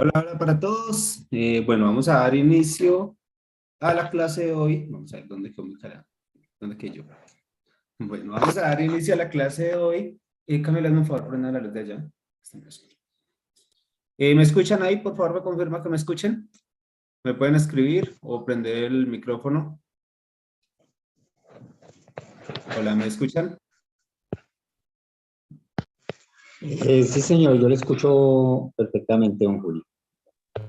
Hola, hola para todos. Bueno, vamos a dar inicio a la clase de hoy. Vamos a ver dónde quedó mi cara. ¿Dónde quedé yo? Bueno, vamos a dar inicio a la clase de hoy. Camila, hazme un favor, prenda la luz de allá. ¿Me escuchan ahí? Por favor, me confirma que me escuchen. ¿Me pueden escribir o prender el micrófono? Hola, ¿me escuchan? Sí, señor, yo le escucho perfectamente, don Julio.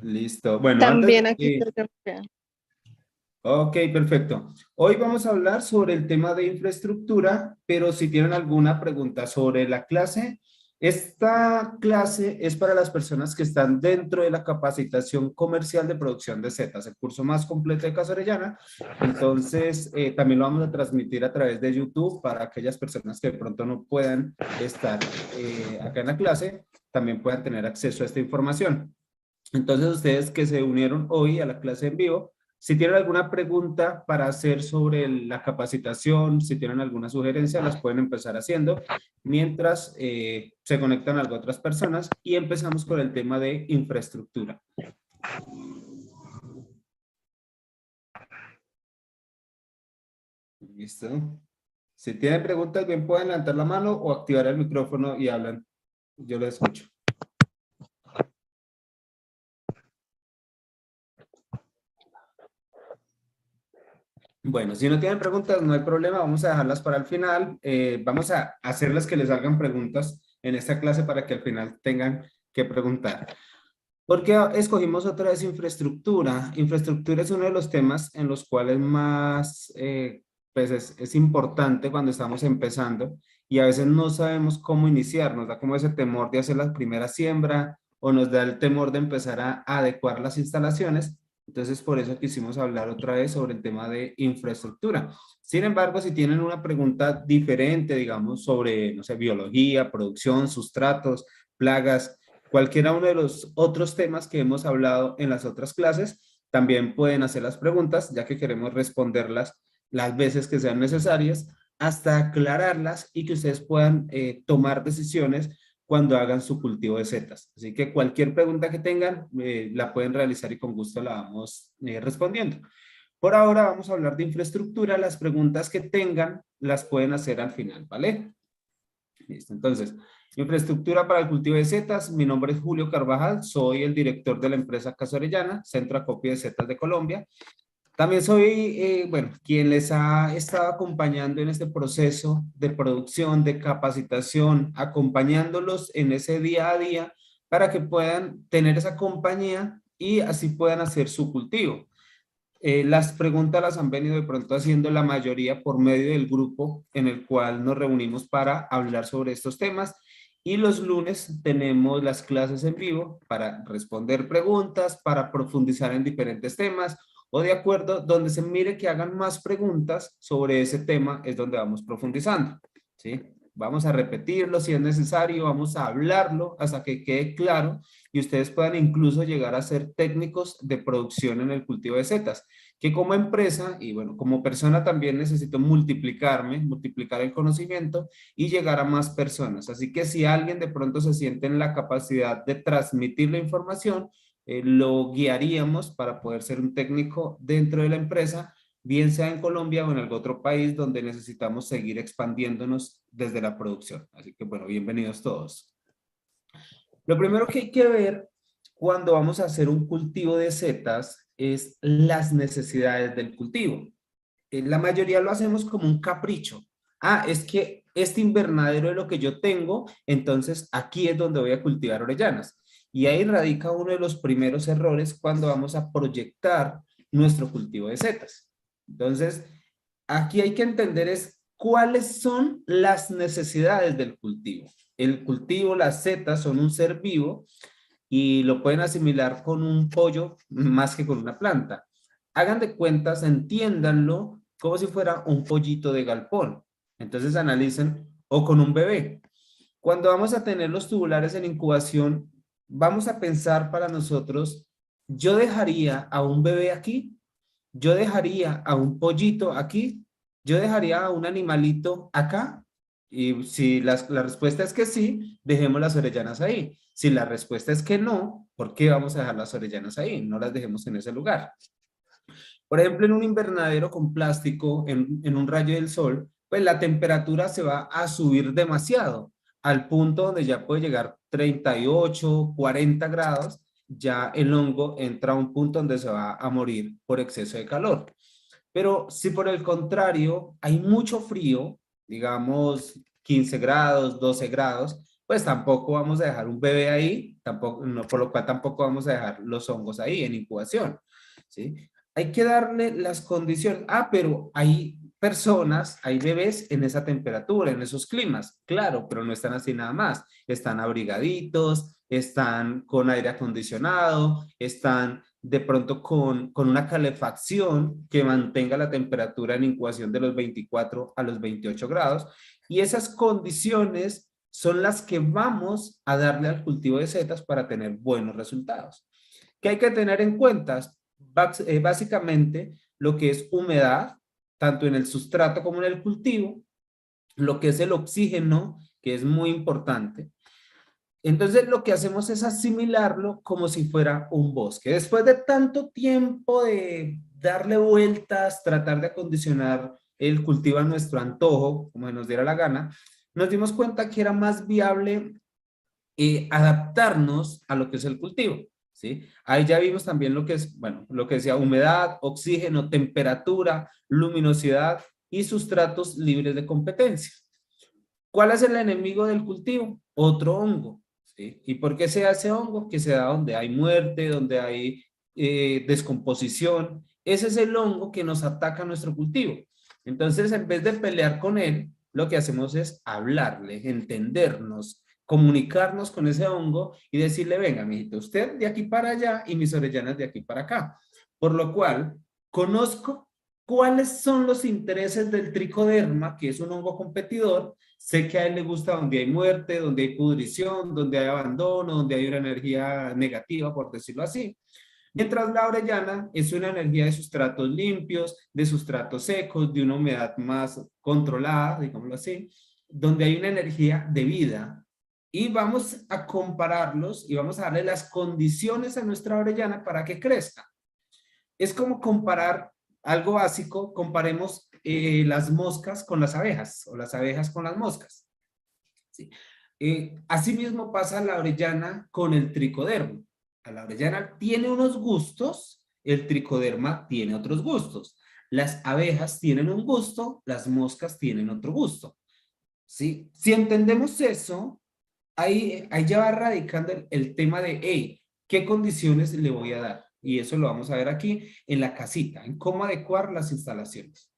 Listo. Bueno, antes También de aquí que... cerca. Vea. Ok, perfecto. Hoy vamos a hablar sobre el tema de infraestructura, pero si tienen alguna pregunta sobre la clase, esta clase es para las personas que están dentro de la capacitación comercial de producción de setas, el curso más completo de Casa Orellana. Entonces, también lo vamos a transmitir a través de YouTube para aquellas personas que de pronto no puedan estar acá en la clase, también puedan tener acceso a esta información. Entonces, ustedes que se unieron hoy a la clase en vivo, si tienen alguna pregunta para hacer sobre la capacitación, si tienen alguna sugerencia, las pueden empezar haciendo mientras se conectan algo otras personas y empezamos con el tema de infraestructura. ¿Listo? Si tienen preguntas, bien pueden levantar la mano o activar el micrófono y hablan. Yo lo escucho. Bueno, si no tienen preguntas, no hay problema, vamos a dejarlas para el final. Vamos a hacerles que les hagan preguntas en esta clase para que al final tengan que preguntar. ¿Por qué escogimos otra vez infraestructura? Infraestructura es uno de los temas en los cuales más pues es importante cuando estamos empezando y a veces no sabemos cómo iniciar, nos da como ese temor de hacer la primera siembra o nos da el temor de empezar a adecuar las instalaciones. Entonces, por eso quisimos hablar otra vez sobre el tema de infraestructura. Sin embargo, si tienen una pregunta diferente, digamos, sobre, no sé, biología, producción, sustratos, plagas, cualquiera uno de los otros temas que hemos hablado en las otras clases, también pueden hacer las preguntas, ya que queremos responderlas las veces que sean necesarias, hasta aclararlas y que ustedes puedan tomar decisiones cuando hagan su cultivo de setas. Así que cualquier pregunta que tengan, la pueden realizar y con gusto la vamos respondiendo. Por ahora vamos a hablar de infraestructura. Las preguntas que tengan las pueden hacer al final, ¿vale? Listo, entonces, infraestructura para el cultivo de setas. Mi nombre es Julio Carvajal, soy el director de la empresa Casa Orellana, Centro de Acopio de Setas de Colombia. También soy, bueno, quien les ha estado acompañando en este proceso de producción, de capacitación, acompañándolos en ese día a día para que puedan tener esa compañía y así puedan hacer su cultivo. Las preguntas las han venido de pronto haciendo la mayoría por medio del grupo en el cual nos reunimos para hablar sobre estos temas y los lunes tenemos las clases en vivo para responder preguntas, para profundizar en diferentes temas o de acuerdo donde se mire que hagan más preguntas sobre ese tema es donde vamos profundizando, ¿sí? Vamos a repetirlo si es necesario, vamos a hablarlo hasta que quede claro y ustedes puedan incluso llegar a ser técnicos de producción en el cultivo de setas, que como empresa y bueno, como persona también necesito multiplicarme, multiplicar el conocimiento y llegar a más personas. Así que si alguien de pronto se siente en la capacidad de transmitir la información, lo guiaríamos para poder ser un técnico dentro de la empresa, bien sea en Colombia o en algún otro país donde necesitamos seguir expandiéndonos desde la producción. Así que bueno, bienvenidos todos. Lo primero que hay que ver cuando vamos a hacer un cultivo de setas es las necesidades del cultivo. La mayoría lo hacemos como un capricho. Ah, es que este invernadero es lo que yo tengo, entonces aquí es donde voy a cultivar orellanas. Y ahí radica uno de los primeros errores cuando vamos a proyectar nuestro cultivo de setas. Entonces, aquí hay que entender es cuáles son las necesidades del cultivo. El cultivo, las setas son un ser vivo y lo pueden asimilar con un pollo más que con una planta. Hagan de cuentas, entiéndanlo como si fuera un pollito de galpón. Entonces analicen o con un bebé. Cuando vamos a tener los tubulares en incubación, vamos a pensar para nosotros, yo dejaría a un bebé aquí, yo dejaría a un pollito aquí, yo dejaría a un animalito acá. Y si la respuesta es que sí, dejemos las orellanas ahí. Si la respuesta es que no, ¿Por qué vamos a dejar las orellanas ahí? No las dejemos en ese lugar. Por ejemplo, en un invernadero con plástico, en un rayo del sol, pues la temperatura se va a subir demasiado, al punto donde ya puede llegar 38, 40 grados, ya el hongo entra a un punto donde se va a morir por exceso de calor. Pero si por el contrario hay mucho frío, digamos 15 grados, 12 grados, pues tampoco vamos a dejar un bebé ahí, tampoco, no, por lo cual tampoco vamos a dejar los hongos ahí en incubación, ¿sí? Hay que darle las condiciones. Ah, pero hay personas, hay bebés en esa temperatura, en esos climas, claro, pero no están así nada más. Están abrigaditos, están con aire acondicionado, están de pronto con una calefacción que mantenga la temperatura en incubación de los 24 a los 28 grados. Y esas condiciones son las que vamos a darle al cultivo de setas para tener buenos resultados. ¿Qué hay que tener en cuenta? Básicamente, lo que es humedad, tanto en el sustrato como en el cultivo, lo que es el oxígeno, que es muy importante. Entonces lo que hacemos es asimilarlo como si fuera un bosque. Después de tanto tiempo de darle vueltas, tratar de acondicionar el cultivo a nuestro antojo, como nos diera la gana, nos dimos cuenta que era más viable adaptarnos a lo que es el cultivo, ¿sí? Ahí ya vimos también lo que es, bueno, lo que decía humedad, oxígeno, temperatura, luminosidad y sustratos libres de competencia. ¿Cuál es el enemigo del cultivo? Otro hongo, ¿sí? ¿Y por qué se hace hongo? Que se da donde hay muerte, donde hay descomposición. Ese es el hongo que nos ataca a nuestro cultivo. Entonces, en vez de pelear con él, lo que hacemos es hablarle, entendernos, comunicarnos con ese hongo y decirle, venga, mijito, usted de aquí para allá y mis orellanas de aquí para acá. Por lo cual, conozco cuáles son los intereses del tricoderma, que es un hongo competidor. Sé que a él le gusta donde hay muerte, donde hay pudrición, donde hay abandono, donde hay una energía negativa, por decirlo así. Mientras la orellana es una energía de sustratos limpios, de sustratos secos, de una humedad más controlada, digámoslo así, donde hay una energía de vida. Y vamos a compararlos y vamos a darle las condiciones a nuestra orellana para que crezca. Es como comparar algo básico, comparemos las moscas con las abejas o las abejas con las moscas. ¿Sí? Asimismo pasa la orellana con el tricoderma. La orellana tiene unos gustos, el tricoderma tiene otros gustos. Las abejas tienen un gusto, las moscas tienen otro gusto. ¿Sí? Si entendemos eso, ahí ya va radicando el tema de, hey, ¿qué condiciones le voy a dar? Y eso lo vamos a ver aquí en la casita, en cómo adecuar las instalaciones.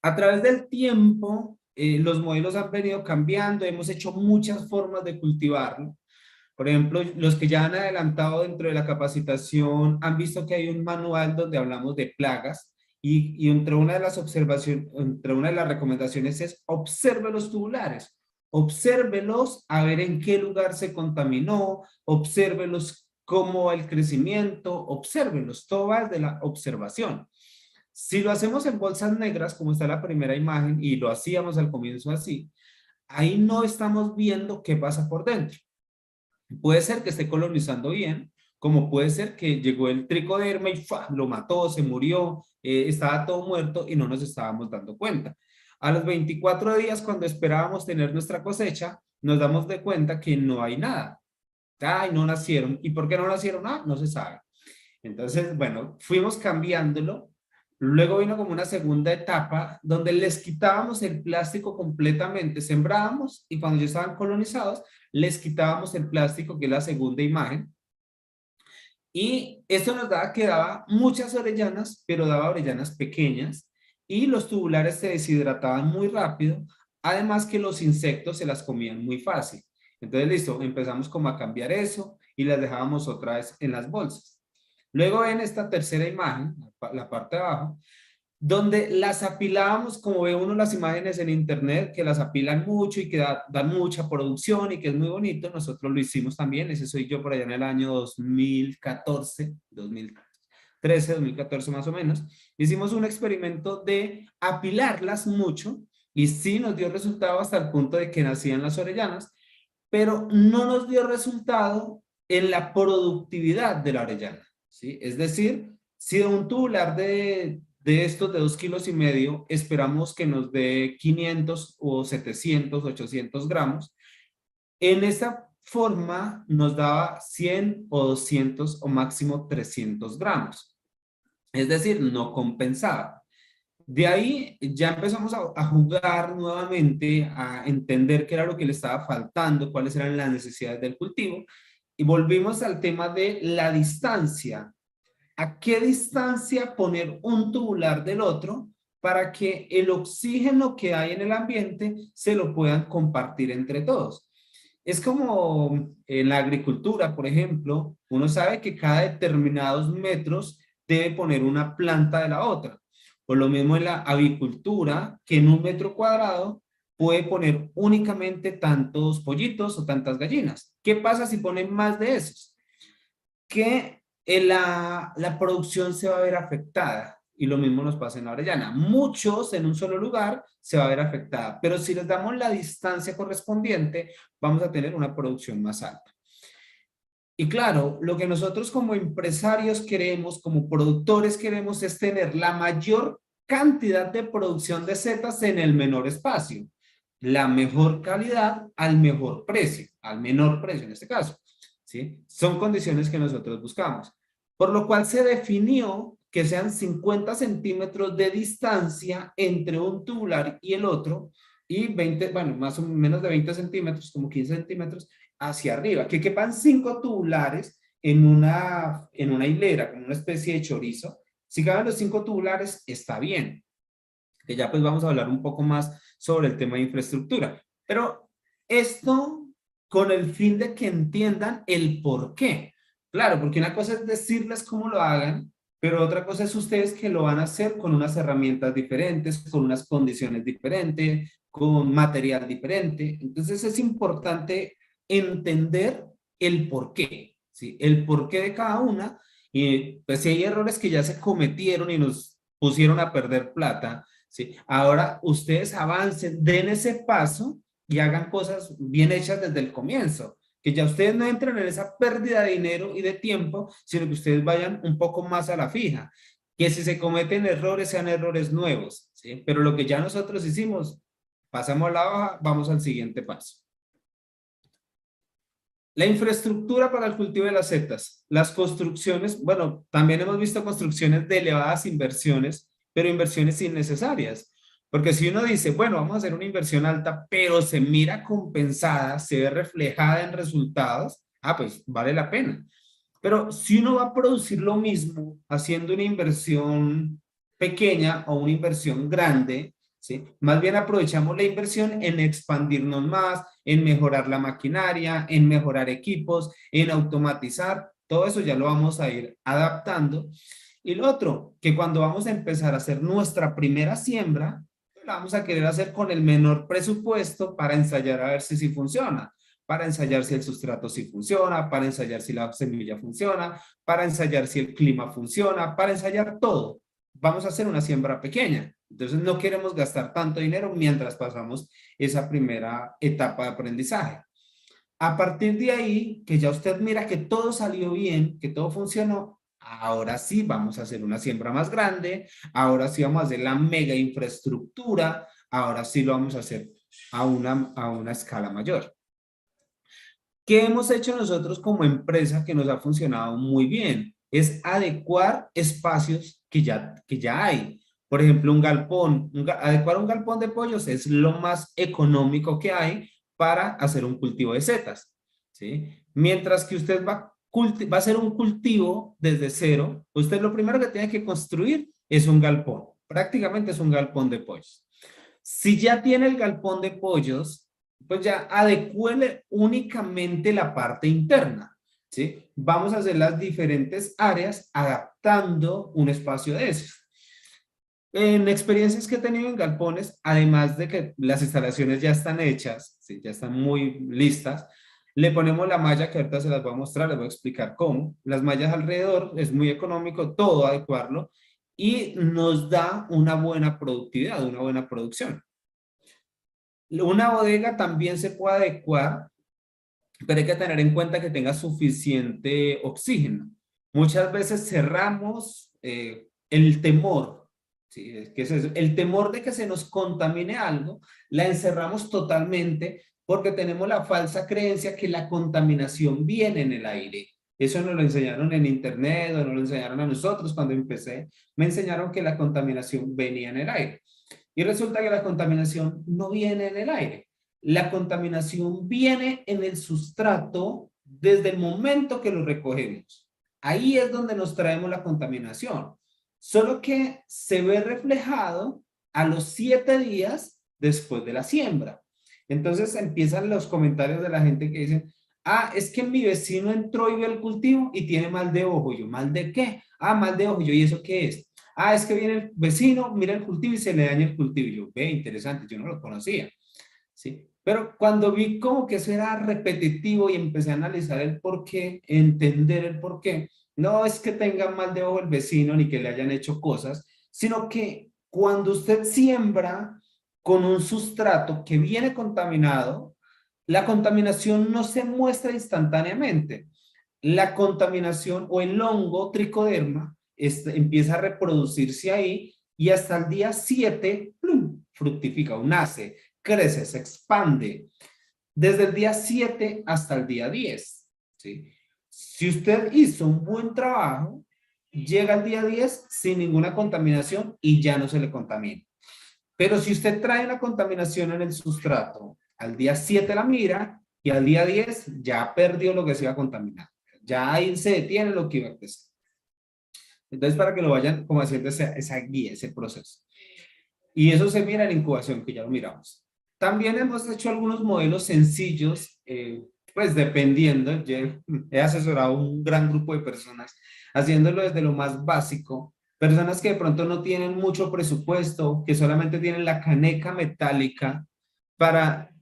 A través del tiempo, los modelos han venido cambiando, hemos hecho muchas formas de cultivarlo. Por ejemplo, los que ya han adelantado dentro de la capacitación han visto que hay un manual donde hablamos de plagas y entre una de las observaciones, entre una de las recomendaciones es observe los tubulares, obsérvelos a ver en qué lugar se contaminó, obsérvelos cómo va el crecimiento, obsérvelos, todo va de la observación. Si lo hacemos en bolsas negras, como está la primera imagen, y lo hacíamos al comienzo así, ahí no estamos viendo qué pasa por dentro. Puede ser que esté colonizando bien, como puede ser que llegó el tricoderma y ¡fua! Lo mató, se murió, estaba todo muerto y no nos estábamos dando cuenta. A los 24 días, cuando esperábamos tener nuestra cosecha, nos damos de cuenta que no hay nada. Ay, no nacieron. ¿Y por qué no nacieron? Ah, no se sabe. Entonces, bueno, fuimos cambiándolo. Luego vino como una segunda etapa donde les quitábamos el plástico completamente, sembrábamos y cuando ya estaban colonizados, les quitábamos el plástico, que es la segunda imagen. Y esto nos daba que daba muchas orellanas, pero daba orellanas pequeñas y los tubulares se deshidrataban muy rápido, además que los insectos se las comían muy fácil. Entonces, listo, empezamos como a cambiar eso y las dejábamos otra vez en las bolsas. Luego ven esta tercera imagen, la parte de abajo, donde las apilábamos, como ve uno las imágenes en internet, que las apilan mucho y que dan mucha producción y que es muy bonito. Nosotros lo hicimos también, ese soy yo por allá en el año 2014, 2013, 2014 más o menos. Hicimos un experimento de apilarlas mucho y sí nos dio resultado hasta el punto de que nacían las orellanas, pero no nos dio resultado en la productividad de la orellana, ¿sí? Es decir, si de un tubular de estos de 2,5 kilos esperamos que nos dé 500 o 700, 800 gramos, en esta forma nos daba 100 o 200 o máximo 300 gramos. Es decir, no compensaba. De ahí ya empezamos a jugar nuevamente, a entender qué era lo que le estaba faltando, cuáles eran las necesidades del cultivo, y volvimos al tema de la distancia. ¿A qué distancia poner un tubular del otro para que el oxígeno que hay en el ambiente se lo puedan compartir entre todos? Es como en la agricultura, por ejemplo, uno sabe que cada determinados metros debe poner una planta de la otra. Por lo mismo en la avicultura, que en un metro cuadrado puede poner únicamente tantos pollitos o tantas gallinas. ¿Qué pasa si ponen más de esos? Que la producción se va a ver afectada. Y lo mismo nos pasa en la orellana. Muchos en un solo lugar se va a ver afectada, pero si les damos la distancia correspondiente, vamos a tener una producción más alta. Y claro, lo que nosotros como empresarios queremos, como productores queremos, es tener la mayor cantidad de producción de setas en el menor espacio, la mejor calidad al mejor precio, al menor precio en este caso, ¿sí? Son condiciones que nosotros buscamos. Por lo cual se definió que sean 50 centímetros de distancia entre un tubular y el otro y 20, bueno, más o menos de 20 centímetros, como 15 centímetros hacia arriba, que quepan 5 tubulares en una hilera, como una especie de chorizo. Si caben los 5 tubulares, está bien. Que ya pues vamos a hablar un poco más sobre el tema de infraestructura. Pero esto con el fin de que entiendan el por qué. Claro, porque una cosa es decirles cómo lo hagan, pero otra cosa es ustedes que lo van a hacer con unas herramientas diferentes, con unas condiciones diferentes, con material diferente. Entonces es importante entender el por qué, ¿sí? El por qué de cada una. Y pues si hay errores que ya se cometieron y nos pusieron a perder plata, ¿sí? Ahora ustedes avancen, den ese paso y hagan cosas bien hechas desde el comienzo. Que ya ustedes no entren en esa pérdida de dinero y de tiempo, sino que ustedes vayan un poco más a la fija. Que si se cometen errores, sean errores nuevos, ¿sí? Pero lo que ya nosotros hicimos, pasamos la hoja, vamos al siguiente paso. La infraestructura para el cultivo de las setas, las construcciones, bueno, también hemos visto construcciones de elevadas inversiones, pero inversiones innecesarias. Porque si uno dice, bueno, vamos a hacer una inversión alta, pero se mira compensada, se ve reflejada en resultados, pues vale la pena. Pero si uno va a producir lo mismo haciendo una inversión pequeña o una inversión grande, ¿sí? Más bien aprovechamos la inversión en expandirnos más, en mejorar la maquinaria, en mejorar equipos, en automatizar. Todo eso ya lo vamos a ir adaptando. Y lo otro, que cuando vamos a empezar a hacer nuestra primera siembra, la vamos a querer hacer con el menor presupuesto para ensayar a ver si funciona, para ensayar si el sustrato sí funciona, para ensayar si la semilla funciona, para ensayar si el clima funciona, para ensayar todo. Vamos a hacer una siembra pequeña. Entonces no queremos gastar tanto dinero mientras pasamos esa primera etapa de aprendizaje. A partir de ahí, que ya usted mira que todo salió bien, que todo funcionó, ahora sí vamos a hacer una siembra más grande, ahora sí vamos a hacer la mega infraestructura, ahora sí lo vamos a hacer a una escala mayor. ¿Qué hemos hecho nosotros como empresa que nos ha funcionado muy bien? Es adecuar espacios que ya hay. Por ejemplo, un galpón, adecuar un galpón de pollos es lo más económico que hay para hacer un cultivo de setas, ¿sí? Mientras que usted va a hacer un cultivo desde cero, usted lo primero que tiene que construir es un galpón. Prácticamente es un galpón de pollos. Si ya tiene el galpón de pollos, pues ya adecúele únicamente la parte interna, ¿sí? Vamos a hacer las diferentes áreas adaptando un espacio de esos. En experiencias que he tenido en galpones, además de que las instalaciones ya están hechas, ¿sí? Ya están muy listas, le ponemos la malla que ahorita se las voy a mostrar, les voy a explicar cómo. Las mallas alrededor, es muy económico todo adecuarlo y nos da una buena productividad, una buena producción. Una bodega también se puede adecuar pero hay que tener en cuenta que tenga suficiente oxígeno. Muchas veces cerramos el temor, ¿sí? ¿Qué es eso? El temor de que se nos contamine algo, la encerramos totalmente porque tenemos la falsa creencia que la contaminación viene en el aire. Eso nos lo enseñaron en internet o nos lo enseñaron a nosotros cuando empecé. Me enseñaron que la contaminación venía en el aire. Y resulta que la contaminación no viene en el aire. La contaminación viene en el sustrato desde el momento que lo recogemos. Ahí es donde nos traemos la contaminación. Solo que se ve reflejado a los 7 días después de la siembra. Entonces empiezan los comentarios de la gente que dicen, ah, es que mi vecino entró y vio el cultivo y tiene mal de ojo. Yo, ¿mal de qué? Ah, mal de ojo. Yo, ¿y eso qué es? Ah, es que viene el vecino, mira el cultivo y se le daña el cultivo. Yo, ve, interesante, yo no lo conocía. ¿Sí? Pero cuando vi como que eso era repetitivo y empecé a analizar el por qué, entender el por qué, no es que tenga mal de ojo el vecino ni que le hayan hecho cosas, sino que cuando usted siembra con un sustrato que viene contaminado, la contaminación no se muestra instantáneamente. La contaminación o el hongo tricoderma empieza a reproducirse ahí y hasta el día 7 ¡plum!, fructifica o nace, crece, se expande. Desde el día 7 hasta el día 10. ¿Sí? Si usted hizo un buen trabajo, llega al día 10 sin ninguna contaminación y ya no se le contamina. Pero si usted trae una contaminación en el sustrato, al día 7 la mira y al día 10 ya perdió lo que se iba a contaminar. Ya ahí se detiene lo que iba a crecer. Entonces, para que lo vayan como haciendo esa guía, ese proceso. Y eso se mira en la incubación, que ya lo miramos. También hemos hecho algunos modelos sencillos, pues dependiendo, yo he asesorado a un gran grupo de personas, haciéndolo desde lo más básico, personas que de pronto no tienen mucho presupuesto, que solamente tienen la caneca metálica para,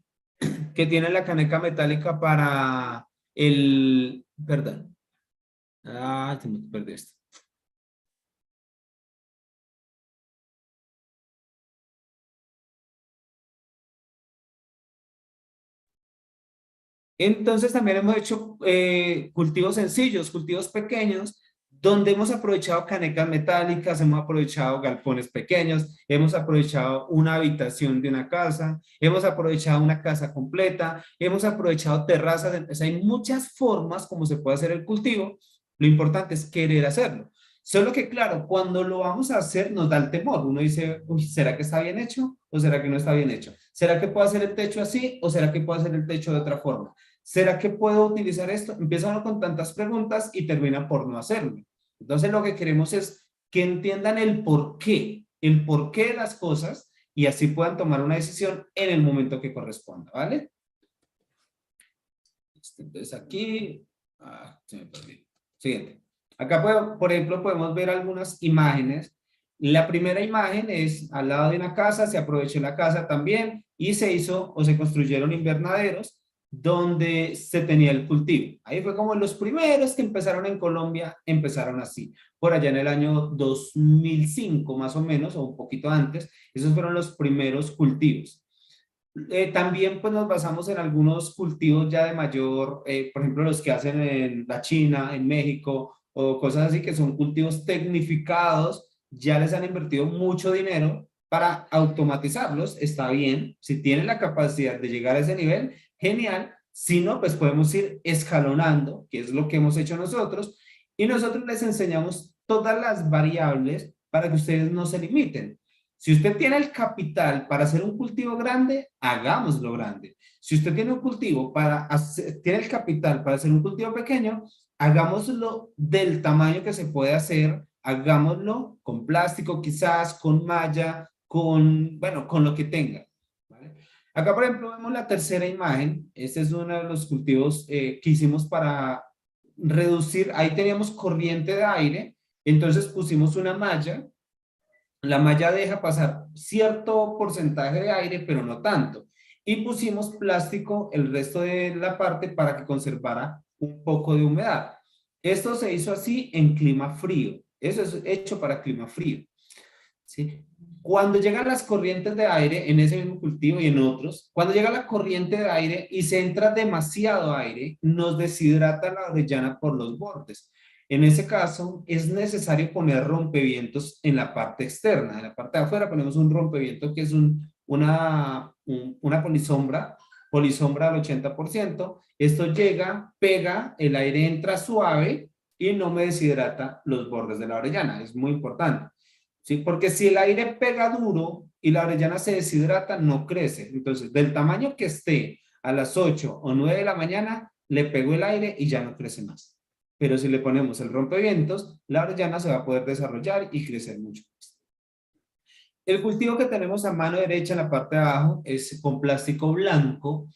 que tienen la caneca metálica para el, perdón, se me perdió esto. Entonces también hemos hecho cultivos sencillos, cultivos pequeños, donde hemos aprovechado canecas metálicas, hemos aprovechado galpones pequeños, hemos aprovechado una habitación de una casa, hemos aprovechado una casa completa, hemos aprovechado terrazas, o sea, hay muchas formas como se puede hacer el cultivo, lo importante es querer hacerlo. Solo que claro, cuando lo vamos a hacer nos da el temor, uno dice, uy, ¿será que está bien hecho o será que no está bien hecho? ¿Será que puedo hacer el techo así o será que puedo hacer el techo de otra forma? ¿Será que puedo utilizar esto? Empieza uno con tantas preguntas y termina por no hacerlo. Entonces lo que queremos es que entiendan el porqué de las cosas y así puedan tomar una decisión en el momento que corresponda, ¿vale? Entonces aquí, se me perdió. Siguiente. Acá, por ejemplo, podemos ver algunas imágenes. La primera imagen es al lado de una casa, se aprovechó la casa también y se hizo o se construyeron invernaderos donde se tenía el cultivo. Ahí fue como los primeros que empezaron en Colombia, empezaron así. Por allá en el año 2005 más o menos, o un poquito antes, esos fueron los primeros cultivos. También pues nos basamos en algunos cultivos ya de mayor, por ejemplo los que hacen en la China, en México o cosas así que son cultivos tecnificados, ya les han invertido mucho dinero para automatizarlos, está bien, si tienen la capacidad de llegar a ese nivel, genial, si no pues podemos ir escalonando, que es lo que hemos hecho nosotros, y nosotros les enseñamos todas las variables para que ustedes no se limiten. Si usted tiene el capital para hacer un cultivo grande, hagámoslo grande. Si usted tiene un cultivo tiene el capital para hacer un cultivo pequeño, hagámoslo del tamaño que se puede hacer, hagámoslo con plástico quizás, con malla, bueno, con lo que tenga. ¿Vale? Acá, por ejemplo, vemos la tercera imagen. Este es uno de los cultivos que hicimos para reducir, ahí teníamos corriente de aire, entonces pusimos una malla. La malla deja pasar cierto porcentaje de aire, pero no tanto. Y pusimos plástico el resto de la parte para que conservara un poco de humedad. Esto se hizo así en clima frío. Eso es hecho para clima frío. ¿sí? Cuando llegan las corrientes de aire en ese mismo cultivo y en otros, cuando llega la corriente de aire y se entra demasiado aire, nos deshidrata la orellana por los bordes. En ese caso, es necesario poner rompevientos en la parte externa. En la parte de afuera ponemos un rompeviento que es una polisombra al 80%. Esto llega, pega, el aire entra suave y no me deshidrata los bordes de la orellana. Es muy importante. ¿Sí? Porque si el aire pega duro y la orellana se deshidrata, no crece. Entonces, del tamaño que esté a las 8 o 9 de la mañana, le pegó el aire y ya no crece más. Pero si le ponemos el rompevientos, la orellana se va a poder desarrollar y crecer mucho más. El cultivo que tenemos a mano derecha en la parte de abajo es con plástico blanco.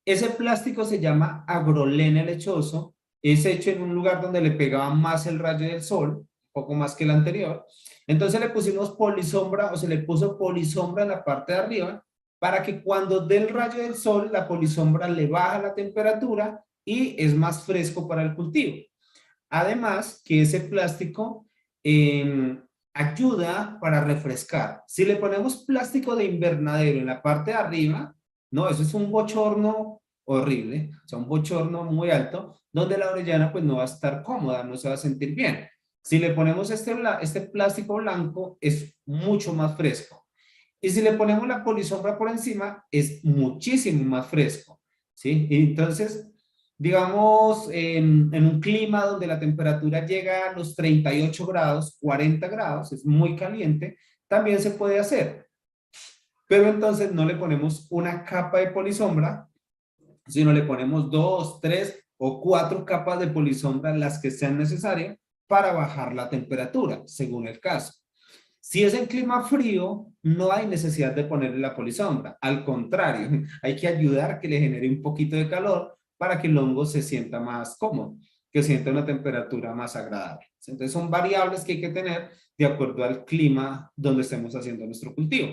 Ese plástico se llama agrolene lechoso. Es hecho en un lugar donde le pegaba más el rayo del sol, un poco más que el anterior. Entonces le pusimos polisombra o se le puso polisombra en la parte de arriba para que cuando dé el rayo del sol, la polisombra le baja la temperatura y es más fresco para el cultivo. Además, que ese plástico ayuda para refrescar. Si le ponemos plástico de invernadero en la parte de arriba, no, eso es un bochorno horrible, o sea, un bochorno muy alto, donde la orellana pues no va a estar cómoda, no se va a sentir bien. Si le ponemos este plástico blanco, es mucho más fresco. Y si le ponemos la polisombra por encima, es muchísimo más fresco, ¿sí? Y entonces, digamos, en un clima donde la temperatura llega a los 38 grados, 40 grados, es muy caliente, también se puede hacer. Pero entonces no le ponemos una capa de polisombra, sino le ponemos 2, 3 o 4 capas de polisombra, las que sean necesarias para bajar la temperatura, según el caso. Si es en clima frío, no hay necesidad de ponerle la polisombra. Al contrario, hay que ayudar a que le genere un poquito de calor para que el hongo se sienta más cómodo, que sienta una temperatura más agradable. Entonces son variables que hay que tener de acuerdo al clima donde estemos haciendo nuestro cultivo.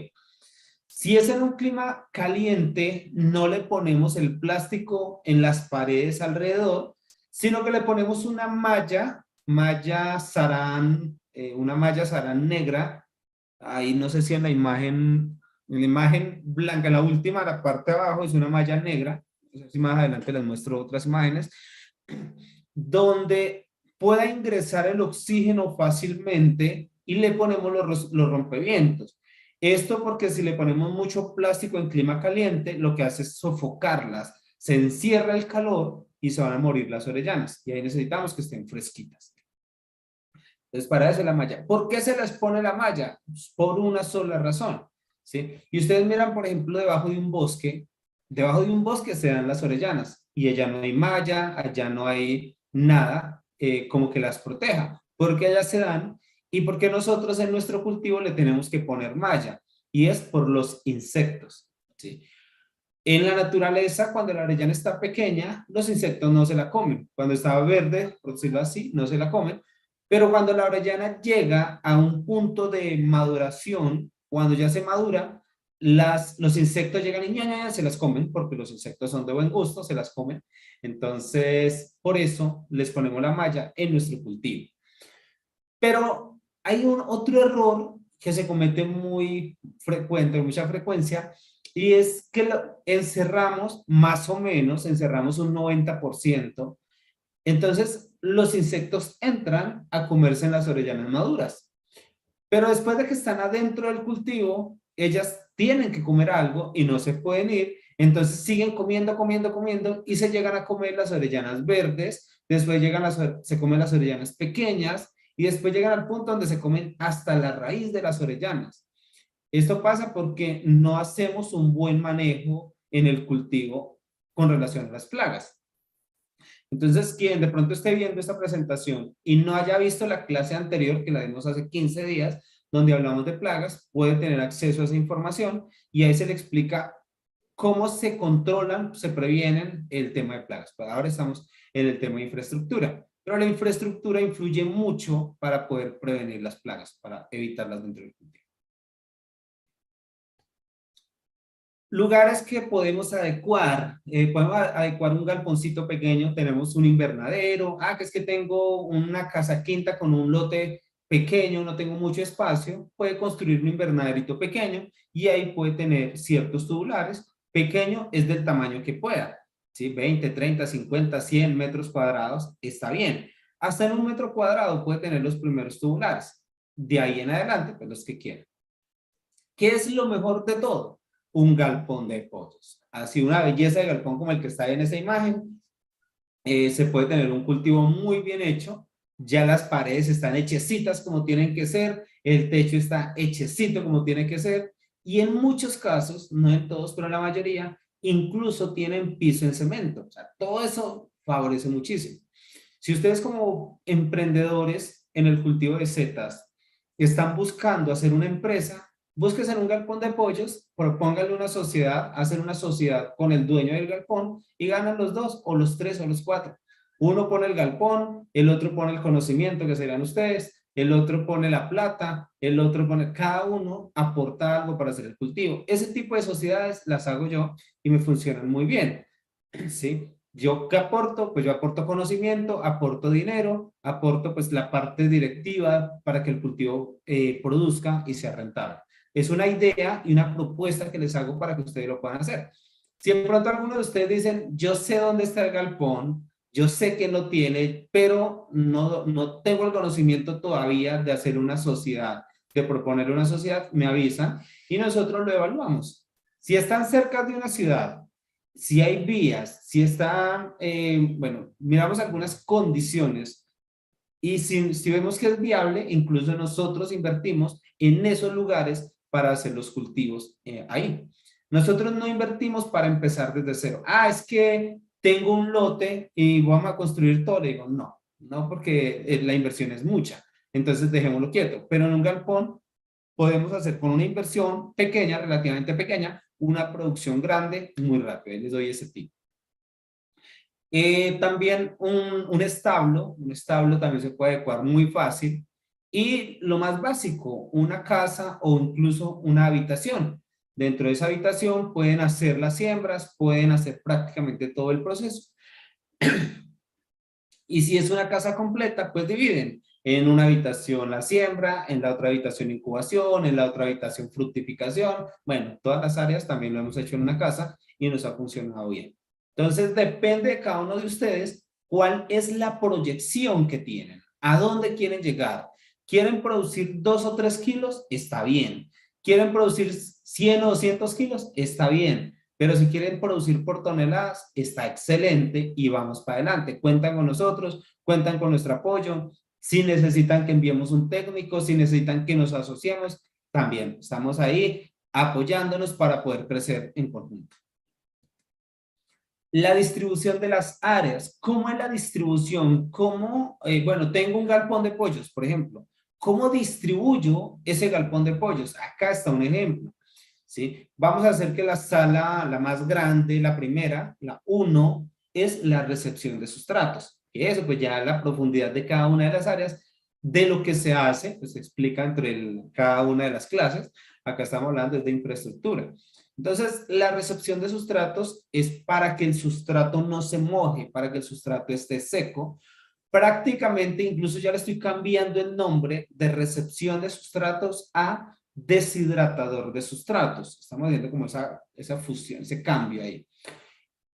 Si es en un clima caliente, no le ponemos el plástico en las paredes alrededor, sino que le ponemos una malla sarán negra. Ahí no sé si en la imagen blanca, la última, la parte de abajo es una malla negra. No sé si más adelante les muestro otras imágenes, donde pueda ingresar el oxígeno fácilmente y le ponemos los rompevientos. Esto porque si le ponemos mucho plástico en clima caliente, lo que hace es sofocarlas, se encierra el calor y se van a morir las orellanas. Y ahí necesitamos que estén fresquitas. Entonces, para eso la malla. ¿Por qué se les pone la malla? Pues por una sola razón, ¿sí? Y ustedes miran, por ejemplo, debajo de un bosque se dan las orellanas y allá no hay malla, allá no hay nada como que las proteja. Porque allá se dan y porque nosotros en nuestro cultivo le tenemos que poner malla y es por los insectos, ¿sí? En la naturaleza, cuando la orellana está pequeña, los insectos no se la comen. Cuando está verde, por decirlo así, no se la comen. Pero cuando la orellana llega a un punto de maduración, cuando ya se madura, los insectos llegan y se las comen, porque los insectos son de buen gusto, se las comen. Entonces, por eso les ponemos la malla en nuestro cultivo. Pero hay otro error que se comete muy frecuente, con mucha frecuencia, y es que encerramos, más o menos, encerramos un 90%. Entonces, los insectos entran a comerse en las orellanas maduras. Pero después de que están adentro del cultivo, ellas tienen que comer algo y no se pueden ir. Entonces siguen comiendo, comiendo, comiendo y se llegan a comer las orellanas verdes. Después se comen las orellanas pequeñas y después llegan al punto donde se comen hasta la raíz de las orellanas. Esto pasa porque no hacemos un buen manejo en el cultivo con relación a las plagas. Entonces, quien de pronto esté viendo esta presentación y no haya visto la clase anterior que la dimos hace 15 días, donde hablamos de plagas, puede tener acceso a esa información y ahí se le explica cómo se controlan, se previenen el tema de plagas. Pues ahora estamos en el tema de infraestructura, pero la infraestructura influye mucho para poder prevenir las plagas, para evitarlas dentro del cultivo. Lugares que podemos adecuar un galponcito pequeño, tenemos un invernadero, que es que tengo una casa quinta con un lote pequeño, no tengo mucho espacio, puede construir un invernaderito pequeño y ahí puede tener ciertos tubulares. Pequeño es del tamaño que pueda, ¿sí? 20, 30, 50, 100 metros cuadrados, está bien. Hasta en 1 metro cuadrado puede tener los primeros tubulares. De ahí en adelante, pues los que quieran. ¿Qué es lo mejor de todo? Un galpón de pollos. Así una belleza de galpón como el que está ahí en esa imagen. Se puede tener un cultivo muy bien hecho. Ya las paredes están hechecitas como tienen que ser. El techo está hechecito como tiene que ser. Y en muchos casos, no en todos, pero en la mayoría, incluso tienen piso en cemento. O sea, todo eso favorece muchísimo. Si ustedes como emprendedores en el cultivo de setas están buscando hacer una empresa, búsquense en un galpón de pollos, propónganle una sociedad, hacen una sociedad con el dueño del galpón y ganan los dos, o los tres, o los cuatro. Uno pone el galpón, el otro pone el conocimiento, que serían ustedes, el otro pone la plata, el otro pone, cada uno aporta algo para hacer el cultivo. Ese tipo de sociedades las hago yo y me funcionan muy bien, ¿sí? ¿Yo qué aporto? Pues yo aporto conocimiento, aporto dinero, aporto pues la parte directiva para que el cultivo produzca y sea rentable. Es una idea y una propuesta que les hago para que ustedes lo puedan hacer. Si de pronto algunos de ustedes dicen, yo sé dónde está el galpón, yo sé que lo tiene, pero no tengo el conocimiento todavía de hacer una sociedad, de proponer una sociedad, me avisan y nosotros lo evaluamos. Si están cerca de una ciudad, si hay vías, si están, bueno, miramos algunas condiciones y si vemos que es viable, incluso nosotros invertimos en esos lugares para hacer los cultivos ahí. Nosotros no invertimos para empezar desde cero. Ah, es que tengo un lote y vamos a construir todo. Le digo, no, no porque la inversión es mucha. Entonces dejémoslo quieto. Pero en un galpón podemos hacer con una inversión pequeña, relativamente pequeña, una producción grande muy rápido. Les doy ese tip. También un establo también se puede adecuar muy fácil. Y lo más básico, una casa o incluso una habitación. Dentro de esa habitación pueden hacer las siembras, pueden hacer prácticamente todo el proceso. Y si es una casa completa, pues dividen. En una habitación la siembra, en la otra habitación incubación, en la otra habitación fructificación. Bueno, todas las áreas también lo hemos hecho en una casa y nos ha funcionado bien. Entonces, depende de cada uno de ustedes cuál es la proyección que tienen, a dónde quieren llegar. ¿Quieren producir 2 o 3 kilos? Está bien. ¿Quieren producir 100 o 200 kilos? Está bien. Pero si quieren producir por toneladas, está excelente y vamos para adelante. Cuentan con nosotros, cuentan con nuestro apoyo. Si necesitan que enviemos un técnico, si necesitan que nos asociemos, también estamos ahí apoyándonos para poder crecer en conjunto. La distribución de las áreas. ¿Cómo es la distribución? ¿Cómo, bueno, tengo un galpón de pollos, por ejemplo. ¿Cómo distribuyo ese galpón de pollos? Acá está un ejemplo. ¿Sí? Vamos a hacer que la sala, la más grande, la primera, la uno, es la recepción de sustratos. Y eso, pues ya la profundidad de cada una de las áreas, de lo que se hace, pues se explica cada una de las clases. Acá estamos hablando de infraestructura. Entonces, la recepción de sustratos es para que el sustrato no se moje, para que el sustrato esté seco. Prácticamente, incluso ya le estoy cambiando el nombre de recepción de sustratos a deshidratador de sustratos. Estamos viendo como esa fusión, ese cambio ahí.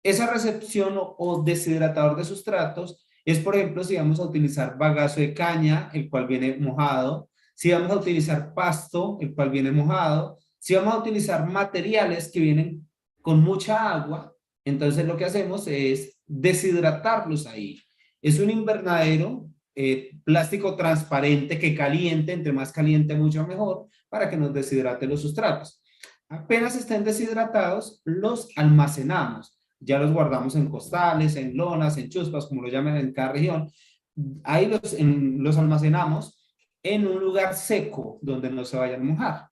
Esa recepción o deshidratador de sustratos es, por ejemplo, si vamos a utilizar bagazo de caña, el cual viene mojado, si vamos a utilizar pasto, el cual viene mojado, si vamos a utilizar materiales que vienen con mucha agua, entonces lo que hacemos es deshidratarlos ahí. Es un invernadero plástico transparente que caliente, entre más caliente mucho mejor, para que nos deshidrate los sustratos. Apenas estén deshidratados, los almacenamos. Ya los guardamos en costales, en lonas, en chuspas, como lo llaman en cada región. Ahí los almacenamos en un lugar seco donde no se vayan a mojar.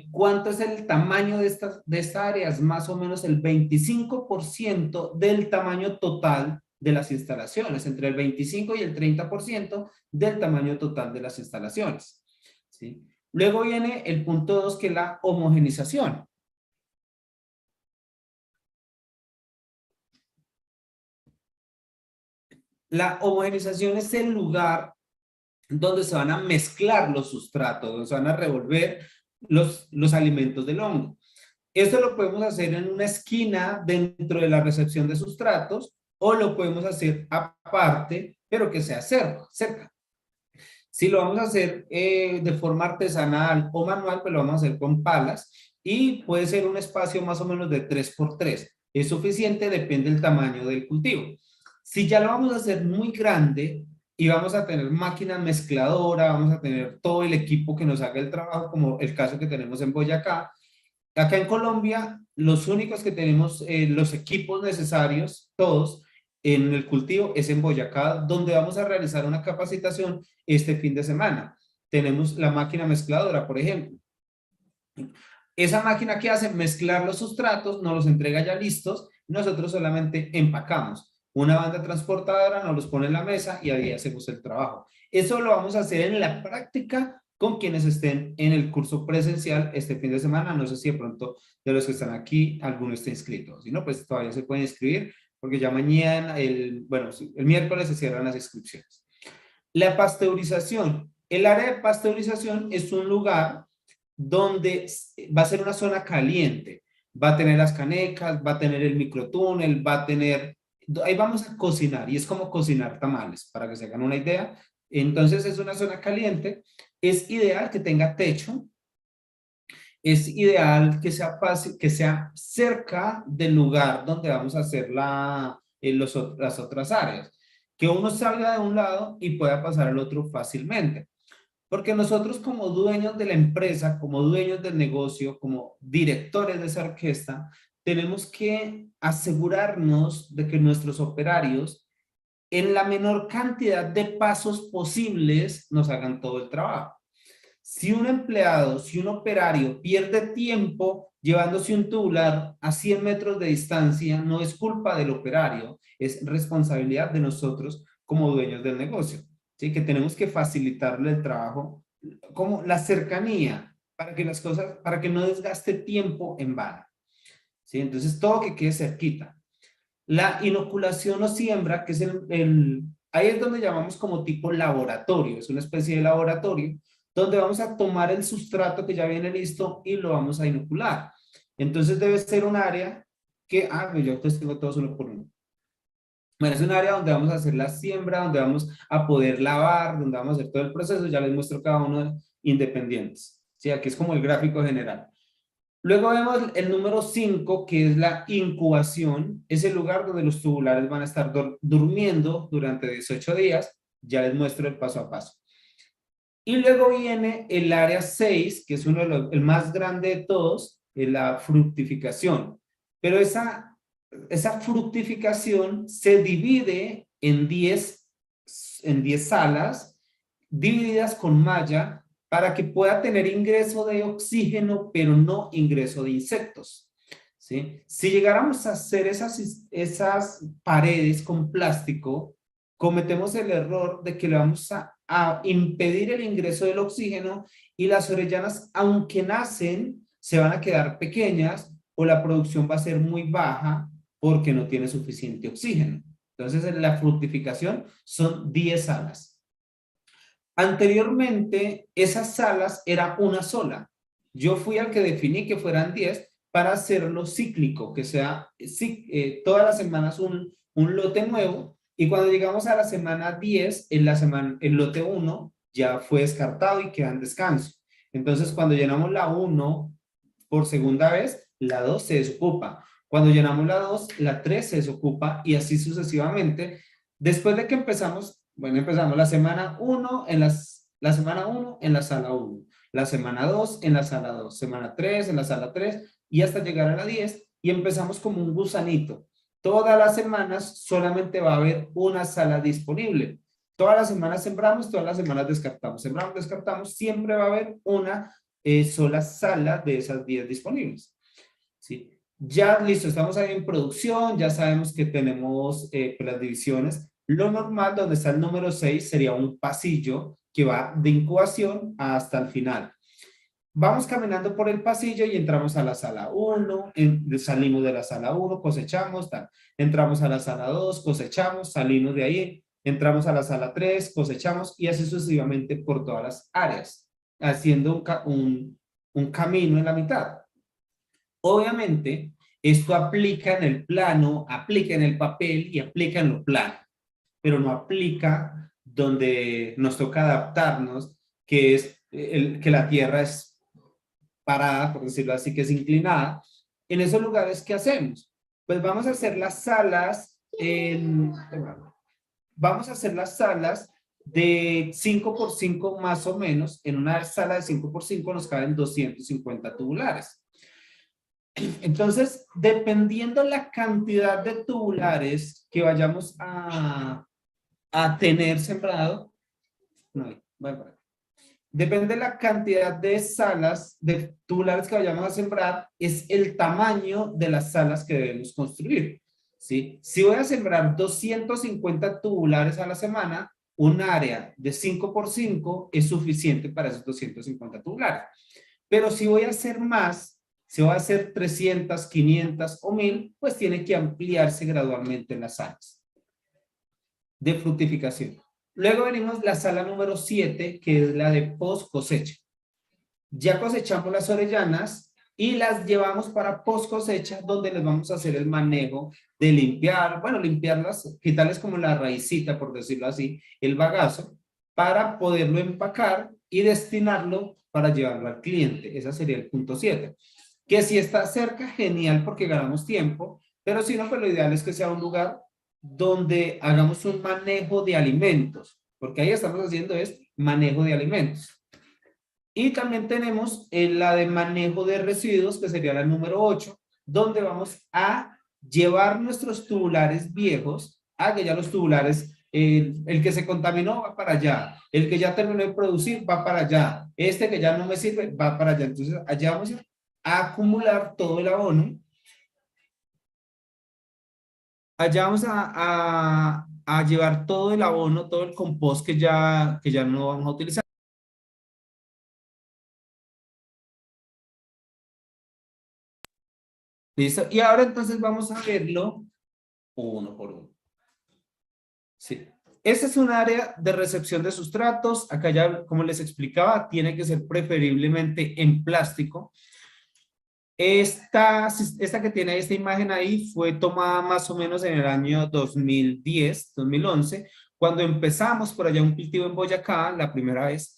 ¿Cuánto es el tamaño de esta área? Es más o menos el 25% del tamaño total de las instalaciones, entre el 25 y el 30% del tamaño total de las instalaciones. ¿Sí? Luego viene el punto 2, que es la homogenización. La homogenización es el lugar donde se van a mezclar los sustratos, donde se van a revolver los alimentos del hongo. Esto lo podemos hacer en una esquina dentro de la recepción de sustratos o lo podemos hacer aparte, pero que sea cerca. Si lo vamos a hacer de forma artesanal o manual, pues lo vamos a hacer con palas y puede ser un espacio más o menos de 3 por 3. Es suficiente, depende del tamaño del cultivo. Si ya lo vamos a hacer muy grande y vamos a tener máquina mezcladora, vamos a tener todo el equipo que nos haga el trabajo, como el caso que tenemos en Boyacá. Acá en Colombia, los únicos que tenemos los equipos necesarios, todos, en el cultivo, es en Boyacá, donde vamos a realizar una capacitación este fin de semana. Tenemos la máquina mezcladora, por ejemplo. Esa máquina que hace mezclar los sustratos, nos los entrega ya listos, nosotros solamente empacamos. Una banda transportadora nos los pone en la mesa y ahí hacemos el trabajo. Eso lo vamos a hacer en la práctica con quienes estén en el curso presencial este fin de semana. No sé si de pronto de los que están aquí, alguno está inscrito. Si no, pues todavía se pueden inscribir porque ya mañana, el miércoles se cierran las inscripciones. La pasteurización. El área de pasteurización es un lugar donde va a ser una zona caliente. Va a tener las canecas, va a tener el microtúnel, va a tener... Ahí vamos a cocinar y es como cocinar tamales, para que se hagan una idea. Entonces es una zona caliente. Es ideal que tenga techo. Es ideal que sea fácil, que sea cerca del lugar donde vamos a hacer las otras áreas. Que uno salga de un lado y pueda pasar al otro fácilmente. Porque nosotros como dueños de la empresa, como dueños del negocio, como directores de esa orquesta, tenemos que asegurarnos de que nuestros operarios, en la menor cantidad de pasos posibles, nos hagan todo el trabajo. Si un empleado, si un operario pierde tiempo llevándose un tubular a 100 metros de distancia, no es culpa del operario, es responsabilidad de nosotros como dueños del negocio. ¿Sí? Que tenemos que facilitarle el trabajo, como la cercanía, para que las cosas, para que no desgaste tiempo en vano. ¿Sí? Entonces, todo que quede cerquita. La inoculación o siembra, que es ahí es donde llamamos como tipo laboratorio, es una especie de laboratorio, donde vamos a tomar el sustrato que ya viene listo y lo vamos a inocular. Entonces debe ser un área que, yo pues tengo todos uno por uno. Bueno, es un área donde vamos a hacer la siembra, donde vamos a poder lavar, donde vamos a hacer todo el proceso, ya les muestro cada uno independientes. Sí, aquí es como el gráfico general. Luego vemos el número 5, que es la incubación. Es el lugar donde los tubulares van a estar durmiendo durante 18 días. Ya les muestro el paso a paso. Y luego viene el área 6, que es el más grande de todos, es la fructificación. Pero esa fructificación se divide en 10 salas, divididas con malla, para que pueda tener ingreso de oxígeno, pero no ingreso de insectos. ¿Sí? Si llegáramos a hacer esas paredes con plástico, cometemos el error de que le vamos a impedir el ingreso del oxígeno y las orellanas, aunque nacen, se van a quedar pequeñas o la producción va a ser muy baja porque no tiene suficiente oxígeno. Entonces, en la fructificación son 10 salas. Anteriormente, esas salas era una sola. Yo fui al que definí que fueran 10 para hacerlo cíclico, que sea todas las semanas un lote nuevo, y cuando llegamos a la semana 10, el lote 1 ya fue descartado y queda en descanso. Entonces, cuando llenamos la 1 por segunda vez, la 2 se desocupa. Cuando llenamos la 2, la 3 se desocupa y así sucesivamente. Después de que empezamos la semana 1 la semana 1 en la sala 1, la semana 2 en la sala 2, semana 3 en la sala 3 y hasta llegar a la 10 y empezamos como un gusanito. Todas las semanas solamente va a haber una sala disponible. Todas las semanas sembramos, todas las semanas descartamos. Sembramos, descartamos, siempre va a haber una sola sala de esas 10 disponibles. ¿Sí? Ya listo, estamos ahí en producción, ya sabemos que tenemos las divisiones. Lo normal, donde está el número 6, sería un pasillo que va de incubación hasta el final. Vamos caminando por el pasillo y entramos a la sala 1, salimos de la sala 1, cosechamos, tal. Entramos a la sala 2, cosechamos, salimos de ahí, entramos a la sala 3, cosechamos y así sucesivamente por todas las áreas, haciendo un camino en la mitad. Obviamente, esto aplica en el plano, aplica en el papel y aplica en lo plano, pero no aplica donde nos toca adaptarnos, que es que la tierra es parada, por decirlo así, que es inclinada. En esos lugares, ¿qué hacemos? Pues vamos a hacer las salas vamos a hacer las salas de 5 por 5 más o menos. En una sala de 5 por 5 nos caben 250 tubulares. Entonces, dependiendo la cantidad de tubulares que vayamos a tener sembrado, no, bueno, depende de la cantidad de salas, de tubulares que vayamos a sembrar, es el tamaño de las salas que debemos construir, ¿sí? Si voy a sembrar 250 tubulares a la semana, un área de 5 por 5 es suficiente para esos 250 tubulares. Pero si voy a hacer más, si voy a hacer 300, 500 o 1000, pues tiene que ampliarse gradualmente en las salas de fructificación. Luego venimos la sala número 7, que es la de post cosecha. Ya cosechamos las orellanas y las llevamos para post cosecha, donde les vamos a hacer el manejo de limpiar, bueno, limpiarlas, quitarles como la raicita, por decirlo así, el bagazo, para poderlo empacar y destinarlo para llevarlo al cliente. Ese sería el punto 7. Que si está cerca, genial, porque ganamos tiempo, pero si no, pues lo ideal es que sea un lugar donde hagamos un manejo de alimentos, porque ahí estamos haciendo es manejo de alimentos. Y también tenemos la de manejo de residuos, que sería la número 8, donde vamos a llevar nuestros tubulares viejos, que ya los tubulares, el que se contaminó va para allá, el que ya terminó de producir va para allá, este que ya no me sirve va para allá. Entonces allá vamos a acumular todo el abono. Allá vamos a llevar todo el abono, todo el compost que ya no vamos a utilizar. ¿Listo? Y ahora entonces vamos a verlo uno por uno. Sí. Esta es un área de recepción de sustratos. Acá ya, como les explicaba, tiene que ser preferiblemente en plástico. Esta que tiene esta imagen ahí fue tomada más o menos en el año 2010, 2011, cuando empezamos por allá un cultivo en Boyacá, la primera vez.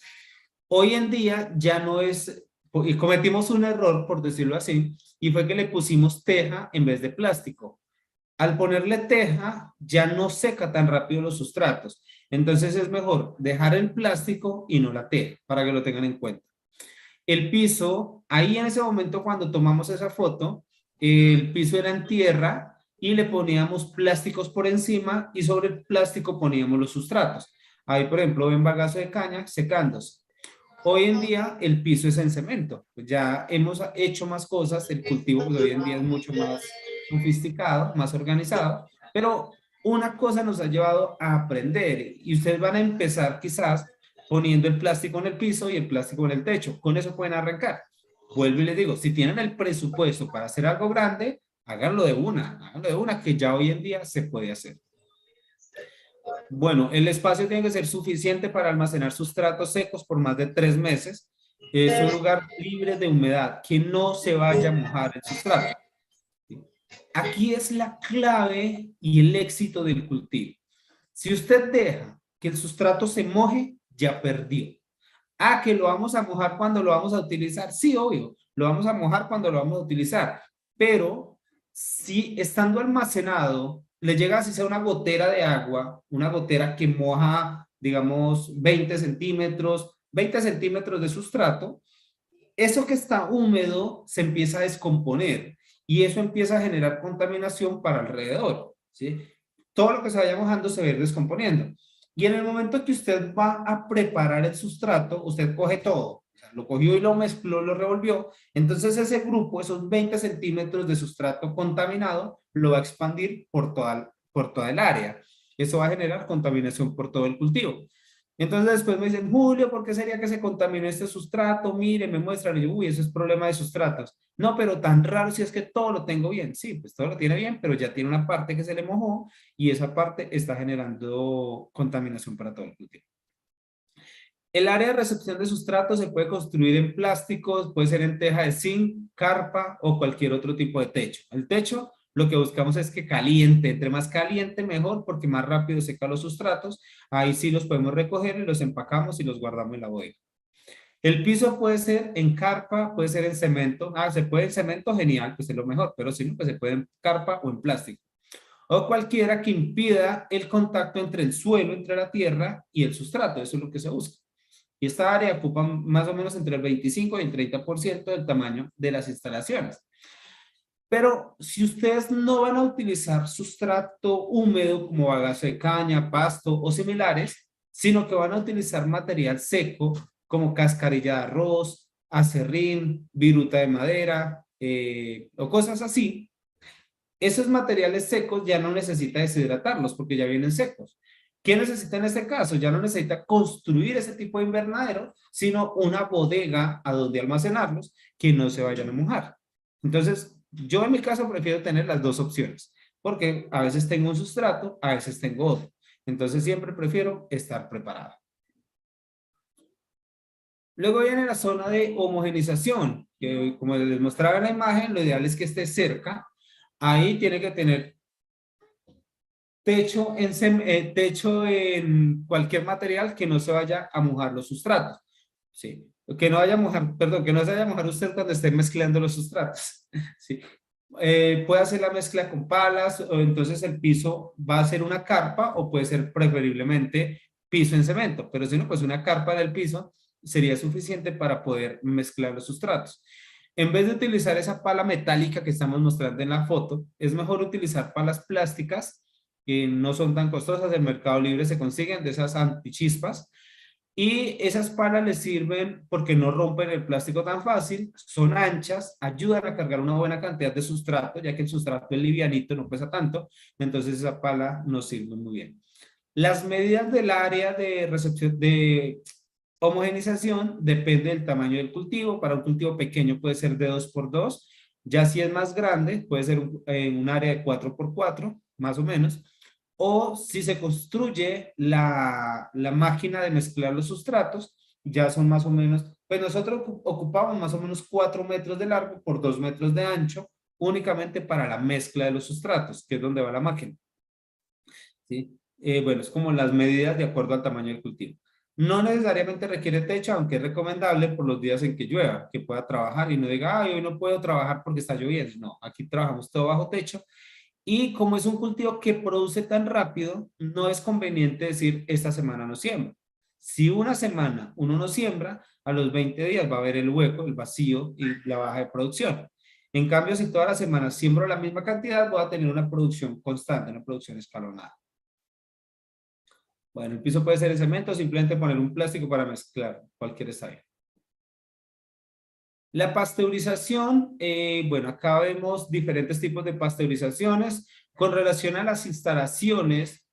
Hoy en día ya no es, y cometimos un error, por decirlo así, y fue que le pusimos teja en vez de plástico. Al ponerle teja, ya no seca tan rápido los sustratos. Entonces es mejor dejar el plástico y no la teja, para que lo tengan en cuenta. El piso, ahí en ese momento cuando tomamos esa foto, el piso era en tierra y le poníamos plásticos por encima y sobre el plástico poníamos los sustratos. Ahí, por ejemplo, ven bagazo de caña secándose. Hoy en día el piso es en cemento. Ya hemos hecho más cosas, el cultivo pues, hoy en día es mucho más sofisticado, más organizado, pero una cosa nos ha llevado a aprender y ustedes van a empezar quizás poniendo el plástico en el piso y el plástico en el techo. Con eso pueden arrancar. Vuelvo y les digo, si tienen el presupuesto para hacer algo grande, háganlo de una que ya hoy en día se puede hacer. Bueno, el espacio tiene que ser suficiente para almacenar sustratos secos por más de 3 meses. Es un lugar libre de humedad, que no se vaya a mojar el sustrato. Aquí es la clave y el éxito del cultivo. Si usted deja que el sustrato se moje, ya perdió. Que lo vamos a mojar cuando lo vamos a utilizar. Sí, obvio, lo vamos a mojar cuando lo vamos a utilizar. Pero si estando almacenado, le llega así sea una gotera de agua, una gotera que moja, digamos, 20 centímetros de sustrato, eso que está húmedo se empieza a descomponer y eso empieza a generar contaminación para alrededor, ¿sí? Todo lo que se vaya mojando se va a ir descomponiendo. Y en el momento que usted va a preparar el sustrato, usted coge todo, o sea, lo cogió y lo mezcló, lo revolvió, entonces ese grupo, esos 20 centímetros de sustrato contaminado, lo va a expandir por toda el área. Eso va a generar contaminación por todo el cultivo. Entonces después me dicen, Julio, ¿por qué sería que se contaminó este sustrato? Mire, me muestran, y yo, uy, eso es problema de sustratos. No, pero tan raro si es que todo lo tengo bien. Sí, pues todo lo tiene bien, pero ya tiene una parte que se le mojó y esa parte está generando contaminación para todo el cultivo. El área de recepción de sustratos se puede construir en plásticos, puede ser en teja de zinc, carpa o cualquier otro tipo de techo. El techo lo que buscamos es que caliente, entre más caliente mejor porque más rápido seca los sustratos. Ahí sí los podemos recoger y los empacamos y los guardamos en la bodega. El piso puede ser en carpa, puede ser en cemento. Ah, se puede en cemento, genial, pues es lo mejor, pero si no, pues se puede en carpa o en plástico. O cualquiera que impida el contacto entre el suelo, entre la tierra y el sustrato. Eso es lo que se busca. Y esta área ocupa más o menos entre el 25 y el 30% del tamaño de las instalaciones. Pero si ustedes no van a utilizar sustrato húmedo como bagazo de caña, pasto o similares, sino que van a utilizar material seco como cascarilla de arroz, acerrín, viruta de madera o cosas así, esos materiales secos ya no necesita deshidratarlos porque ya vienen secos. ¿Qué necesita en este caso? Ya no necesita construir ese tipo de invernadero, sino una bodega a donde almacenarlos que no se vayan a mojar. Entonces, yo en mi caso prefiero tener las dos opciones, porque a veces tengo un sustrato, a veces tengo otro. Entonces, siempre prefiero estar preparado. Luego viene la zona de homogenización, que como les mostraba en la imagen, lo ideal es que esté cerca. Ahí tiene que tener techo en cualquier material que no se vaya a mojar los sustratos. Sí. Que no vaya a mojar, perdón, que no se vaya a mojar usted cuando esté mezclando los sustratos. Sí. Puede hacer la mezcla con palas o entonces el piso va a ser una carpa o puede ser preferiblemente piso en cemento, pero si no, pues una carpa en el piso sería suficiente para poder mezclar los sustratos. En vez de utilizar esa pala metálica que estamos mostrando en la foto, es mejor utilizar palas plásticas que no son tan costosas. En Mercado Libre se consiguen de esas antichispas. Y esas palas les sirven porque no rompen el plástico tan fácil, son anchas, ayudan a cargar una buena cantidad de sustrato, ya que el sustrato es livianito, no pesa tanto, entonces esa pala nos sirve muy bien. Las medidas del área de recepción de homogenización depende del tamaño del cultivo. Para un cultivo pequeño puede ser de 2 por 2, ya si es más grande puede ser un área de 4 por 4, más o menos. O si se construye la máquina de mezclar los sustratos, ya son más o menos, pues nosotros ocupamos más o menos 4 metros de largo por 2 metros de ancho, únicamente para la mezcla de los sustratos, que es donde va la máquina. ¿Sí? Bueno, es como las medidas de acuerdo al tamaño del cultivo. No necesariamente requiere techo, aunque es recomendable por los días en que llueva, que pueda trabajar y no diga, ay, hoy no puedo trabajar porque está lloviendo. No, aquí trabajamos todo bajo techo. Y como es un cultivo que produce tan rápido, no es conveniente decir, esta semana no siembra. Si una semana uno no siembra, a los 20 días va a haber el hueco, el vacío y la baja de producción. En cambio, si todas las semanas siembro la misma cantidad, voy a tener una producción constante, una producción escalonada. Bueno, el piso puede ser en cemento o simplemente poner un plástico para mezclar, cualquier está bien. La pasteurización, bueno, acá vemos diferentes tipos de pasteurizaciones. Con relación a las instalaciones,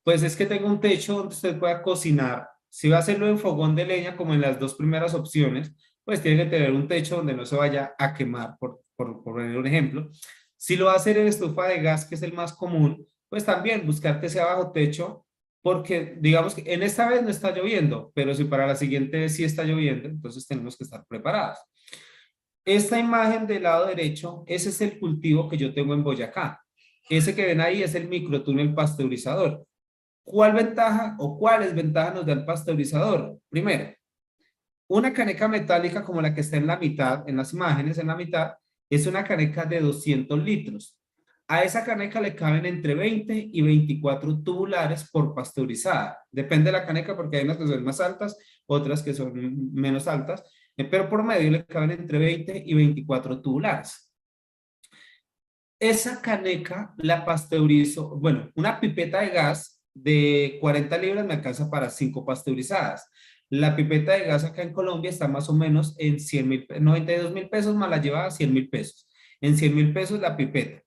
pues es que tengo un techo donde usted pueda cocinar. Si va a hacerlo en fogón de leña, como en las dos primeras opciones, pues tiene que tener un techo donde no se vaya a quemar, por poner un ejemplo. Si lo va a hacer en estufa de gas, que es el más común, pues también buscar que sea bajo techo, porque digamos que en esta vez no está lloviendo, pero si para la siguiente vez sí está lloviendo, entonces tenemos que estar preparados. Esta imagen del lado derecho, ese es el cultivo que yo tengo en Boyacá. Ese que ven ahí es el microtúnel pasteurizador. ¿Cuál ventaja o cuáles ventajas nos da el pasteurizador? Primero, una caneca metálica como la que está en la mitad, en las imágenes en la mitad, es una caneca de 200 litros. A esa caneca le caben entre 20 y 24 tubulares por pasteurizada. Depende de la caneca porque hay unas que son más altas, otras que son menos altas, pero por medio le caben entre 20 y 24 tubulares. Esa caneca la pasteurizo, bueno, una pipeta de gas de 40 libras me alcanza para 5 pasteurizadas. La pipeta de gas acá en Colombia está más o menos en 92.000 pesos, más la lleva a 100.000 pesos. En 100.000 pesos la pipeta.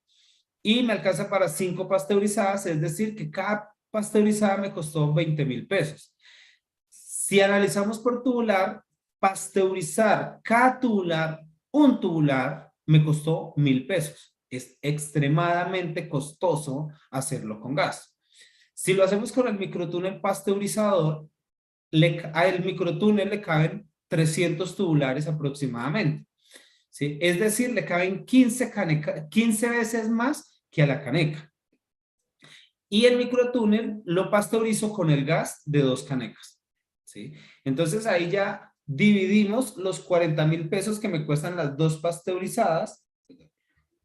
Y me alcanza para 5 pasteurizadas, es decir, que cada pasteurizada me costó 20.000 pesos. Si analizamos por tubular, pasteurizar cada tubular, un tubular, me costó 1.000 pesos. Es extremadamente costoso hacerlo con gas. Si lo hacemos con el microtúnel pasteurizador, al microtúnel le caben 300 tubulares aproximadamente. ¿Sí? Es decir, le caben 15 veces más que a la caneca. Y el microtúnel lo pasteurizo con el gas de 2 canecas. ¿Sí? Entonces ahí ya dividimos los 40.000 pesos que me cuestan las 2 pasteurizadas,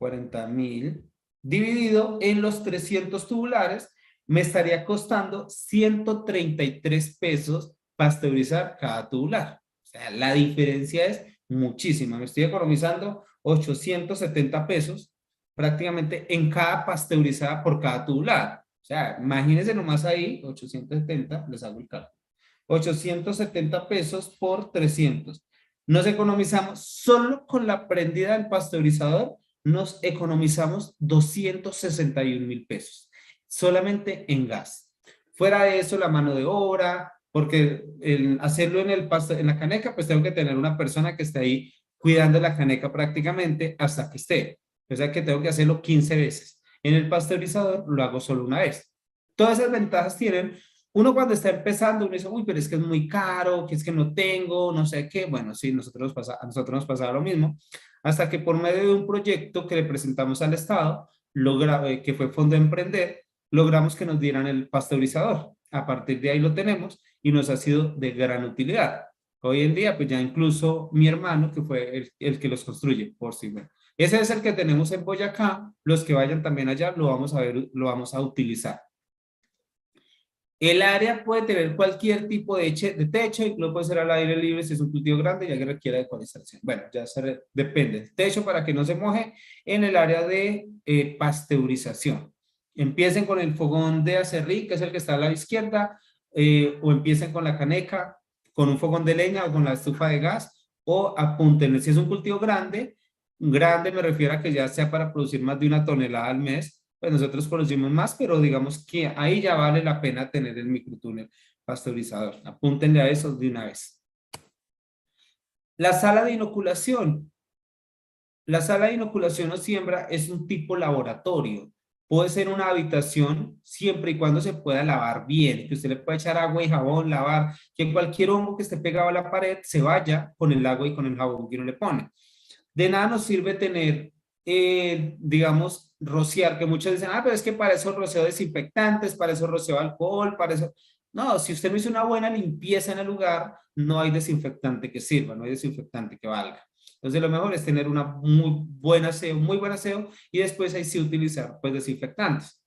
40.000, dividido en los 300 tubulares, me estaría costando 133 pesos pasteurizar cada tubular. O sea, la diferencia es muchísima. Me estoy economizando 870 pesos prácticamente en cada pasteurizada por cada tubular. O sea, imagínense nomás ahí, 870, les hago el cálculo. 870 pesos por 300. Nos economizamos solo con la prendida del pasteurizador, nos economizamos 261.000 pesos, solamente en gas. Fuera de eso, la mano de obra, porque el hacerlo en la caneca, pues tengo que tener una persona que esté ahí cuidando la caneca prácticamente hasta que esté. O sea que tengo que hacerlo 15 veces. En el pasteurizador lo hago solo una vez. Todas esas ventajas tienen. Uno cuando está empezando, uno dice, uy, pero es que es muy caro, que es que no tengo, no sé qué. Bueno, sí, a nosotros nos pasaba lo mismo. Hasta que por medio de un proyecto que le presentamos al Estado, que fue Fondo Emprender, logramos que nos dieran el pasteurizador. A partir de ahí lo tenemos y nos ha sido de gran utilidad. Hoy en día, pues ya incluso mi hermano, que fue el que los construye, por sí. Bueno, ese es el que tenemos en Boyacá. Los que vayan también allá lo vamos a ver, lo vamos a utilizar. El área puede tener cualquier tipo de techo, incluso puede ser al aire libre si es un cultivo grande, ya que requiere ecualización. Bueno, depende. Techo para que no se moje en el área de pasteurización. Empiecen con el fogón de acerrín, que es el que está a la izquierda, o empiecen con la caneca, con un fogón de leña o con la estufa de gas, o apunten. Si es un cultivo grande, grande me refiero a que ya sea para producir más de 1 tonelada al mes, pues nosotros producimos más, pero digamos que ahí ya vale la pena tener el microtúnel pasteurizador. Apúntenle a eso de una vez. La sala de inoculación. La sala de inoculación o siembra es un tipo laboratorio. Puede ser una habitación siempre y cuando se pueda lavar bien, que usted le pueda echar agua y jabón, lavar, que cualquier hongo que esté pegado a la pared se vaya con el agua y con el jabón que uno le pone. De nada nos sirve tener, digamos, rociar, que muchos dicen, pero es que para eso roceo desinfectantes, para eso roceo alcohol, para eso. No, si usted no hizo una buena limpieza en el lugar, no hay desinfectante que sirva, no hay desinfectante que valga. Entonces lo mejor es tener una muy buen aseo y después ahí sí utilizar pues desinfectantes.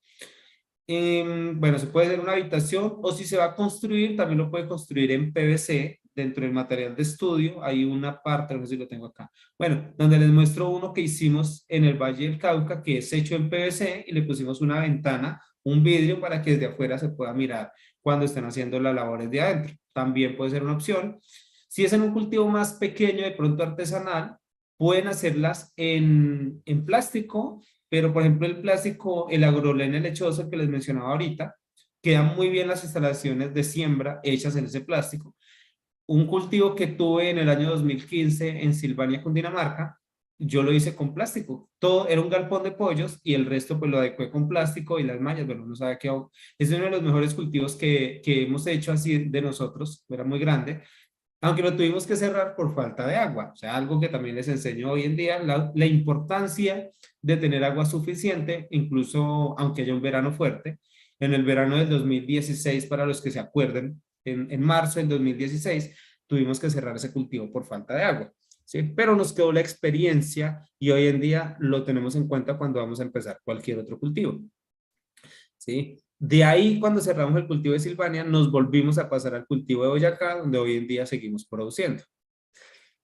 Bueno, se puede hacer una habitación o si se va a construir, también lo puede construir en PVC. Dentro del material de estudio hay una parte, no sé si lo tengo acá, bueno, donde les muestro uno que hicimos en el Valle del Cauca, que es hecho en PVC y le pusimos una ventana, un vidrio para que desde afuera se pueda mirar cuando estén haciendo las labores de adentro. También puede ser una opción. Si es en un cultivo más pequeño, de pronto artesanal, pueden hacerlas en plástico, pero por ejemplo el plástico, el agrolene lechoso que les mencionaba ahorita, quedan muy bien las instalaciones de siembra hechas en ese plástico. Un cultivo que tuve en el año 2015 en Silvania, Cundinamarca, yo lo hice con plástico. Todo era un galpón de pollos y el resto pues lo adecué con plástico y las mallas, bueno, no sabe qué hago. Es uno de los mejores cultivos que hemos hecho así de nosotros, era muy grande, aunque lo tuvimos que cerrar por falta de agua. O sea, algo que también les enseño hoy en día, la importancia de tener agua suficiente, incluso aunque haya un verano fuerte. En el verano del 2016, para los que se acuerden, en marzo del 2016, tuvimos que cerrar ese cultivo por falta de agua. ¿Sí? Pero nos quedó la experiencia y hoy en día lo tenemos en cuenta cuando vamos a empezar cualquier otro cultivo. ¿Sí? De ahí, cuando cerramos el cultivo de Silvania, nos volvimos a pasar al cultivo de Boyacá, donde hoy en día seguimos produciendo.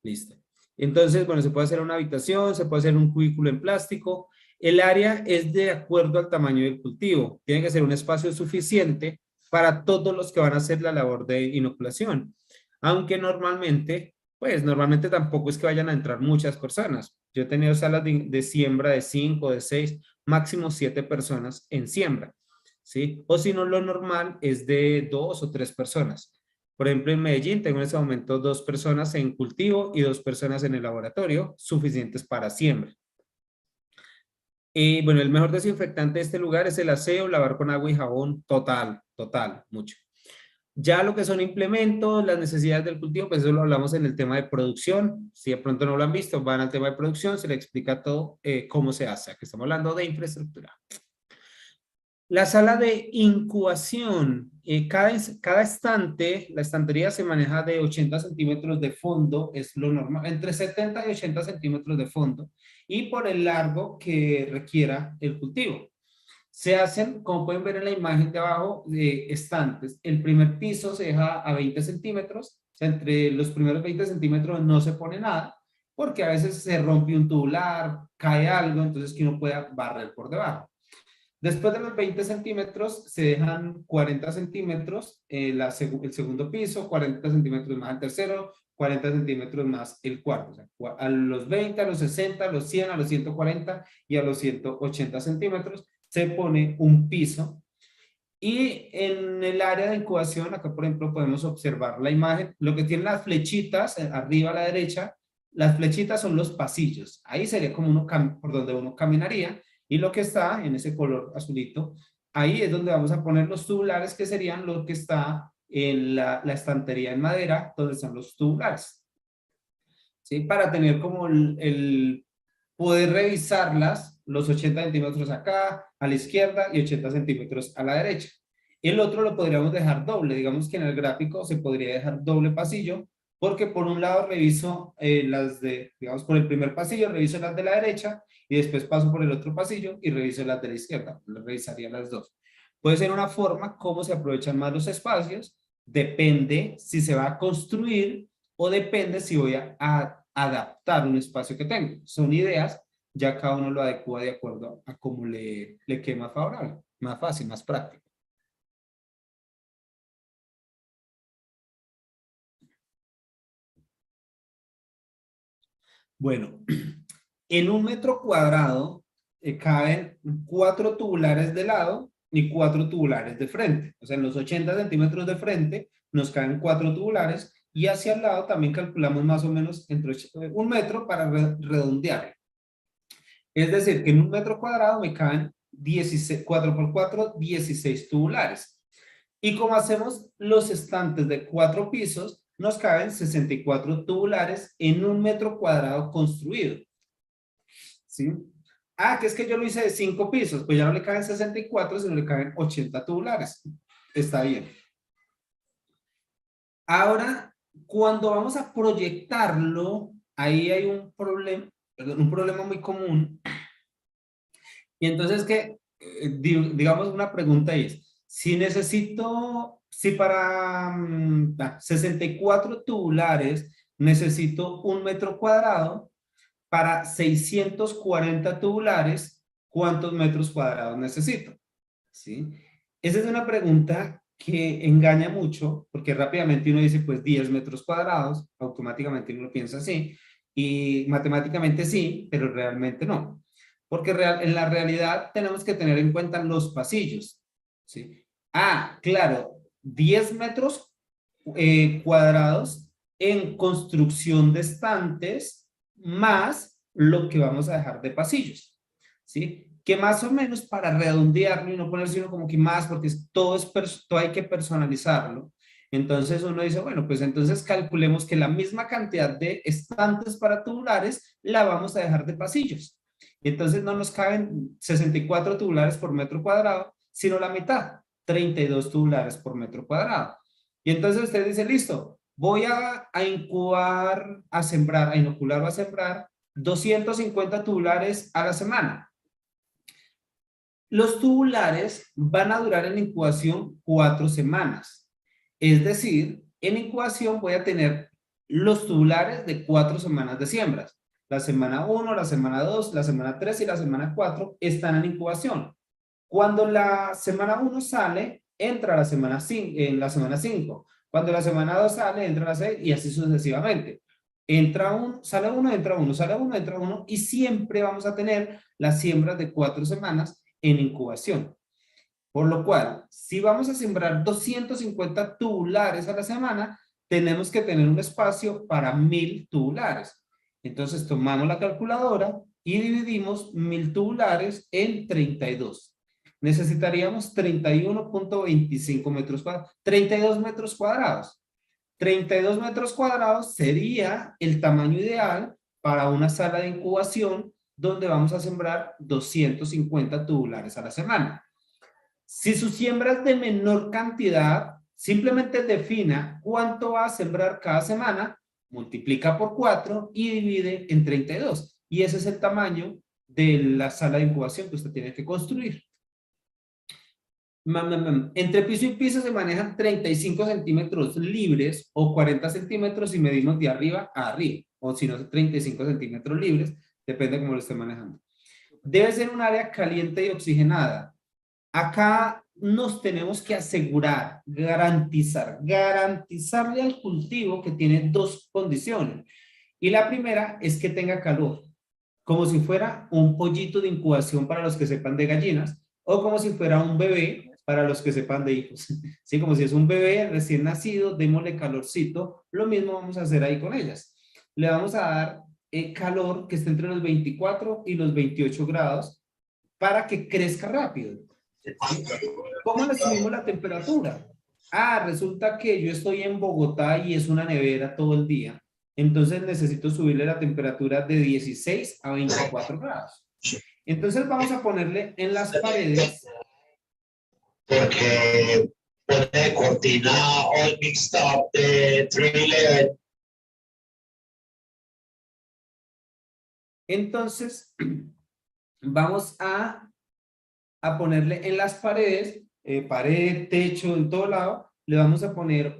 Listo. Entonces, bueno, se puede hacer una habitación, se puede hacer un cubículo en plástico. El área es de acuerdo al tamaño del cultivo. Tiene que ser un espacio suficiente para todos los que van a hacer la labor de inoculación. Aunque normalmente tampoco es que vayan a entrar muchas personas. Yo he tenido salas de siembra de 5, de 6, máximo 7 personas en siembra. ¿Sí? O si no, lo normal es de 2 o 3 personas. Por ejemplo, en Medellín tengo en este momento 2 personas en cultivo y 2 personas en el laboratorio, suficientes para siembra. Y bueno, el mejor desinfectante de este lugar es el aseo, lavar con agua y jabón, total, mucho. Ya lo que son implementos, las necesidades del cultivo, pues eso lo hablamos en el tema de producción. Si de pronto no lo han visto, van al tema de producción, se le explica todo cómo se hace. Aquí estamos hablando de infraestructura. La sala de incubación, cada estante, la estantería se maneja de 80 centímetros de fondo, es lo normal, entre 70 y 80 centímetros de fondo, y por el largo que requiera el cultivo. Se hacen, como pueden ver en la imagen de abajo, estantes. El primer piso se deja a 20 centímetros, o sea, entre los primeros 20 centímetros no se pone nada, porque a veces se rompe un tubular, cae algo, entonces que uno pueda barrer por debajo. Después de los 20 centímetros se dejan 40 centímetros el segundo piso, 40 centímetros más el tercero, 40 centímetros más el cuarto. O sea, a los 20, a los 60, a los 100, a los 140 y a los 180 centímetros se pone un piso. Y en el área de incubación, acá por ejemplo podemos observar la imagen, lo que tienen las flechitas arriba a la derecha, las flechitas son los pasillos. Ahí sería como uno por donde uno caminaría. Y lo que está en ese color azulito, ahí es donde vamos a poner los tubulares, que serían lo que está en la estantería en madera, donde están los tubulares. ¿Sí? Para tener como el poder revisarlas, los 80 centímetros acá, a la izquierda, y 80 centímetros a la derecha. El otro lo podríamos dejar doble, digamos que en el gráfico se podría dejar doble pasillo, porque por un lado reviso las de, digamos, por el primer pasillo reviso las de la derecha, y después paso por el otro pasillo y reviso las de la izquierda, revisaría las dos. Puede ser una forma como se aprovechan más los espacios, depende si se va a construir o depende si voy a adaptar un espacio que tengo. Son ideas, ya cada uno lo adecua de acuerdo a cómo le quede más favorable, más fácil, más práctico. Bueno, en un metro cuadrado caben 4 tubulares de lado y 4 tubulares de frente. O sea, en los 80 centímetros de frente nos caben 4 tubulares y hacia el lado también calculamos más o menos entre 1 metro para redondear. Es decir, que en un metro cuadrado me caben 16, 4 por 4, 16 tubulares. Y como hacemos los estantes de 4 pisos, nos caben 64 tubulares en un metro cuadrado construido. ¿Sí? Ah, que es que yo lo hice de 5 pisos, pues ya no le caben 64, sino le caben 80 tubulares. Está bien. Ahora, cuando vamos a proyectarlo, ahí hay un problema muy común. Y entonces que, digamos, una pregunta es, si para 64 tubulares necesito 1 metro cuadrado, para 640 tubulares, ¿cuántos metros cuadrados necesito? ¿Sí? Esa es una pregunta que engaña mucho, porque rápidamente uno dice, pues 10 metros cuadrados, automáticamente uno piensa así, y matemáticamente sí, pero realmente no. Porque en la realidad tenemos que tener en cuenta los pasillos. ¿Sí? Ah, claro, 10 metros cuadrados en construcción de estantes más lo que vamos a dejar de pasillos. ¿Sí? Que más o menos para redondearlo y no ponerse uno como que más, porque todo hay que personalizarlo. Entonces uno dice, bueno, pues entonces calculemos que la misma cantidad de estantes para tubulares la vamos a dejar de pasillos. Entonces no nos caben 64 tubulares por metro cuadrado, sino la mitad, 32 tubulares por metro cuadrado. Y entonces usted dice, listo, voy a incubar, a sembrar, a inocular o a sembrar 250 tubulares a la semana. Los tubulares van a durar en incubación 4 semanas. Es decir, en incubación voy a tener los tubulares de 4 semanas de siembras. La semana 1, la semana 2, la semana 3 y la semana 4 están en incubación. Cuando la semana 1 sale, entra la semana 5, en la semana 5. Cuando la semana 2 sale, entra la 6 y así sucesivamente. Entra uno, sale uno, entra uno, sale uno, entra uno y siempre vamos a tener las siembras de 4 semanas en incubación. Por lo cual, si vamos a sembrar 250 tubulares a la semana, tenemos que tener un espacio para 1000 tubulares. Entonces tomamos la calculadora y dividimos 1000 tubulares en 32. Necesitaríamos 31.25 metros cuadrados, 32 metros cuadrados. 32 metros cuadrados sería el tamaño ideal para una sala de incubación donde vamos a sembrar 250 tubulares a la semana. Si su siembra es de menor cantidad, simplemente defina cuánto va a sembrar cada semana, multiplica por 4 y divide en 32. Y ese es el tamaño de la sala de incubación que usted tiene que construir. Entre piso y piso se manejan 35 centímetros libres o 40 centímetros si medimos de arriba a arriba, o si no, 35 centímetros libres, depende de cómo lo esté manejando. Debe ser un área caliente y oxigenada. Acá nos tenemos que asegurar, garantizarle al cultivo que tiene dos condiciones. Y la primera es que tenga calor, como si fuera un pollito de incubación para los que sepan de gallinas, o como si fuera un bebé para los que sepan de hijos. Sí, como si es un bebé recién nacido, démosle calorcito. Lo mismo vamos a hacer ahí con ellas. Le vamos a dar calor que esté entre los 24 y los 28 grados para que crezca rápido. ¿Cómo le subimos la temperatura? Resulta que yo estoy en Bogotá y es una nevera todo el día. Entonces necesito subirle la temperatura de 16 a 24 grados. Entonces vamos a ponerle en las paredes. Porque pone cortina all mixed up de 311. Entonces vamos a ponerle en las paredes, pared, techo, en todo lado, le vamos a poner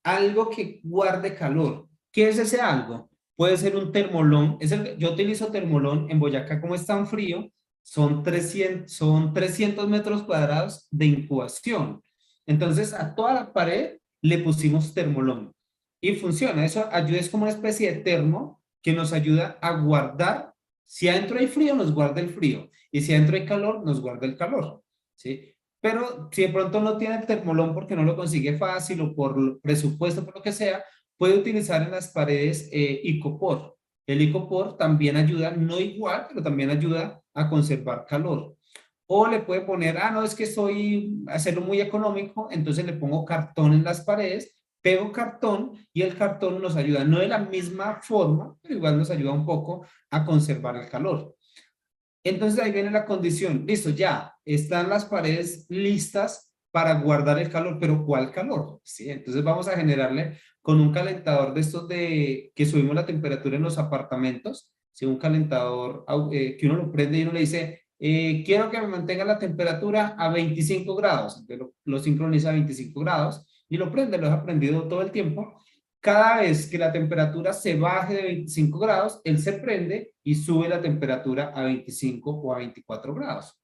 algo que guarde calor. ¿Qué es ese algo? Puede ser un termolón. Yo utilizo termolón en Boyacá, como es tan frío, son 300 metros cuadrados de incubación. Entonces, a toda la pared le pusimos termolón. Y funciona. Eso ayuda, es como una especie de termo que nos ayuda a guardar. Si adentro hay frío, nos guarda el frío. Y si adentro hay calor, nos guarda el calor. ¿Sí? Pero si de pronto no tiene termolón porque no lo consigue fácil o por presupuesto, por lo que sea, puede utilizar en las paredes icopor. El icopor también ayuda, no igual, pero también ayuda a conservar calor. O le puede poner, no, es que hacerlo muy económico, entonces le pongo cartón en las paredes, pego cartón y el cartón nos ayuda, no de la misma forma, pero igual nos ayuda un poco a conservar el calor. Entonces ahí viene la condición, listo, ya están las paredes listas para guardar el calor, pero ¿cuál calor? ¿Sí? Entonces vamos a generarle con un calentador de estos que subimos la temperatura en los apartamentos, ¿sí? Un calentador que uno lo prende y uno le dice, quiero que me mantenga la temperatura a 25 grados, entonces lo sincroniza a 25 grados y lo prende, lo deja prendido todo el tiempo. Cada vez que la temperatura se baje de 25 grados, él se prende y sube la temperatura a 25 o a 24 grados.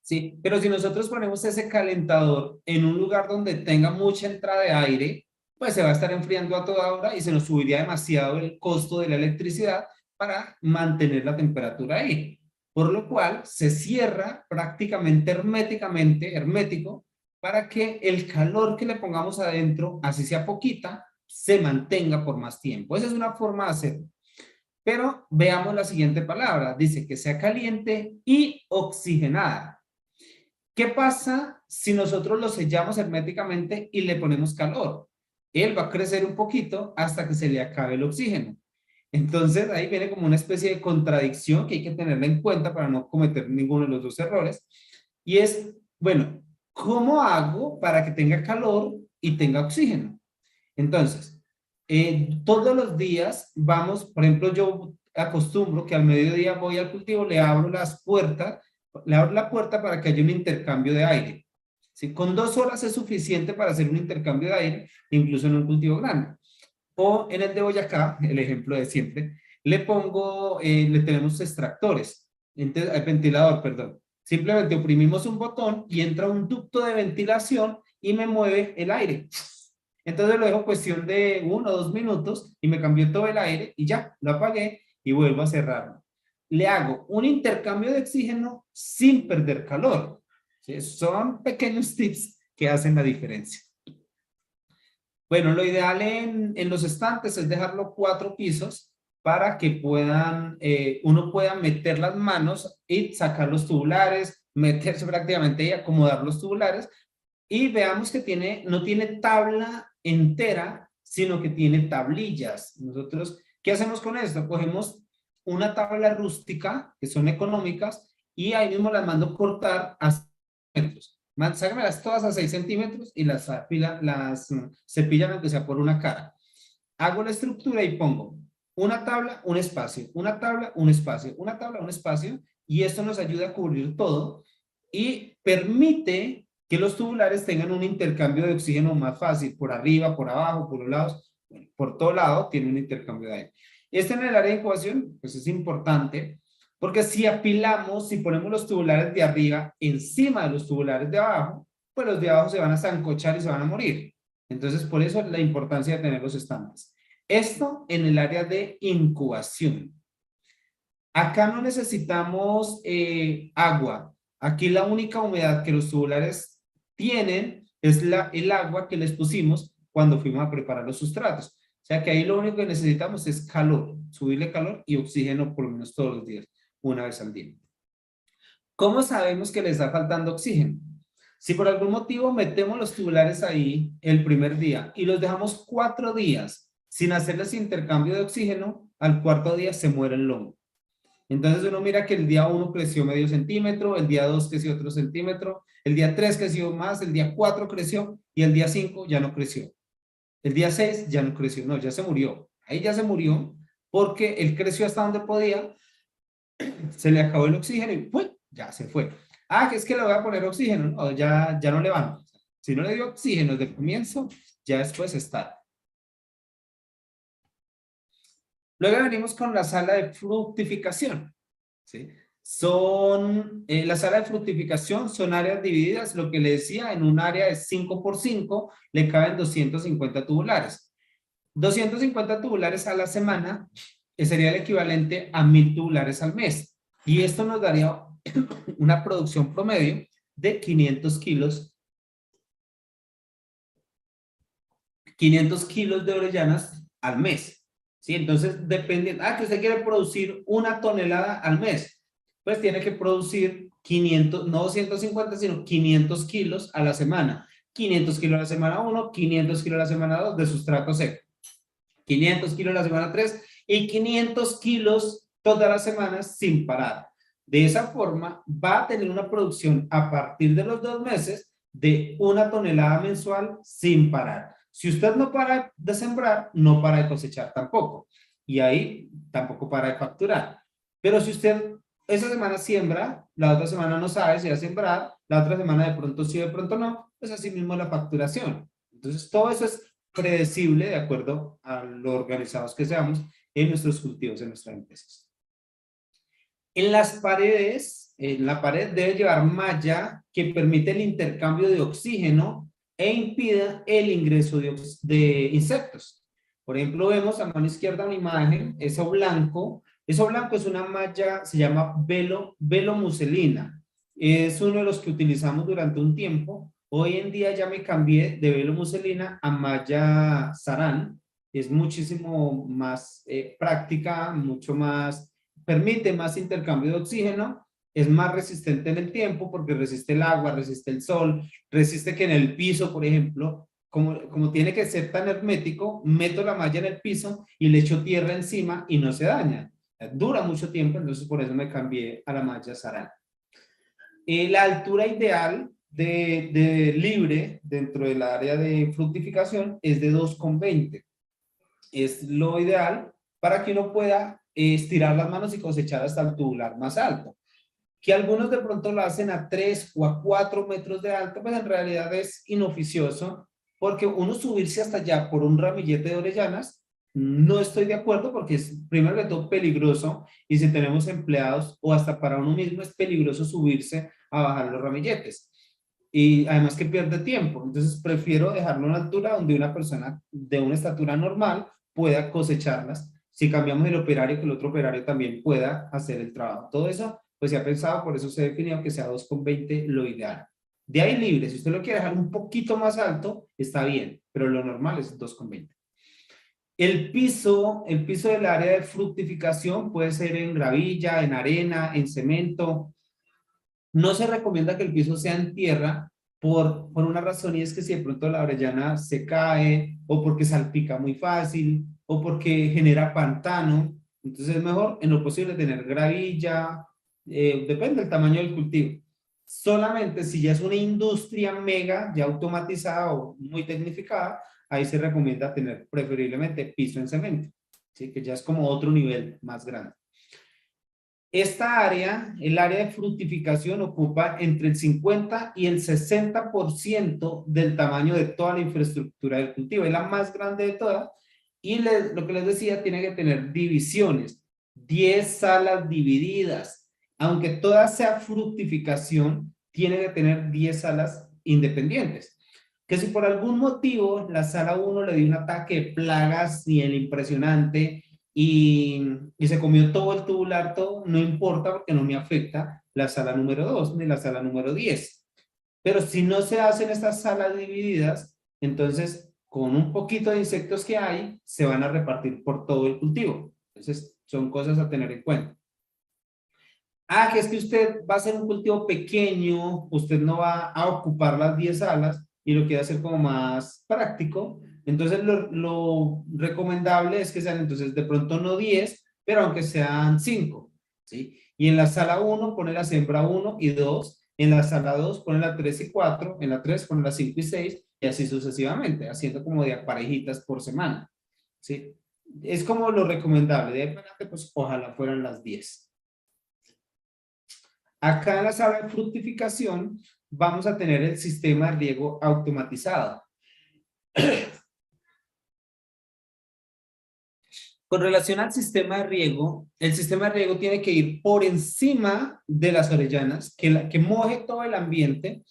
¿Sí? Pero si nosotros ponemos ese calentador en un lugar donde tenga mucha entrada de aire, pues se va a estar enfriando a toda hora y se nos subiría demasiado el costo de la electricidad para mantener la temperatura ahí. Por lo cual se cierra prácticamente hermético, para que el calor que le pongamos adentro, así sea poquita, se mantenga por más tiempo. Esa es una forma de hacerlo. Pero veamos la siguiente palabra. Dice que sea caliente y oxigenada. ¿Qué pasa si nosotros lo sellamos herméticamente y le ponemos calor? Él va a crecer un poquito hasta que se le acabe el oxígeno. Entonces ahí viene como una especie de contradicción que hay que tenerla en cuenta para no cometer ninguno de los dos errores. Y es, bueno, ¿cómo hago para que tenga calor y tenga oxígeno? Entonces, todos los días vamos, por ejemplo, yo acostumbro que al mediodía voy al cultivo, le abro la puerta para que haya un intercambio de aire. ¿Sí? Con 2 horas es suficiente para hacer un intercambio de aire, incluso en un cultivo grande. O en el de Boyacá, el ejemplo de siempre, le tenemos extractores, ventilador, perdón. Simplemente oprimimos un botón y entra un ducto de ventilación y me mueve el aire. Entonces lo dejo cuestión de 1 o 2 minutos y me cambió todo el aire y ya, lo apagué y vuelvo a cerrarlo. Le hago un intercambio de oxígeno sin perder calor, ¿sí? Son pequeños tips que hacen la diferencia. Bueno, lo ideal en los estantes es dejarlo 4 pisos para que puedan, uno pueda meter las manos y sacar los tubulares, meterse prácticamente y acomodar los tubulares. Y veamos que no tiene tabla entera, sino que tiene tablillas. Nosotros, ¿qué hacemos con esto? Cogemos una tabla rústica, que son económicas, y ahí mismo las mando cortar a 6 centímetros. Sácamelas todas a 6 centímetros y las cepillan aunque sea por una cara. Hago la estructura y pongo una tabla, un espacio, una tabla, un espacio, una tabla, un espacio, y esto nos ayuda a cubrir todo y permite que los tubulares tengan un intercambio de oxígeno más fácil, por arriba, por abajo, por los lados, por todo lado tiene un intercambio de aire. Este en el área de incubación, pues es importante, porque si apilamos, si ponemos los tubulares de arriba encima de los tubulares de abajo, pues los de abajo se van a sancochar y se van a morir. Entonces, por eso la importancia de tener los estantes. Esto en el área de incubación. Acá no necesitamos agua. Aquí la única humedad que los tubulares tienen es el agua que les pusimos cuando fuimos a preparar los sustratos. O sea que ahí lo único que necesitamos es calor, subirle calor y oxígeno por lo menos todos los días, una vez al día. ¿Cómo sabemos que les está faltando oxígeno? Si por algún motivo metemos los tubulares ahí el primer día y los dejamos 4 días sin hacerles intercambio de oxígeno, al 4.º día se muere el lomo. Entonces uno mira que el día 1 creció medio centímetro, el día 2 creció otro centímetro, el día 3 creció más, el día 4 creció y el día 5 ya no creció. El día 6 ya no creció, no, ya se murió. Ahí ya se murió porque él creció hasta donde podía, se le acabó el oxígeno y ¡pum! Ya se fue. Ah, que es que le voy a poner oxígeno, no, ya no le van. Si no le dio oxígeno desde el comienzo, ya después está. Luego venimos con la sala de fructificación, ¿sí? La sala de fructificación son áreas divididas, lo que le decía, en un área de 5 por 5 le caben 250 tubulares. 250 tubulares a la semana sería el equivalente a 1000 tubulares al mes. Y esto nos daría una producción promedio de 500 kilos de orellanas al mes. ¿Sí? Entonces, depende, que usted quiere producir 1 tonelada al mes, pues tiene que producir 500, no 250, sino 500 kilos a la semana. 500 kilos a la semana 1, 500 kilos a la semana 2 de sustrato seco. 500 kilos a la semana 3 y 500 kilos todas las semanas sin parar. De esa forma, va a tener una producción a partir de los 2 meses de 1 tonelada mensual sin parar. Si usted no para de sembrar, no para de cosechar tampoco. Y ahí tampoco para de facturar. Pero si usted esa semana siembra, la otra semana no sabe si va a sembrar, la otra semana de pronto sí, de pronto no, pues así mismo la facturación. Entonces todo eso es predecible de acuerdo a lo organizados que seamos en nuestros cultivos, en nuestras empresas. En las paredes, en la pared debe llevar malla que permite el intercambio de oxígeno e impida el ingreso de insectos. Por ejemplo, vemos a mano izquierda una imagen, eso blanco es una malla, se llama velo muselina. Es uno de los que utilizamos durante un tiempo. Hoy en día ya me cambié de velo muselina a malla sarán. Es muchísimo más práctica, mucho más, permite más intercambio de oxígeno, es más resistente en el tiempo porque resiste el agua, resiste el sol, resiste que en el piso, por ejemplo, como tiene que ser tan hermético, meto la malla en el piso y le echo tierra encima y no se daña. Dura mucho tiempo, entonces por eso me cambié a la malla sarán. La altura ideal de libre dentro del área de fructificación es de 2,20. Es lo ideal para que uno pueda estirar las manos y cosechar hasta el tubular más alto. Que algunos de pronto lo hacen a 3 o a 4 metros de alto, pues en realidad es inoficioso, porque uno subirse hasta allá por un ramillete de orellanas, no estoy de acuerdo porque es, primero de todo, peligroso, y si tenemos empleados o hasta para uno mismo es peligroso subirse a bajar los ramilletes. Y además que pierde tiempo, entonces prefiero dejarlo a una altura donde una persona de una estatura normal pueda cosecharlas. Si cambiamos el operario, que el otro operario también pueda hacer el trabajo. Todo eso, pues se ha pensado, por eso se ha definido que sea 2,20 lo ideal. De ahí libre, si usted lo quiere dejar un poquito más alto, está bien, pero lo normal es 2,20. El piso del área de fructificación puede ser en gravilla, en arena, en cemento. No se recomienda que el piso sea en tierra por una razón, y es que si de pronto la orellana se cae o porque salpica muy fácil o porque genera pantano, entonces es mejor en lo posible tener gravilla, depende del tamaño del cultivo. Solamente si ya es una industria mega, ya automatizada o muy tecnificada, ahí se recomienda tener preferiblemente piso en cemento, ¿sí? Que ya es como otro nivel más grande. Esta área, el área de fructificación, ocupa entre el 50 y el 60% del tamaño de toda la infraestructura del cultivo. Es la más grande de todas. Y lo que les decía, tiene que tener divisiones, 10 salas divididas. Aunque toda sea fructificación, tiene que tener 10 salas independientes. Que si por algún motivo la sala 1 le dio un ataque de plagas y el impresionante, y se comió todo el tubular, todo, no importa porque no me afecta la sala número 2 ni la sala número 10. Pero si no se hacen estas salas divididas, entonces con un poquito de insectos que hay, se van a repartir por todo el cultivo. Entonces son cosas a tener en cuenta. Que es que usted va a hacer un cultivo pequeño, usted no va a ocupar las 10 salas y lo quiere hacer como más práctico. Entonces lo recomendable es que sean entonces de pronto no 10, pero aunque sean 5, ¿sí? Y en la sala 1 pone la siembra 1 y 2, en la sala 2 pone la 3 y 4, en la 3 pone la 5 y 6, y así sucesivamente, haciendo como de parejitas por semana, ¿sí? Es como lo recomendable. De ahí para adelante, pues ojalá fueran las 10. Acá en la sala de fructificación vamos a tener el sistema de riego automatizado. Con relación al sistema de riego, el sistema de riego tiene que ir por encima de las orellanas, que moje todo el ambiente,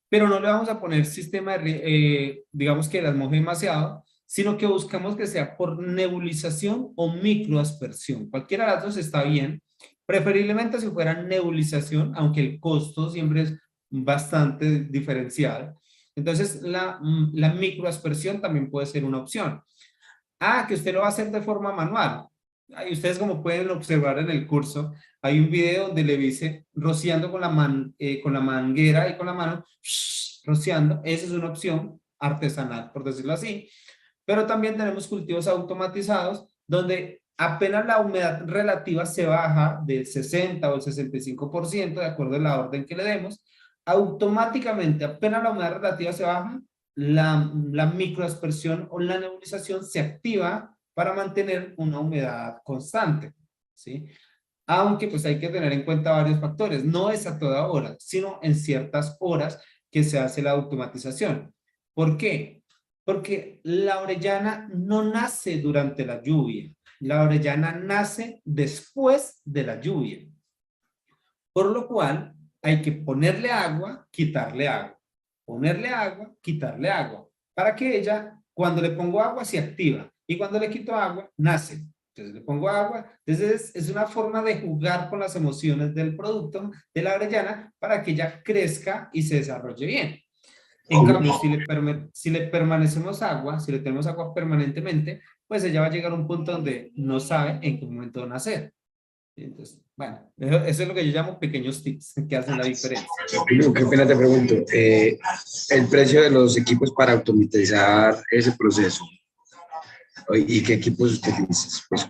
pero no le vamos a poner sistema de digamos que las moje demasiado, sino que buscamos que sea por nebulización o microaspersión. Cualquiera de las dos está bien. Preferiblemente si fuera nebulización, aunque el costo siempre es bastante diferencial. Entonces la microaspersión también puede ser una opción. Que usted lo va a hacer de forma manual. Y ustedes como pueden observar en el curso, hay un video donde le dice rociando con la manguera y con la mano, rociando. Esa es una opción artesanal, por decirlo así. Pero también tenemos cultivos automatizados donde apenas la humedad relativa se baja del 60 o el 65%, de acuerdo a la orden que le demos, automáticamente apenas la humedad relativa se baja, la microaspersión o la nebulización se activa para mantener una humedad constante, ¿sí? Aunque pues hay que tener en cuenta varios factores. No es a toda hora, sino en ciertas horas que se hace la automatización. ¿Por qué? Porque la orellana no nace durante la lluvia. La orellana nace después de la lluvia. Por lo cual hay que ponerle agua, quitarle agua. Ponerle agua, quitarle agua. Para que ella, cuando le pongo agua, se activa. Y cuando le quito agua, nace. Entonces le pongo agua. Entonces es una forma de jugar con las emociones del producto de la orellana para que ella crezca y se desarrolle bien. En cambio, si le permanecemos agua, si le tenemos agua permanentemente, pues ella va a llegar a un punto donde no sabe en qué momento nacer. Entonces, bueno, eso es lo que yo llamo pequeños tips que hacen la diferencia. Qué pena te pregunto, el precio de los equipos para automatizar ese proceso, ¿y qué equipos utilizas? Pues,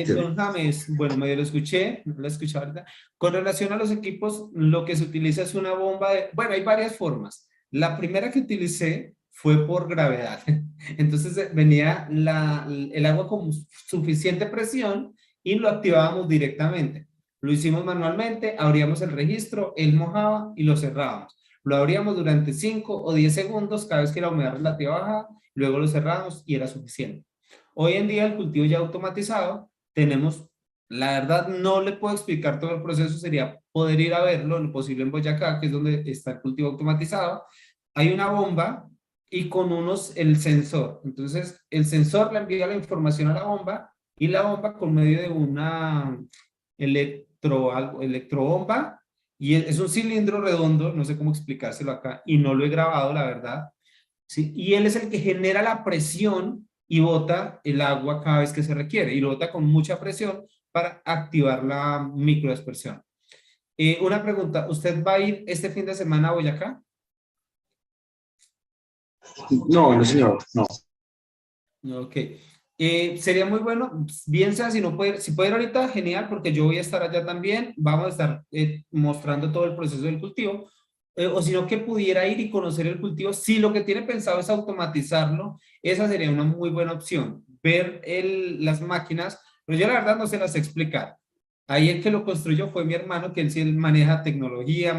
Don James, bueno, medio lo escuché, no lo escuché ahorita. Con relación a los equipos, lo que se utiliza es una bomba de, bueno, hay varias formas. La primera que utilicé fue por gravedad. Entonces venía el agua con suficiente presión y lo activábamos directamente. Lo hicimos manualmente, abríamos el registro, él mojaba y lo cerrábamos. Lo abríamos durante 5 o 10 segundos cada vez que la humedad relativa bajaba, luego lo cerrábamos y era suficiente. Hoy en día el cultivo ya automatizado, tenemos, la verdad no le puedo explicar todo el proceso, sería poder ir a verlo, lo posible en Boyacá, que es donde está el cultivo automatizado. Hay una bomba y con el sensor. Entonces el sensor le envía la información a la bomba y la bomba con medio de una electrobomba y es un cilindro redondo, no sé cómo explicárselo acá, y no lo he grabado, la verdad, ¿sí? Y él es el que genera la presión y bota el agua cada vez que se requiere, y lo bota con mucha presión para activar la microdispersión. Una pregunta, ¿usted va a ir este fin de semana a Boyacá? No, no, señor, no. Ok. Sería muy bueno, bien sea si no puede, si puede ir ahorita, genial, porque yo voy a estar allá también, vamos a estar mostrando todo el proceso del cultivo, o si no que pudiera ir y conocer el cultivo, si lo que tiene pensado es automatizarlo, esa sería una muy buena opción, ver las máquinas, pero yo la verdad no se las sé explicar. Ahí el que lo construyó fue mi hermano, que él sí él maneja tecnología,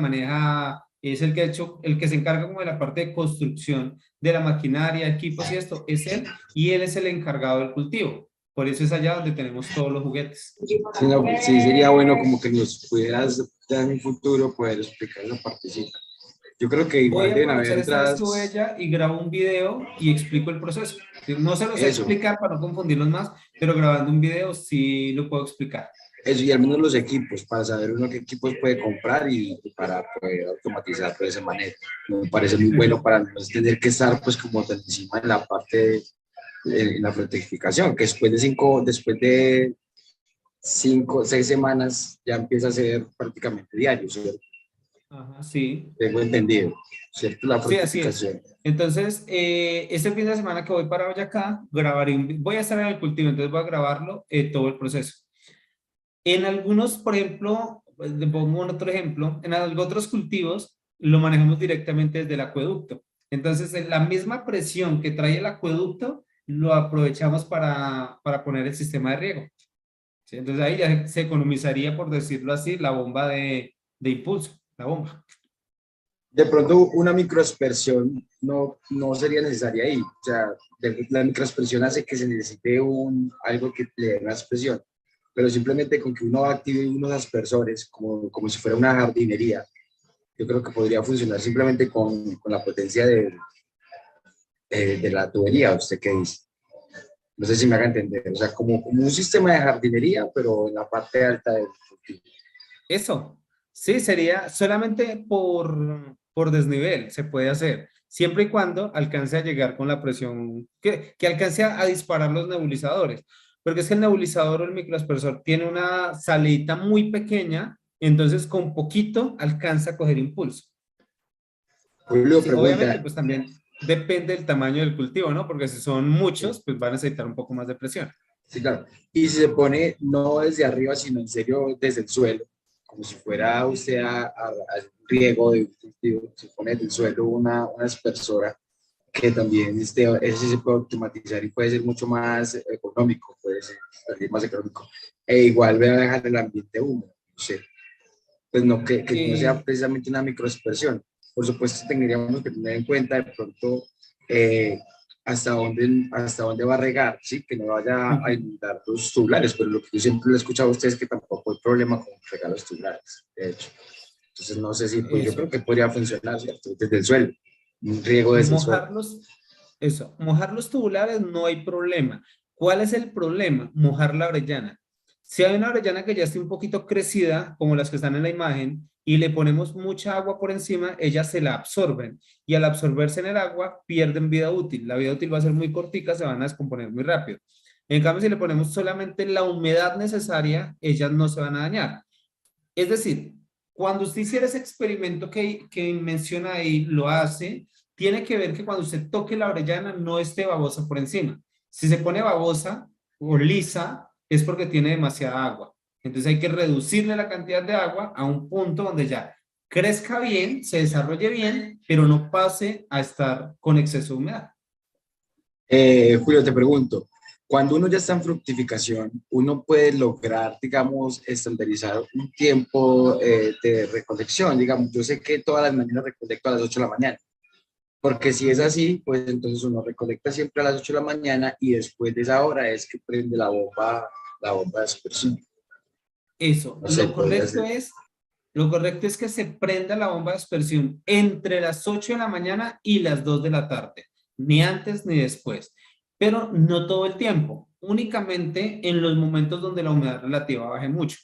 es el que ha hecho, el que se encarga como de la parte de construcción de la maquinaria, equipos y esto, es él, y él es el encargado del cultivo. Por eso es allá donde tenemos todos los juguetes. Sí, no, sí, sería bueno como que nos pudieras en un futuro poder explicar esa partecita. Yo creo que Voy igual a deben haber aprovechar esta vez que voy entradas, allá y grabo un video y explico el proceso. No se lo sé eso, explicar para no confundirlos más, pero grabando un video sí lo puedo explicar. eso, y al menos los equipos, para saber uno qué equipos puede comprar y para poder automatizar de esa manera. Me parece muy bueno para no tener que estar pues como tan encima en la parte en la fructificación, que después de 5, 6 semanas ya empieza a ser prácticamente diario, ¿cierto? Ajá, sí. Tengo entendido, ¿cierto? La Sí, así es. fructificación. Entonces, este fin de semana que voy para Boyacá, grabaré voy a estar en el cultivo, entonces voy a grabarlo todo el proceso. En algunos, por ejemplo, le pongo un otro ejemplo, en otros cultivos lo manejamos directamente desde el acueducto. Entonces, en la misma presión que trae el acueducto, lo aprovechamos para poner el sistema de riego. ¿Sí? Entonces, ahí ya se economizaría, por decirlo así, la bomba de impulso, la bomba. De pronto una microaspersión no sería necesaria ahí. O sea, la microaspersión hace que se necesite algo que le dé una aspersión, pero simplemente con que uno active unos aspersores, como si fuera una jardinería, yo creo que podría funcionar simplemente con la potencia de la tubería. ¿Usted qué dice? No sé si me haga entender. O sea, como un sistema de jardinería, pero en la parte alta del cultivo. Eso, sí, sería solamente por desnivel, se puede hacer, siempre y cuando alcance a llegar con la presión, que alcance a disparar los nebulizadores, porque es que el nebulizador o el microaspersor tiene una salida muy pequeña, entonces con poquito alcanza a coger impulso. Julio Sí, obviamente, pregunta, pues también depende del tamaño del cultivo, ¿no? Porque si son muchos, pues van a necesitar un poco más de presión. sí, claro. Y si se pone no desde arriba, sino en serio desde el suelo, como si fuera usted a un riego de un cultivo, se pone desde el suelo una aspersora que también ese sí se puede optimizar y puede ser mucho más económico, puede ser más económico. E igual voy a dejar el ambiente húmedo, no sé, pues no, que no sea Eh, precisamente una microexpresión. Por supuesto, tendríamos que tener en cuenta de pronto eh, hasta dónde va a regar, ¿sí? Que no vaya a ujú, inundar los tubulares, pero lo que yo siempre le he escuchado a ustedes es que tampoco hay problema con regar los tubulares, de hecho. Entonces, no sé si, pues yo creo eso. que podría funcionar, ¿cierto? Desde el suelo, un riego desde el suelo. Mojarlos, eso, mojar los tubulares no hay problema. ¿Cuál es el problema? Mojar la orellana. Si hay una orellana que ya esté un poquito crecida, como las que están en la imagen, y le ponemos mucha agua por encima, ellas se la absorben y al absorberse en el agua pierden vida útil. La vida útil va a ser muy cortica, se van a descomponer muy rápido. En cambio, si le ponemos solamente la humedad necesaria, ellas no se van a dañar. Es decir, cuando usted hiciera ese experimento que menciona ahí, lo hace, tiene que ver que cuando usted toque la orellana no esté babosa por encima. Si se pone babosa o lisa, es porque tiene demasiada agua. Entonces hay que reducirle la cantidad de agua a un punto donde ya crezca bien, se desarrolle bien, pero no pase a estar con exceso de humedad. Julio, te pregunto, cuando uno ya está en fructificación, uno puede lograr, digamos, estandarizar un tiempo de recolección. Digamos, yo sé que todas las mañanas recolecto a las 8 de la mañana, porque si es ¿Sí? así, pues entonces uno recolecta siempre a las 8 de la mañana y después de esa hora es que prende la bomba de aspersión. Eso, No sé, podría ser. lo correcto es que se prenda la bomba de aspersión entre las 8 de la mañana y las 2 de la tarde, ni antes ni después, pero no todo el tiempo, únicamente en los momentos donde la humedad relativa baje mucho.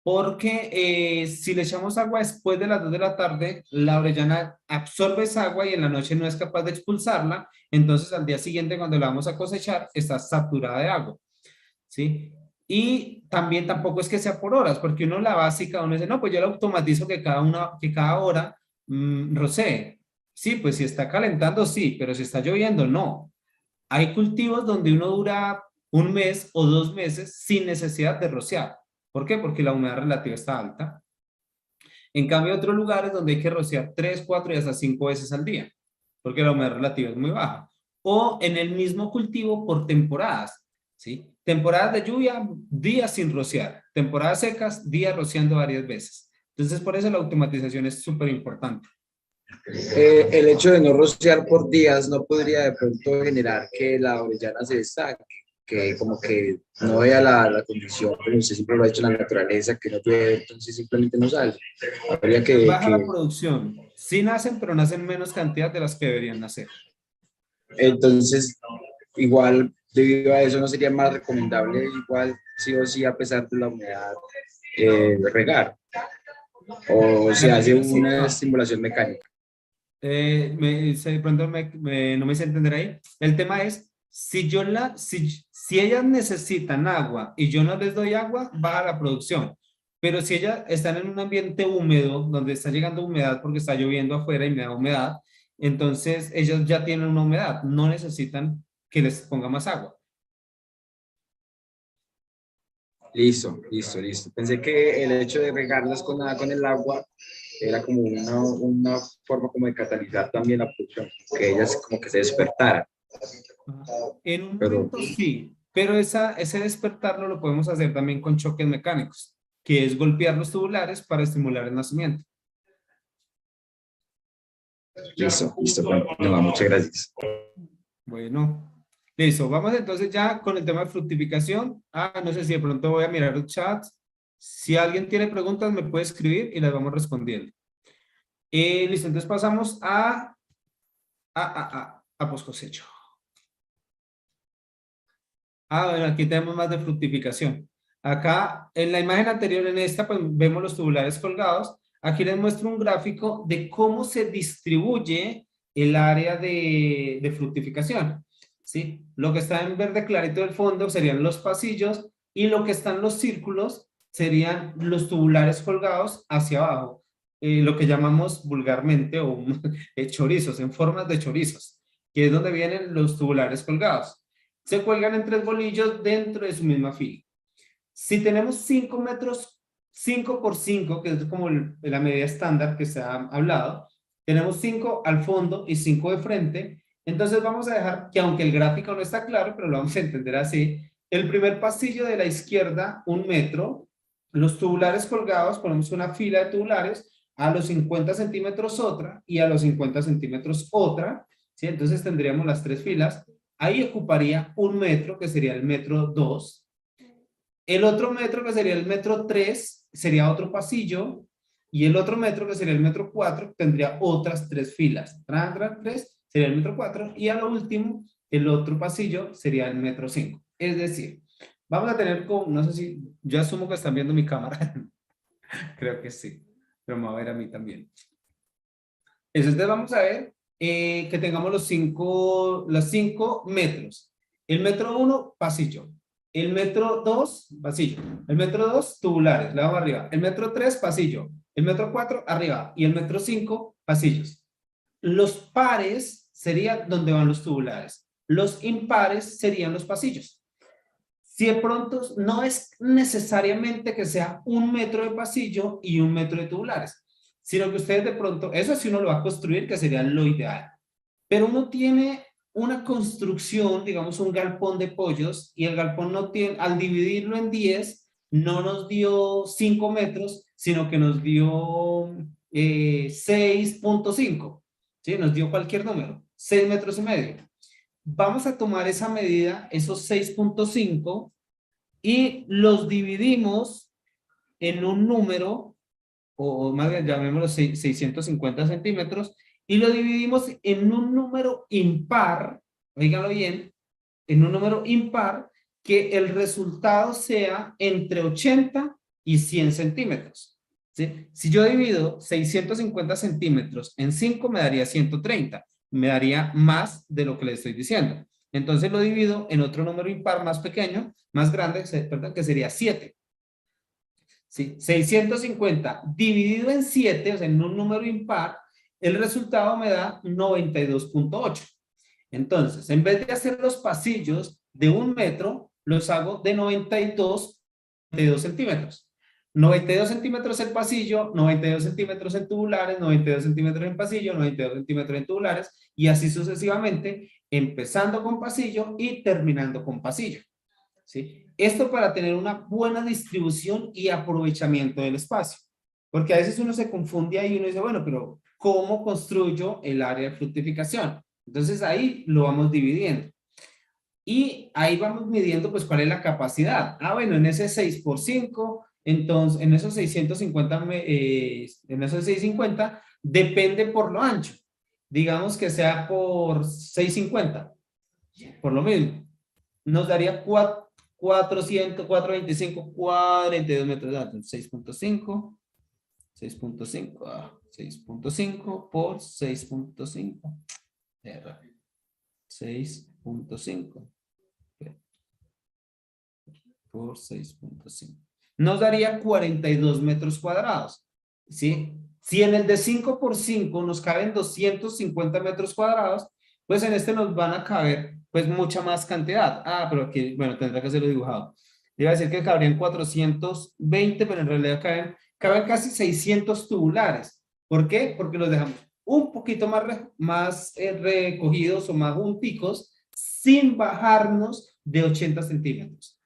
porque si le echamos agua después de las 2 de la tarde, la orellana absorbe esa agua y en la noche no es capaz de expulsarla, entonces al día siguiente cuando la vamos a cosechar está saturada de agua, ¿sí? Y también tampoco es que sea por horas, porque uno la básica, uno dice, no, pues yo la automatizo que cada hora rocee. Sí, pues si está calentando, sí, pero si está lloviendo, no. Hay cultivos donde uno dura un mes o 2 meses sin necesidad de rociar. ¿Por qué? Porque la humedad relativa está alta. En cambio, hay otros lugares donde hay que rociar 3, 4 y hasta 5 veces al día, porque la humedad relativa es muy baja. O en el mismo cultivo por temporadas, ¿sí? Temporadas de lluvia, días sin rociar. Temporadas secas, días rociando varias veces. Entonces, por eso la automatización es súper importante. El hecho de no rociar por días no podría de pronto generar que la orellana se estanque, que como que no vea la condición, como usted siempre lo ha hecho en la naturaleza, que no llueve, entonces simplemente no sale. Habría Baja la producción. Sí nacen, pero nacen menos cantidad de las que deberían nacer. entonces, igual, debido a eso, no sería más recomendable, igual, sí o sí, a pesar de la humedad, regar, o se hace Realmente sí, una no. estimulación mecánica. De pronto no me hice entender ahí. El tema es, si ellas necesitan agua y yo no les doy agua, baja la producción. Pero si ellas están en un ambiente húmedo, donde está llegando humedad porque está lloviendo afuera y me da humedad, entonces ellas ya tienen una humedad, no necesitan que les ponga más agua. Listo, listo, listo. Pensé que el hecho de regarlas con el agua era como una forma como de catalizar también la producción, que ellas como que se despertaran, Ajá. En un pero momento sí, pero ese despertarlo lo podemos hacer también con choques mecánicos, que es golpear los tubulares para estimular el nacimiento. listo, listo, no, muchas gracias. Bueno, listo. Vamos entonces ya con el tema de fructificación. No sé si de pronto voy a mirar el chat. Si alguien tiene preguntas, me puede escribir y las vamos respondiendo. Listo, entonces pasamos a post cosecho. Bueno, aquí tenemos más de fructificación. Acá, en la imagen anterior, en esta, pues vemos los tubulares colgados. Aquí les muestro un gráfico de cómo se distribuye el área de fructificación. ¿Sí? Lo que está en verde clarito del fondo serían los pasillos y lo que están los círculos serían los tubulares colgados hacia abajo. Lo que llamamos vulgarmente o chorizos, en formas de chorizos, que es donde vienen los tubulares colgados. Se cuelgan en 3 bolillos dentro de su misma fila. Si tenemos 5 metros, 5 por 5, que es como la medida estándar que se ha hablado, tenemos 5 al fondo y 5 de frente, entonces vamos a dejar que, aunque el gráfico no está claro, pero lo vamos a entender así, el primer pasillo de la izquierda, 1 metro, los tubulares colgados, ponemos una fila de tubulares, a los 50 centímetros otra y a los 50 centímetros otra, ¿sí? Entonces tendríamos las 3 filas. Ahí ocuparía 1 metro, que sería el metro 2. El otro metro, que sería el metro 3, sería otro pasillo. Y el otro metro, que sería el metro 4, tendría otras 3 filas. 3 sería el metro 4. Y a lo último, el otro pasillo sería el metro 5. Es decir, vamos a tener como, no sé si, yo asumo que están viendo mi cámara. Creo que sí. Pero me va a ver a mí también. Entonces vamos a ver que tengamos los 5 metros. El metro 1, pasillo. El metro 2, pasillo. El metro 2, tubulares, le vamos arriba. El metro 3, pasillo. El metro 4, arriba. Y el metro 5, pasillos. Los pares serían donde van los tubulares. Los impares serían los pasillos. Si de pronto no es necesariamente que sea 1 metro de pasillo y 1 metro de tubulares, sino que ustedes de pronto, eso sí uno lo va a construir, que sería lo ideal. Pero uno tiene una construcción, digamos un galpón de pollos, y el galpón no tiene, al dividirlo en 10, no nos dio 5 metros, sino que nos dio 6.5, ¿sí? Nos dio cualquier número, 6 metros y medio. Vamos a tomar esa medida, esos 6.5, y los dividimos en un número, o más bien llamémoslo 650 centímetros, y lo dividimos en un número impar, oíganlo bien, en un número impar, que el resultado sea entre 80 y 100 centímetros. ¿Sí? Si yo divido 650 centímetros en 5 me daría 130. Me daría más de lo que le estoy diciendo. Entonces lo divido en otro número impar más pequeño, más grande, perdón, que sería 7. ¿Sí? 650 dividido en 7, o sea, en un número impar, el resultado me da 92.8. Entonces, en vez de hacer los pasillos de 1 metro, los hago de 92 centímetros. 92 centímetros el pasillo, 92 centímetros en tubulares, 92 centímetros en pasillo, 92 centímetros en tubulares, y así sucesivamente, empezando con pasillo y terminando con pasillo. ¿Sí? Esto para tener una buena distribución y aprovechamiento del espacio. Porque a veces uno se confunde ahí y uno dice, bueno, pero ¿cómo construyo el área de fructificación? Entonces ahí lo vamos dividiendo. Y ahí vamos midiendo pues cuál es la capacidad. Ah, bueno, en ese 6 por 5, entonces en esos 650, en esos 650, depende por lo ancho. Digamos que sea por 650, por lo mismo. Nos daría 400, 425, 42 metros de alto. 6.5, 6.5, 6.5 por 6.5. 6.5 por 6.5. Nos daría 42 metros cuadrados. ¿Sí? Si en el de 5 por 5 nos caben 250 metros cuadrados, pues en este nos van a caber pues mucha más cantidad. Ah, pero aquí, bueno, tendrá que hacerlo dibujado. Iba a decir que cabrían 420, pero en realidad caben casi 600 tubulares. ¿Por qué? Porque los dejamos un poquito más recogidos o más junticos sin bajarnos de 80 centímetros.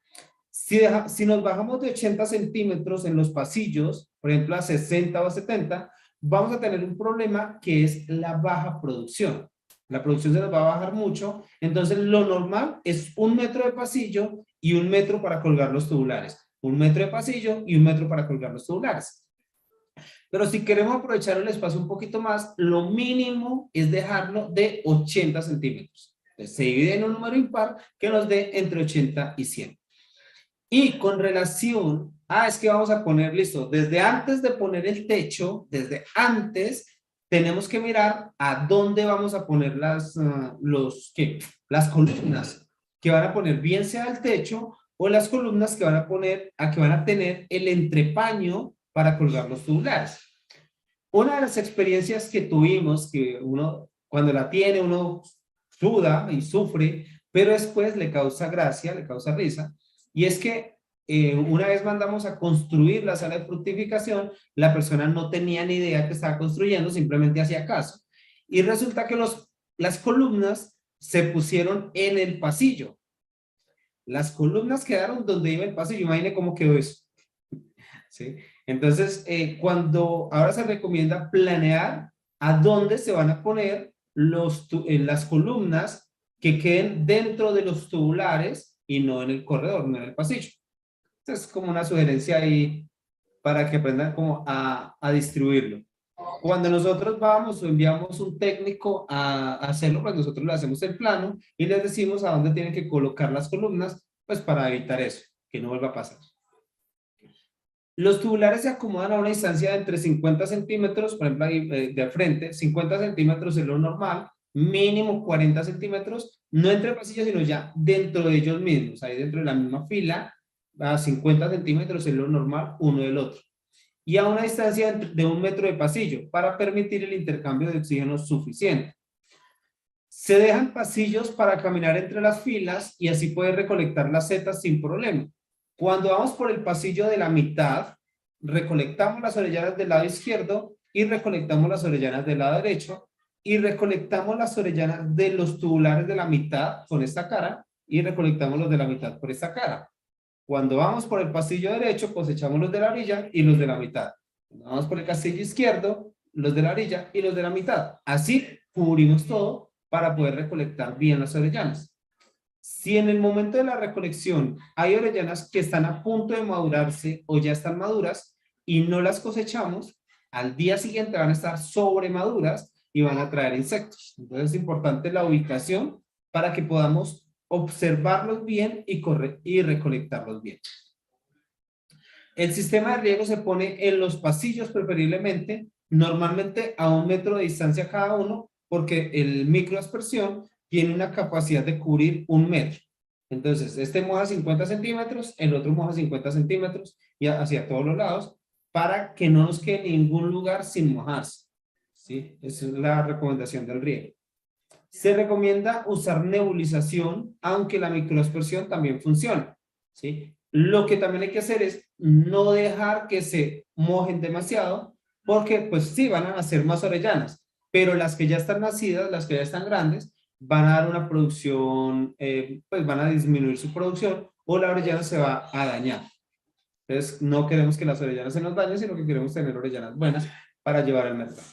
Si nos bajamos de 80 centímetros en los pasillos, por ejemplo a 60 o a 70, vamos a tener un problema que es la baja producción. La producción se nos va a bajar mucho, entonces lo normal es 1 metro de pasillo y 1 metro para colgar los tubulares. 1 metro de pasillo y 1 metro para colgar los tubulares. Pero si queremos aprovechar el espacio un poquito más, lo mínimo es dejarlo de 80 centímetros. Entonces, se divide en un número impar que nos dé entre 80 y 100. Y con relación, es que vamos a poner, listo, desde antes de poner el techo, desde antes, tenemos que mirar a dónde vamos a poner las columnas que van a poner, bien sea el techo o las columnas que van a poner, que van a tener el entrepaño para colgar los tubulares. Una de las experiencias que tuvimos, que uno, cuando la tiene, uno suda y sufre, pero después le causa gracia, le causa risa, y es que una vez mandamos a construir la sala de fructificación, la persona no tenía ni idea que estaba construyendo, simplemente hacía caso. Y resulta que las columnas se pusieron en el pasillo. Las columnas quedaron donde iba el pasillo. Imagine cómo quedó eso. ¿Sí? Entonces, ahora se recomienda planear a dónde se van a poner las columnas que queden dentro de los tubulares y no en el corredor, no en el pasillo. Entonces, como una sugerencia ahí para que aprendan cómo a distribuirlo. Cuando nosotros vamos o enviamos un técnico a hacerlo, pues nosotros le hacemos el plano y les decimos a dónde tienen que colocar las columnas, pues para evitar eso, que no vuelva a pasar. Los tubulares se acomodan a una distancia de entre 50 centímetros, por ejemplo, ahí, de frente, 50 centímetros es lo normal, mínimo 40 centímetros, no entre pasillos, sino ya dentro de ellos mismos, ahí dentro de la misma fila, a 50 centímetros es lo normal uno del otro. Y a una distancia de 1 metro de pasillo, para permitir el intercambio de oxígeno suficiente. Se dejan pasillos para caminar entre las filas y así poder recolectar las setas sin problema. Cuando vamos por el pasillo de la mitad, recolectamos las orellanas del lado izquierdo y recolectamos las orellanas del lado derecho y recolectamos las orellanas de los tubulares de la mitad con esta cara y recolectamos los de la mitad por esta cara. Cuando vamos por el pasillo derecho, cosechamos los de la orilla y los de la mitad. Cuando vamos por el pasillo izquierdo, los de la orilla y los de la mitad. Así cubrimos todo para poder recolectar bien las orellanas. Si en el momento de la recolección hay orellanas que están a punto de madurarse o ya están maduras y no las cosechamos, al día siguiente van a estar sobremaduras y van a traer insectos. Entonces es importante la ubicación para que podamos observarlos bien y recolectarlos bien. El sistema de riego se pone en los pasillos preferiblemente, normalmente a 1 metro de distancia cada uno, porque el microaspersión tiene una capacidad de cubrir 1 metro. Entonces, este moja 50 centímetros, el otro moja 50 centímetros y hacia todos los lados, para que no nos quede ningún lugar sin mojarse. ¿Sí? Esa es la recomendación del riego. Se recomienda usar nebulización, aunque la microaspersión también funciona. ¿Sí? Lo que también hay que hacer es no dejar que se mojen demasiado, porque pues sí, van a nacer más orellanas, pero las que ya están nacidas, las que ya están grandes, van a dar una producción, pues van a disminuir su producción o la orellana se va a dañar. Entonces no queremos que las orellanas se nos dañen, sino que queremos tener orellanas buenas para llevar al mercado.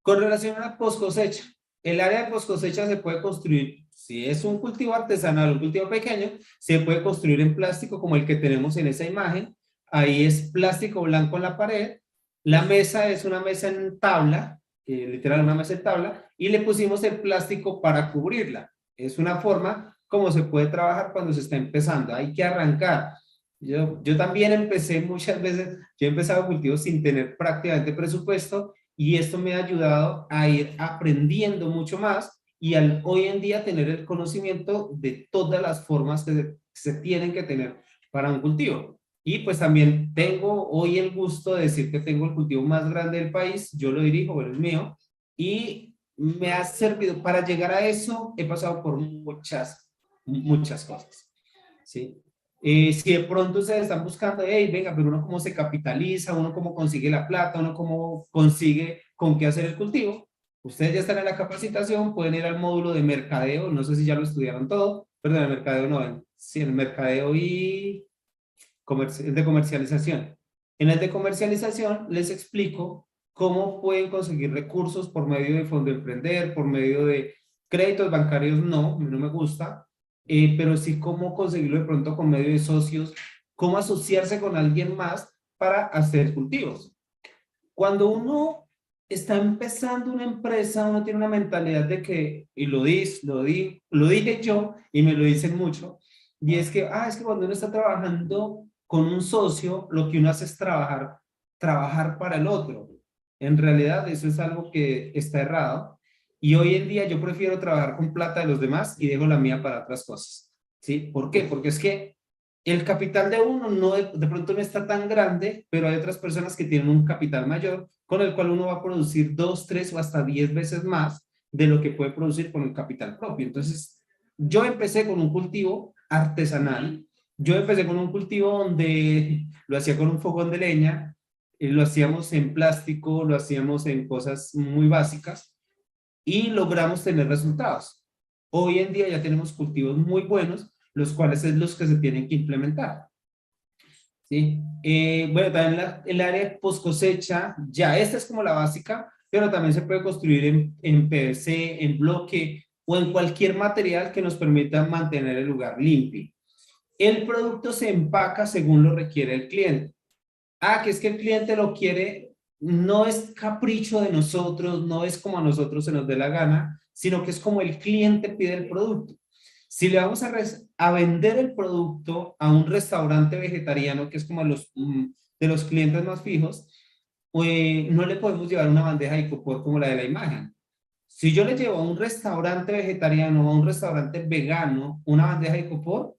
Con relación a la post cosecha, el área de post cosecha se puede construir, si es un cultivo artesanal, un cultivo pequeño, se puede construir en plástico como el que tenemos en esa imagen. Ahí es plástico blanco en la pared. La mesa es una mesa en tabla, literal una mesa en tabla, y le pusimos el plástico para cubrirla. Es una forma como se puede trabajar cuando se está empezando. Hay que arrancar. Yo también empecé muchas veces, yo he empezado cultivos sin tener prácticamente presupuesto, y esto me ha ayudado a ir aprendiendo mucho más y al hoy en día tener el conocimiento de todas las formas que se tienen que tener para un cultivo. Y pues también tengo hoy el gusto de decir que tengo el cultivo más grande del país, yo lo dirijo, pero es mío, y me ha servido. Para llegar a eso he pasado por muchas cosas, ¿sí? Si de pronto ustedes están buscando, hey, venga, pero uno cómo se capitaliza, uno cómo consigue la plata, uno cómo consigue con qué hacer el cultivo, ustedes ya están en la capacitación, pueden ir al módulo de mercadeo, no sé si ya lo estudiaron todo, perdón, el mercadeo no, sí, el mercadeo y el de comercialización. En el de comercialización les explico cómo pueden conseguir recursos por medio de Fondo Emprender, por medio de créditos bancarios, no me gusta, pero sí cómo conseguirlo de pronto con medio de socios, cómo asociarse con alguien más para hacer cultivos. Cuando uno está empezando una empresa, uno tiene una mentalidad de que, y lo dije yo, y me lo dicen mucho, y es que cuando uno está trabajando con un socio, lo que uno hace es trabajar para el otro. En realidad, eso es algo que está errado. Y hoy en día yo prefiero trabajar con plata de los demás y dejo la mía para otras cosas. ¿Sí? ¿Por qué? Porque es que el capital de uno no de pronto no está tan grande, pero hay otras personas que tienen un capital mayor con el cual uno va a producir 2, 3 o hasta 10 veces más de lo que puede producir con el capital propio. Entonces, yo empecé con un cultivo artesanal, yo empecé con un cultivo donde lo hacía con un fogón de leña, lo hacíamos en plástico, lo hacíamos en cosas muy básicas y logramos tener resultados. Hoy en día ya tenemos cultivos muy buenos, los cuales es los que se tienen que implementar. ¿Sí? Bueno, también el área de post cosecha, ya esta es como la básica, pero también se puede construir en PVC, en bloque o en cualquier material que nos permita mantener el lugar limpio. El producto se empaca según lo requiere el cliente. Que es que el cliente lo quiere, no es capricho de nosotros, no es como a nosotros se nos dé la gana, sino que es como el cliente pide el producto. Si le vamos a vender el producto a un restaurante vegetariano, que es como de los clientes más fijos, no le podemos llevar una bandeja de icopor como la de la imagen. Si yo le llevo a un restaurante vegetariano o a un restaurante vegano una bandeja de icopor,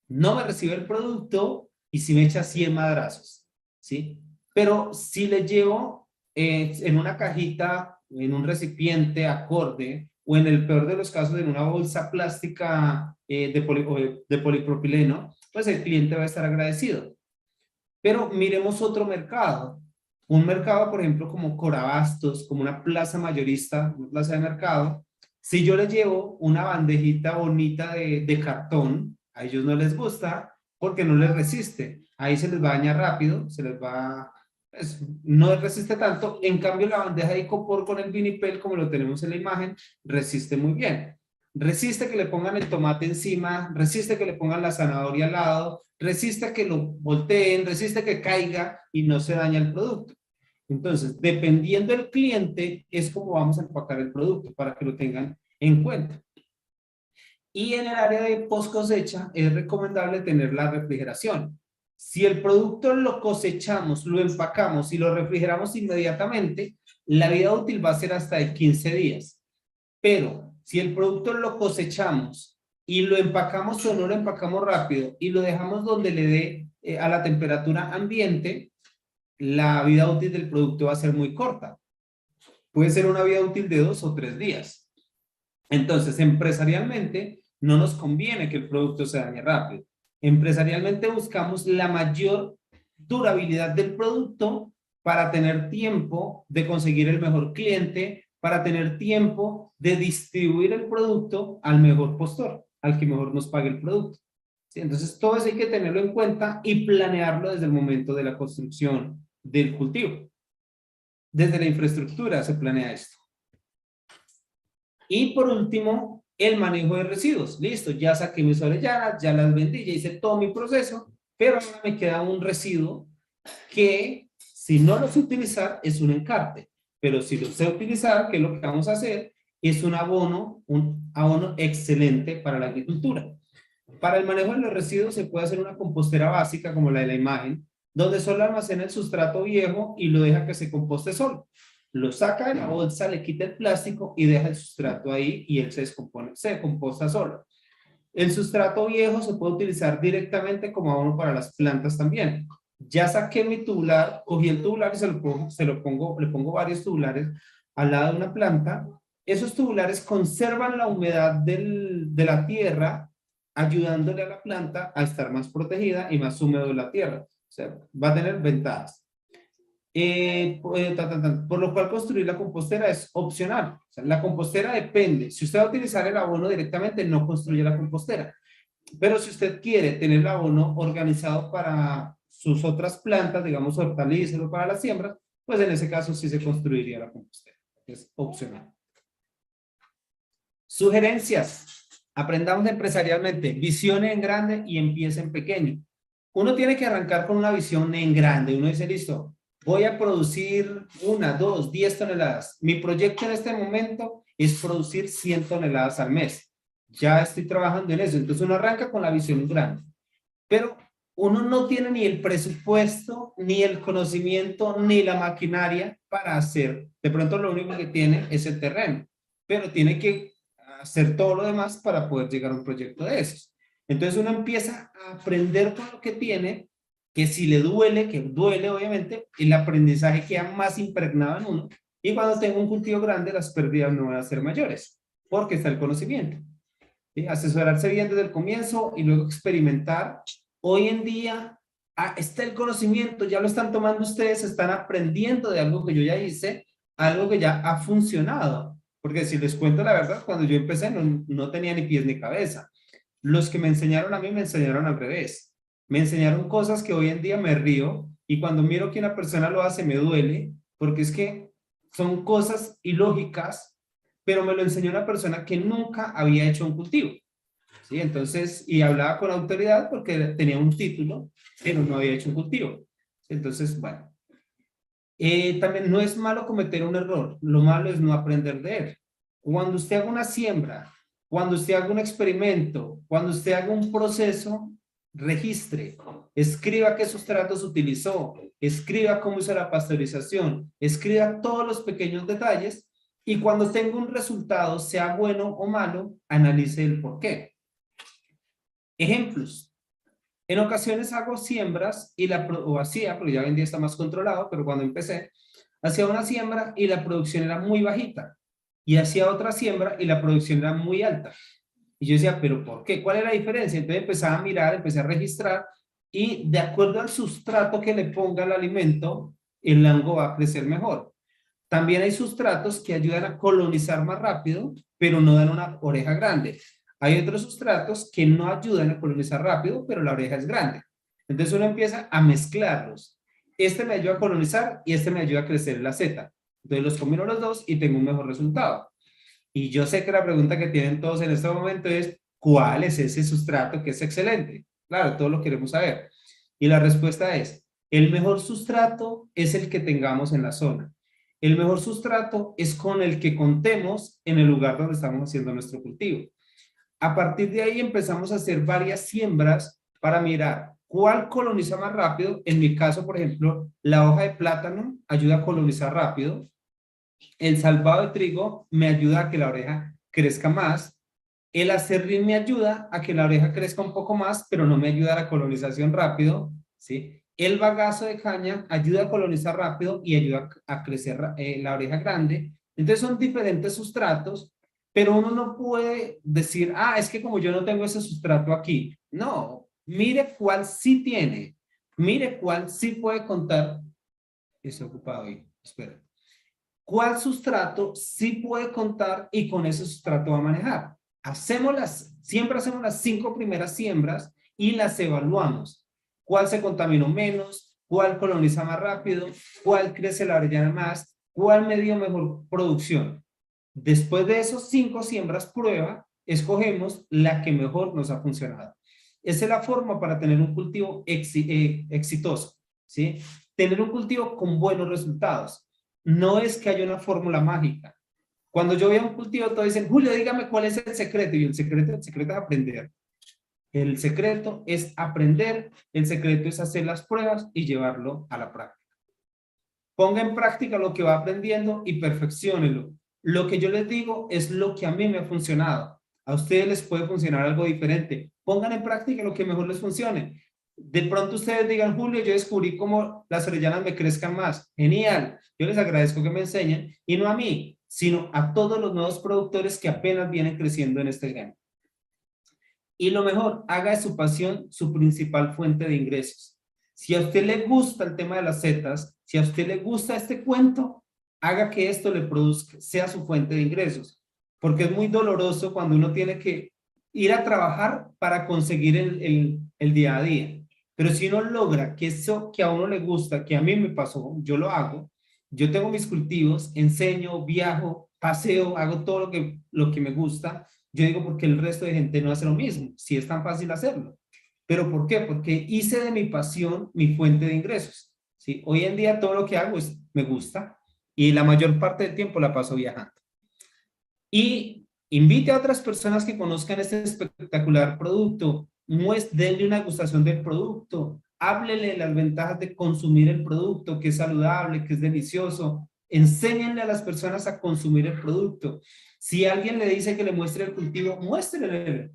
no me recibe el producto y si me echa 100 madrazos, ¿sí? Pero si le llevo en una cajita, en un recipiente acorde, o en el peor de los casos en una bolsa plástica de polipropileno, pues el cliente va a estar agradecido. Pero miremos otro mercado. Un mercado, por ejemplo, como Corabastos, como una plaza mayorista, una plaza de mercado. Si yo les llevo una bandejita bonita de cartón, a ellos no les gusta porque no les resiste. Ahí se les va a dañar rápido, se les va... Pues, no resiste tanto. En cambio, la bandeja de icopor con el vinipel, como lo tenemos en la imagen, resiste muy bien. Resiste que le pongan el tomate encima, resiste que le pongan la zanahoria al lado, resiste que lo volteen, resiste que caiga y no se daña el producto. Entonces, dependiendo del cliente, es como vamos a empacar el producto para que lo tengan en cuenta. Y en el área de post cosecha es recomendable tener la refrigeración. Si el producto lo cosechamos, lo empacamos y lo refrigeramos inmediatamente, la vida útil va a ser hasta de 15 días. Pero si el producto lo cosechamos y lo empacamos o no lo empacamos rápido y lo dejamos donde le dé a la temperatura ambiente, la vida útil del producto va a ser muy corta. Puede ser una vida útil de 2 o 3 días. Entonces, empresarialmente, no nos conviene que el producto se dañe rápido. Empresarialmente buscamos la mayor durabilidad del producto para tener tiempo de conseguir el mejor cliente, para tener tiempo de distribuir el producto al mejor postor, al que mejor nos pague el producto. ¿Sí? Entonces, todo eso hay que tenerlo en cuenta y planearlo desde el momento de la construcción del cultivo. Desde la infraestructura se planea esto. Y por último, el manejo de residuos. Listo, ya saqué mis orellanas, ya las vendí, ya hice todo mi proceso, pero ahora me queda un residuo que si no lo sé utilizar es un encarte, pero si lo sé utilizar, ¿qué es lo que vamos a hacer? Es un abono excelente para la agricultura. Para el manejo de los residuos se puede hacer una compostera básica como la de la imagen, donde solo almacena el sustrato viejo y lo deja que se composte solo. Lo saca de la bolsa, le quita el plástico y deja el sustrato ahí y él se descompone, se composta solo. El sustrato viejo se puede utilizar directamente como abono para las plantas también. Ya saqué mi tubular, cogí el tubular y le pongo varios tubulares al lado de una planta. Esos tubulares conservan la humedad de la tierra, ayudándole a la planta a estar más protegida y más húmedo la tierra. O sea, va a tener ventajas. Por lo cual construir la compostera es opcional. O sea, la compostera depende. Si usted va a utilizar el abono directamente, no construye la compostera. Pero si usted quiere tener el abono organizado para sus otras plantas, digamos hortalizas o para las siembras, pues en ese caso sí se construiría la compostera. Es opcional. Sugerencias. Aprendamos empresarialmente. Visione en grande y empiece en pequeño. Uno tiene que arrancar con una visión en grande. Uno dice, listo, voy a producir 1, 2, 10 toneladas. Mi proyecto en este momento es producir 100 toneladas al mes. Ya estoy trabajando en eso. Entonces uno arranca con la visión grande. Pero uno no tiene ni el presupuesto, ni el conocimiento, ni la maquinaria para hacer. De pronto lo único que tiene es el terreno. Pero tiene que hacer todo lo demás para poder llegar a un proyecto de esos. Entonces uno empieza a aprender con lo que tiene, que si le duele, que duele obviamente, el aprendizaje queda más impregnado en uno, y cuando tengo un cultivo grande las pérdidas no van a ser mayores, porque está el conocimiento. ¿Sí? Asesorarse bien desde el comienzo y luego experimentar. Hoy en día está el conocimiento, ya lo están tomando ustedes, están aprendiendo de algo que yo ya hice, algo que ya ha funcionado. Porque si les cuento la verdad, cuando yo empecé no tenía ni pies ni cabeza. Los que me enseñaron a mí me enseñaron al revés. Me enseñaron cosas que hoy en día me río y cuando miro que una persona lo hace me duele, porque es que son cosas ilógicas, pero me lo enseñó una persona que nunca había hecho un cultivo. ¿Sí? Entonces, y hablaba con autoridad porque tenía un título, pero no había hecho un cultivo. Entonces, bueno. También no es malo cometer un error, lo malo es no aprender de él. Cuando usted haga una siembra, cuando usted haga un experimento, cuando usted haga un proceso, registre, escriba qué sustratos utilizó, escriba cómo hizo la pasteurización, escriba todos los pequeños detalles y cuando tenga un resultado, sea bueno o malo, analice el por qué. Ejemplos. En ocasiones hago siembras o hacía, porque ya hoy en día está más controlado, pero cuando empecé, hacía una siembra y la producción era muy bajita. Y hacía otra siembra y la producción era muy alta. Y yo decía, ¿pero por qué? ¿Cuál es la diferencia? Entonces empezaba a mirar, empecé a registrar y de acuerdo al sustrato que le ponga el alimento, el hongo va a crecer mejor. También hay sustratos que ayudan a colonizar más rápido, pero no dan una oreja grande. Hay otros sustratos que no ayudan a colonizar rápido, pero la oreja es grande. Entonces uno empieza a mezclarlos. Este me ayuda a colonizar y este me ayuda a crecer la seta. Entonces los combino los dos y tengo un mejor resultado. Y yo sé que la pregunta que tienen todos en este momento es, ¿cuál es ese sustrato que es excelente? Claro, todos lo queremos saber. Y la respuesta es, el mejor sustrato es el que tengamos en la zona. El mejor sustrato es con el que contemos en el lugar donde estamos haciendo nuestro cultivo. A partir de ahí empezamos a hacer varias siembras para mirar cuál coloniza más rápido. En mi caso, por ejemplo, la hoja de plátano ayuda a colonizar rápido. El salvado de trigo me ayuda a que la oreja crezca más. El acerrín me ayuda a que la oreja crezca un poco más, pero no me ayuda a la colonización rápido, ¿sí? El bagazo de caña ayuda a colonizar rápido y ayuda a crecer la oreja grande. Entonces son diferentes sustratos, pero uno no puede decir, ah, es que como yo no tengo ese sustrato aquí. No, mire cuál sí tiene, mire cuál sí puede contar. Estoy ocupado ahí, espera. ¿Cuál sustrato sí puede contar y con ese sustrato va a manejar? Siempre hacemos las 5 primeras siembras y las evaluamos. ¿Cuál se contaminó menos? ¿Cuál coloniza más rápido? ¿Cuál crece la orellana más? ¿Cuál me dio mejor producción? Después de esos 5 siembras prueba, escogemos la que mejor nos ha funcionado. Esa es la forma para tener un cultivo exitoso, ¿sí? Tener un cultivo con buenos resultados. No es que haya una fórmula mágica. Cuando yo veo un cultivo, todos dicen, Julio, dígame cuál es el secreto. Y el secreto es aprender. El secreto es aprender, el secreto es hacer las pruebas y llevarlo a la práctica. Ponga en práctica lo que va aprendiendo y perfecciónelo. Lo que yo les digo es lo que a mí me ha funcionado. A ustedes les puede funcionar algo diferente. Pongan en práctica lo que mejor les funcione. De pronto ustedes digan, Julio, yo descubrí cómo las orellanas me crezcan más. Genial. Yo les agradezco que me enseñen, y no a mí, sino a todos los nuevos productores que apenas vienen creciendo en este gremio. Y lo mejor, haga de su pasión su principal fuente de ingresos. Si a usted le gusta el tema de las setas, si a usted le gusta este cuento, haga que esto le produzca, sea su fuente de ingresos. Porque es muy doloroso cuando uno tiene que ir a trabajar para conseguir el día a día. Pero si uno logra que eso que a uno le gusta, que a mí me pasó, yo lo hago, yo tengo mis cultivos, enseño, viajo, paseo, hago todo lo que me gusta. Yo digo, porque el resto de gente no hace lo mismo, si es tan fácil hacerlo. ¿Pero por qué? Porque hice de mi pasión mi fuente de ingresos, ¿sí? Hoy en día todo lo que hago me gusta, y la mayor parte del tiempo la paso viajando. Y invite a otras personas que conozcan este espectacular producto, denle una gustación del producto, háblele las ventajas de consumir el producto, que es saludable, que es delicioso. Enséñenle a las personas a consumir el producto. Si alguien le dice que le muestre el cultivo, muéstrele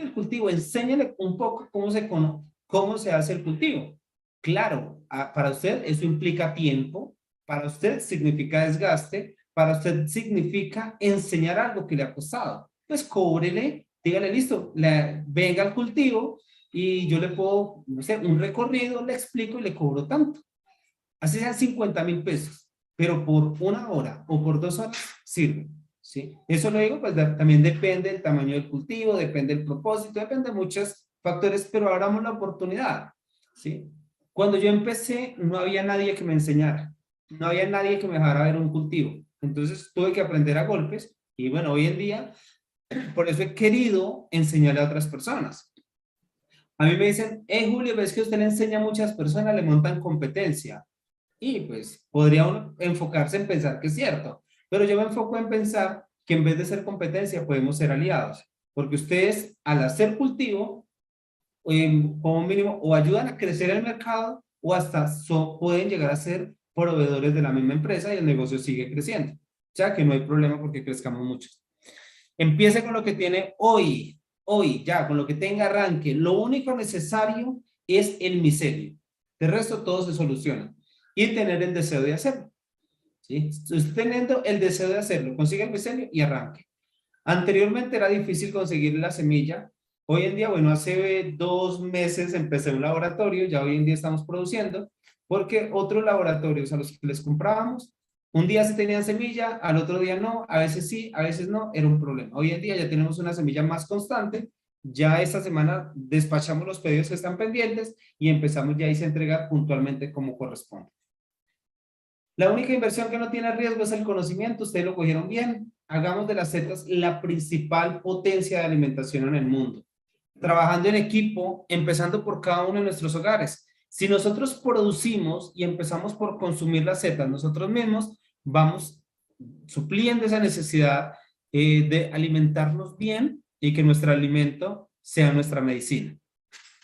el cultivo, enséñele un poco cómo se hace el cultivo. Claro, para usted eso implica tiempo, para usted significa desgaste, para usted significa enseñar algo que le ha costado. Pues cóbrele, dígale, listo, venga al cultivo y yo le puedo, no sé, un recorrido, le explico y le cobro tanto. Así sean 50,000 pesos, pero por 1 hora o por 2 horas sirve, ¿sí? Eso lo digo, pues también depende del tamaño del cultivo, depende del propósito, depende de muchos factores, pero abramos la oportunidad, ¿sí? Cuando yo empecé, no había nadie que me enseñara, no había nadie que me dejara ver un cultivo. Entonces tuve que aprender a golpes, y bueno, hoy en día, por eso he querido enseñarle a otras personas. A mí me dicen, Julio, ves que usted le enseña a muchas personas, le montan competencia. Y pues podría uno enfocarse en pensar que es cierto, pero yo me enfoco en pensar que en vez de ser competencia podemos ser aliados, porque ustedes al hacer cultivo, como mínimo, o ayudan a crecer el mercado o hasta pueden llegar a ser proveedores de la misma empresa y el negocio sigue creciendo. O sea que no hay problema porque crezcamos muchos. Empiece con lo que tiene hoy, ya, con lo que tenga arranque. Lo único necesario es el micelio. De resto todo se soluciona. Y tener el deseo de hacerlo, ¿sí? Usted teniendo el deseo de hacerlo, consigue el micelio y arranque. Anteriormente era difícil conseguir la semilla. Hoy en día, bueno, hace 2 meses empecé un laboratorio, ya hoy en día estamos produciendo, porque otros laboratorios a los que les comprábamos, un día se tenían semilla, al otro día no, a veces sí, a veces no, era un problema. Hoy en día ya tenemos una semilla más constante. Ya esta semana despachamos los pedidos que están pendientes y empezamos ya a entregar puntualmente como corresponde. La única inversión que no tiene riesgo es el conocimiento. Ustedes lo cogieron bien. Hagamos de las setas la principal potencia de alimentación en el mundo. Trabajando en equipo, empezando por cada uno de nuestros hogares. Si nosotros producimos y empezamos por consumir las setas nosotros mismos, vamos supliendo esa necesidad de alimentarnos bien y que nuestro alimento sea nuestra medicina.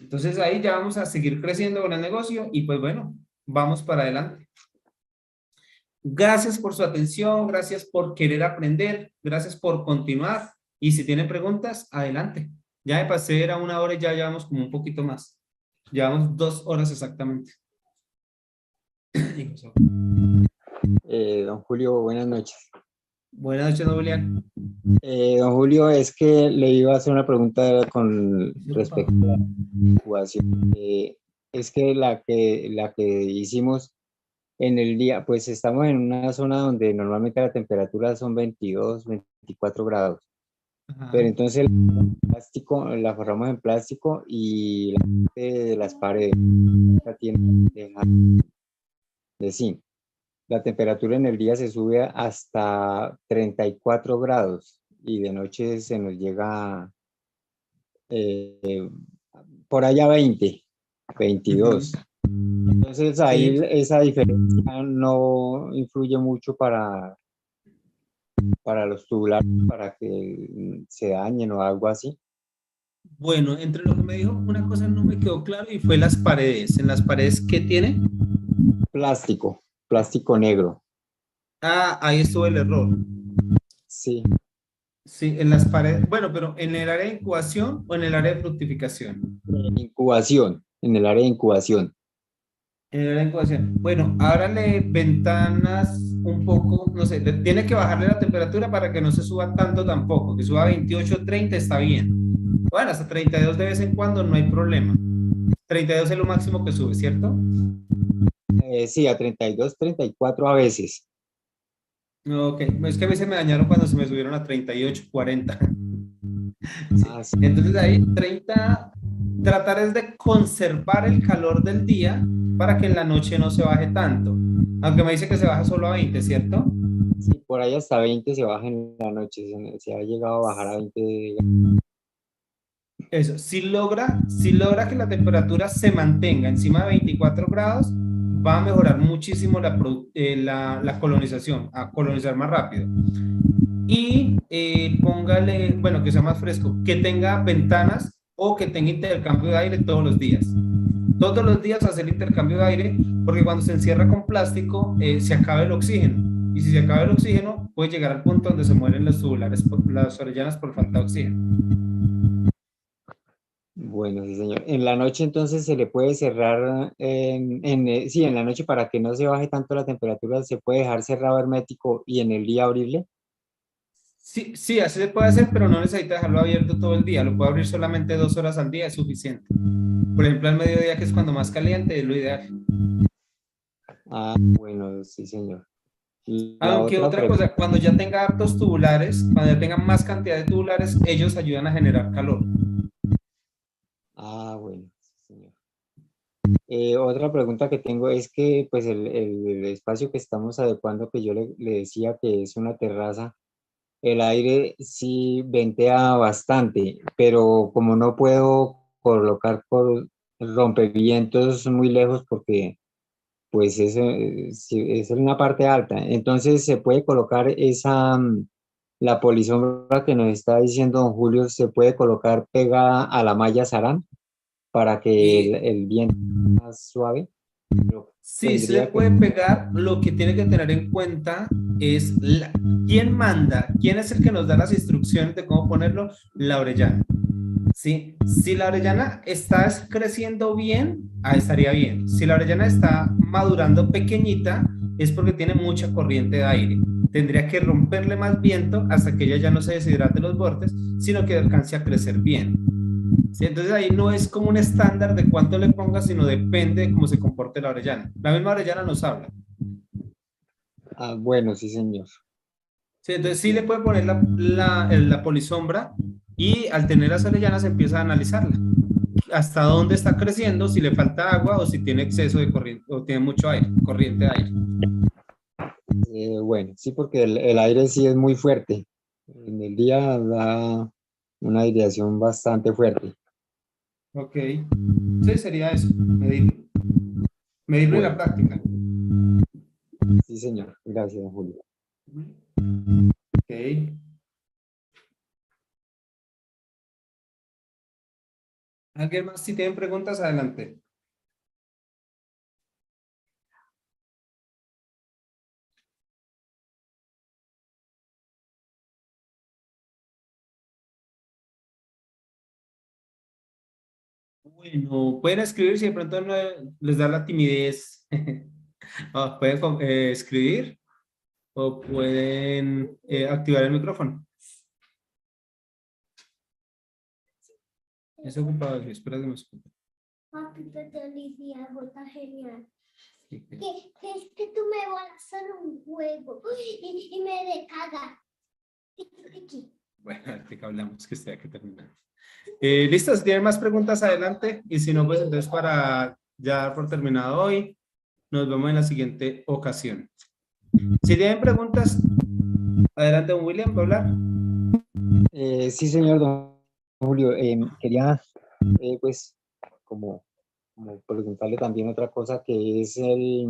Entonces ahí ya vamos a seguir creciendo con el negocio y pues bueno, vamos para adelante. Gracias por su atención, gracias por querer aprender, gracias por continuar y si tienen preguntas, adelante. Ya me pasé, era 1 hora y ya llevamos como un poquito más. Llevamos 2 horas exactamente. Don Julio, buenas noches. Buenas noches, don Julián. Don Julio, es que le iba a hacer una pregunta con respecto a la incubación. Es que la que hicimos en el día, pues estamos en una zona donde normalmente la temperatura son 22, 24 grados. Ajá. Pero entonces el plástico, la forramos en plástico y la parte de las paredes tiene de zinc. La temperatura en el día se sube hasta 34 grados y de noche se nos llega por allá 20, 22. Entonces ahí Sí. esa diferencia no influye mucho para los tubulares, para que se dañen o algo así. Bueno, entre lo que me dijo, una cosa no me quedó claro y fue las paredes. ¿En las paredes qué tiene? Plástico negro. Ah, ahí estuvo el error. Sí, Sí, en las paredes. Bueno, pero ¿en el área de incubación o en el área de fructificación? incubación, en el área de incubación. En el área de incubación. Bueno, ábrale ventanas un poco, no sé, tiene que bajarle la temperatura para que no se suba tanto tampoco, que suba a 28, 30 está bien. Bueno, hasta 32 de vez en cuando no hay problema. 32 es lo máximo que sube, ¿cierto? Sí, a 32, 34 a veces. Ok, es que a mí se me dañaron cuando se me subieron a 38, 40. Sí. Ah, sí. Entonces ahí 30, tratar es de conservar el calor del día para que en la noche no se baje tanto. Aunque me dice que se baja solo a 20, ¿cierto? Sí, por ahí hasta 20 se baja en la noche, se ha llegado a bajar a 20. Eso, si logra que la temperatura se mantenga encima de 24 grados, va a mejorar muchísimo la colonización, a colonizar más rápido. Y póngale, bueno, que sea más fresco, que tenga ventanas o que tenga intercambio de aire todos los días. Todos los días hacer intercambio de aire, porque cuando se encierra con plástico, se acaba el oxígeno. Y si se acaba el oxígeno, puede llegar al punto donde se mueren los tubulares, las orellanas por falta de oxígeno. Bueno, sí, señor. En la noche entonces se le puede cerrar, sí, en la noche para que no se baje tanto la temperatura, se puede dejar cerrado hermético y en el día abrirle. Sí, sí, así se puede hacer, pero no necesita dejarlo abierto todo el día. Lo puede abrir solamente 2 horas al día, es suficiente. Por ejemplo, al mediodía, que es cuando más caliente, es lo ideal. Ah, bueno, sí, señor. Y la Aunque otra otra pregunta, cosa, cuando ya tenga hartos tubulares, cuando ya tenga más cantidad de tubulares, ellos ayudan a generar calor. bueno, sí, señor. Otra pregunta que tengo es que pues el espacio que estamos adecuando, que yo le decía que es una terraza, el aire sí ventea bastante, pero como no puedo colocar por rompevientos muy lejos porque pues sí, es en una parte alta, entonces se puede colocar la polisombra que nos está diciendo don Julio, se puede colocar pegada a la malla Sarán para que Y el viento sea más suave. Pero sí, se tendría que, puede pegar. Lo que tiene que tener en cuenta es quién manda, quién es el que nos da las instrucciones de cómo ponerlo, la orellana. ¿Sí? Si la orellana está creciendo bien, estaría bien. Si la orellana está madurando pequeñita, es porque tiene mucha corriente de aire. Tendría que romperle más viento hasta que ella ya no se deshidrate los bordes, sino que alcance a crecer bien. ¿Sí? Entonces ahí no es como un estándar de cuánto le ponga, sino depende de cómo se comporte la orellana. La misma orellana nos habla. bueno, sí, señor. Sí, entonces sí le Entiendo. puede poner la polisombra y al tener las orellanas empieza a analizarla. Hasta dónde está creciendo, si le falta agua o si tiene exceso de corriente o tiene mucho aire, corriente de aire. Bueno, sí, porque el aire sí es muy fuerte. En el día da una aireación bastante fuerte. Ok. Sí, sería eso, medirlo. Medirlo en la Bueno, práctica. sí, señor. Gracias, don Julio. Ok. ¿Alguien más? Si tienen preguntas, adelante. Bueno, pueden escribir si de pronto no les da la timidez. Pueden escribir o pueden activar el micrófono. Es ocupado, espera que me escuche. Papi, te día, está genial. Sí, sí. Es que tú me vas a hacer un juego y me descarga. Bueno, ahorita hablamos que estoy que terminar. ¿Listos? ¿Tienen más preguntas? Adelante. Y si no, pues entonces para ya dar por terminado hoy, nos vemos en la siguiente ocasión. Si tienen preguntas, adelante, don William, ¿va a hablar? Sí, señor don Julio. Quería, pues, como preguntarle también otra cosa que es si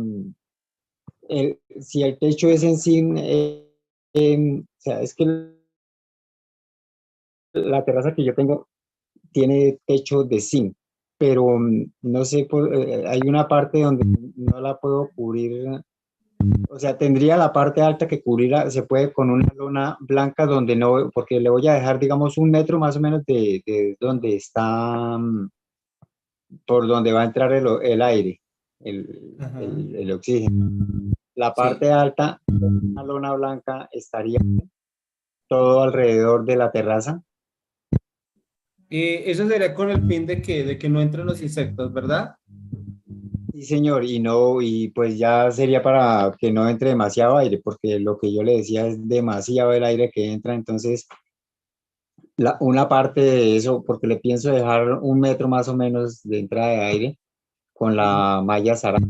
el techo es en zinc, o sea, es que la terraza que yo tengo tiene techo de zinc, pero no sé, hay una parte donde no la puedo cubrir, o sea, tendría la parte alta que cubrirla, se puede con una lona blanca donde no, porque le voy a dejar, digamos, 1 metro más o menos de donde está, por donde va a entrar el aire, Ajá. el oxígeno. La parte Sí. alta, una lona blanca, estaría todo alrededor de la terraza. Eso sería con el fin de que no entren los insectos, ¿verdad? Sí, señor, y pues ya sería para que no entre demasiado aire, porque lo que yo le decía es demasiado el aire que entra, entonces una parte de eso, porque le pienso dejar 1 metro más o menos de entrada de aire con la malla zarada,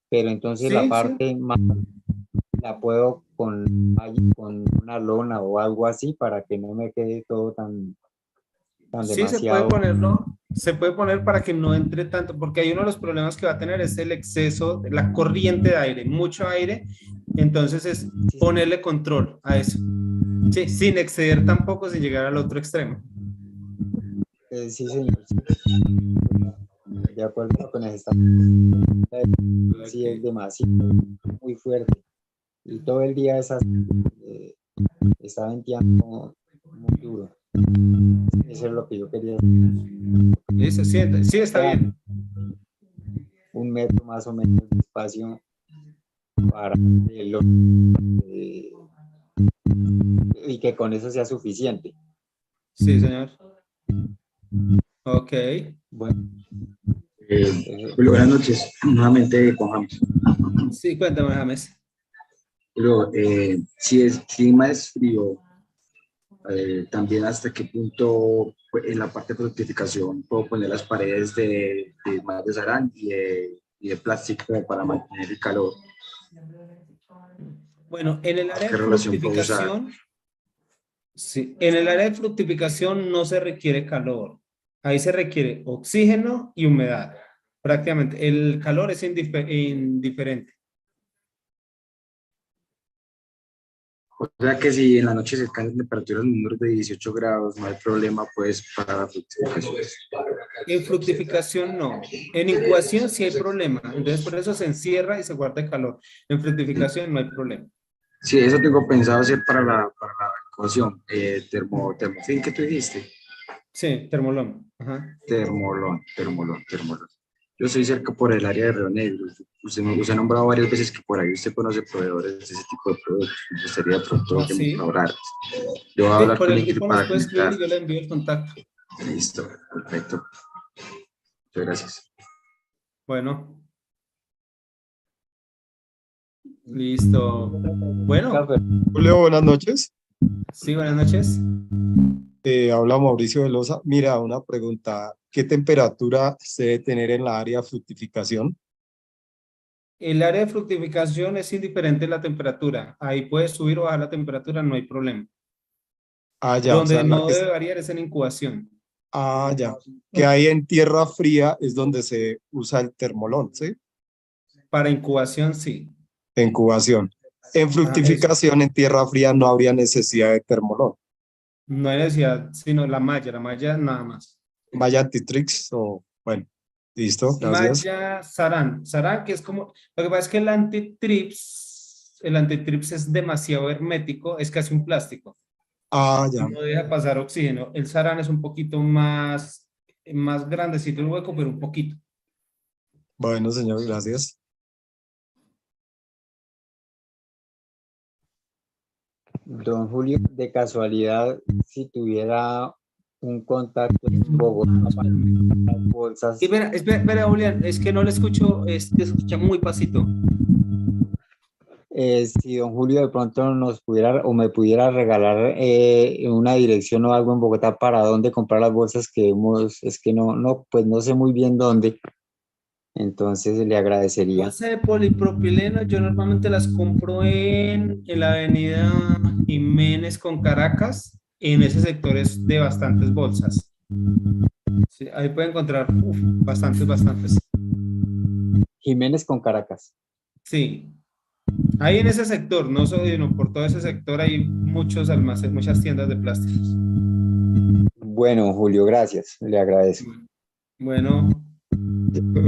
pero entonces la Sí, sí. parte más la puedo con una lona o algo así para que no me quede todo tan Sí, se puede demasiado. ponerlo, se puede poner para que no entre tanto, porque hay uno de los problemas que va a tener es el exceso, la corriente de aire, mucho aire, entonces es ponerle control a eso. Sí, sin exceder tampoco, sin llegar al otro extremo. Sí, señor. De acuerdo con eso. Sí, es demasiado, muy fuerte. Y todo el día está venteando muy duro. Eso es lo que yo quería. Listo, sí, sí, está bien. 1 metro más o menos de espacio para y que con eso sea suficiente. Sí, señor. Ok. Bueno, Julio, buenas noches. Nuevamente con James. Sí, cuéntame, James. Julio, si el clima es frío, también hasta qué punto pues, en la parte de fructificación puedo poner las paredes de más de sarán y de plástico como para mantener el calor. Bueno, en el área ¿Qué de relación puedo usar? fructificación, sí, en el área de fructificación no se requiere calor. Ahí se requiere oxígeno y humedad. Prácticamente, el calor es indiferente. O sea que si en la noche se alcanzan temperaturas menores de 18 grados, no hay problema pues para la fructificación. En fructificación no. En incubación sí hay problema. Entonces por eso se encierra y se guarda el calor. En fructificación no hay problema. Sí, eso tengo pensado hacer para la incubación. Termofil que tú dijiste. Sí, termolón. Ajá. Termolón. Yo estoy cerca por el área de Río Negro. Usted ha nombrado varias veces que por ahí usted conoce proveedores de ese tipo de productos. Me gustaría de pronto Ah, que me sí. colaborara. Yo voy a Sí, hablar por con el Nicky grupo nos para puede escribir comentar. y yo le envío el contacto. Listo, perfecto. Muchas gracias. Bueno, listo. Bueno, Julio, buenas noches. sí, buenas noches. Habla Mauricio Velosa. Mira, una pregunta. ¿Qué temperatura se debe tener en la área de fructificación? El área de fructificación es indiferente la temperatura. Ahí puede subir o bajar la temperatura, no hay problema. Ah, ya, o Donde sea, no debe variar es en incubación. ya. Que ahí en tierra fría es donde se usa el termolón, ¿sí? Para incubación, sí. En incubación. En Eso. fructificación en tierra fría no habría necesidad de termolón. No hay necesidad, sino la malla nada más. malla antitrix o, bueno, listo, gracias. Malla Saran. Saran, que es como, lo que pasa es que el antitrips es demasiado hermético, es casi un plástico. Ah, ya. No deja pasar oxígeno. El Saran es un poquito más grandecito el hueco, pero un poquito. Bueno, señor, gracias. Don Julio, de casualidad, si tuviera un contacto en Bogotá para las bolsas, Y espera, Julián, es que no le escucho, se escucha muy pasito. si don Julio de pronto nos pudiera o me pudiera regalar una dirección o algo en Bogotá para dónde comprar las bolsas que hemos, es que pues no sé muy bien dónde, entonces le agradecería. Bolsa de polipropileno, yo normalmente las compro en la avenida Jiménez con Caracas. En ese sector es de bastantes bolsas. Sí, ahí puede encontrar bastantes. Jiménez con Caracas. Sí, ahí en ese sector, no solo no, por todo ese sector hay muchos almacenes, muchas tiendas de plásticos. Bueno, Julio, gracias, le agradezco. Bueno,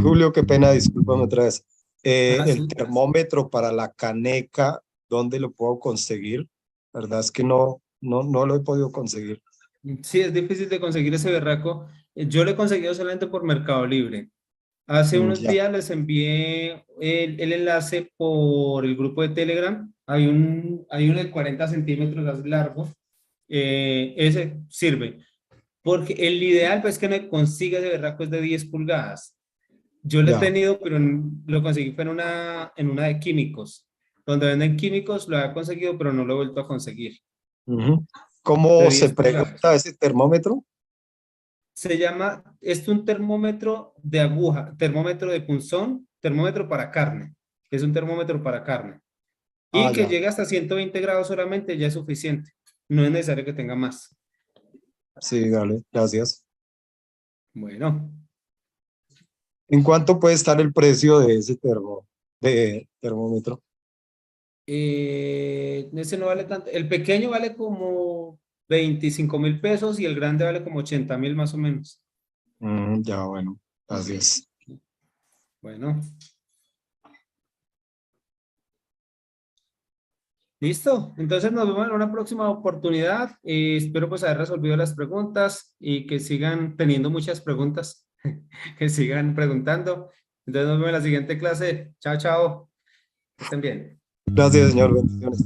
Julio, qué pena, discúlpame otra vez. El sí. termómetro para la caneca, ¿dónde lo puedo conseguir? La verdad es que no lo he podido conseguir. Sí, es difícil de conseguir ese berraco. Yo lo he conseguido solamente por Mercado Libre. Hace unos Ya, días les envié el enlace por el grupo de Telegram. Hay uno de 40 centímetros así largo. Ese sirve. Porque el ideal pues que me consiga ese berraco es de 10 pulgadas. Yo lo he ya. tenido, pero lo conseguí fue en una de químicos. Donde venden químicos lo he conseguido, pero no lo he vuelto a conseguir. Ujú. De ¿Cómo se 10 pulgadas. pregunta ese termómetro? Se llama, es un termómetro de aguja, termómetro de punzón, termómetro para carne. Es un termómetro para carne. Ah, Y que ya. llegue hasta 120 grados solamente ya es suficiente. No es necesario que tenga más. Sí, dale, gracias. Bueno, ¿En cuánto puede estar el precio de ese termómetro? ese no vale tanto. El pequeño vale como 25.000 pesos y el grande vale como 80.000 más o menos. Ya, bueno, gracias. Bueno, listo. Entonces nos vemos en una próxima oportunidad. Espero pues haber resolvido las preguntas y que sigan teniendo muchas preguntas, que sigan preguntando. Entonces nos vemos en la siguiente clase. Chao, chao. Que estén bien. Gracias, señor. Bendiciones.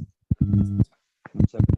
Muchas gracias.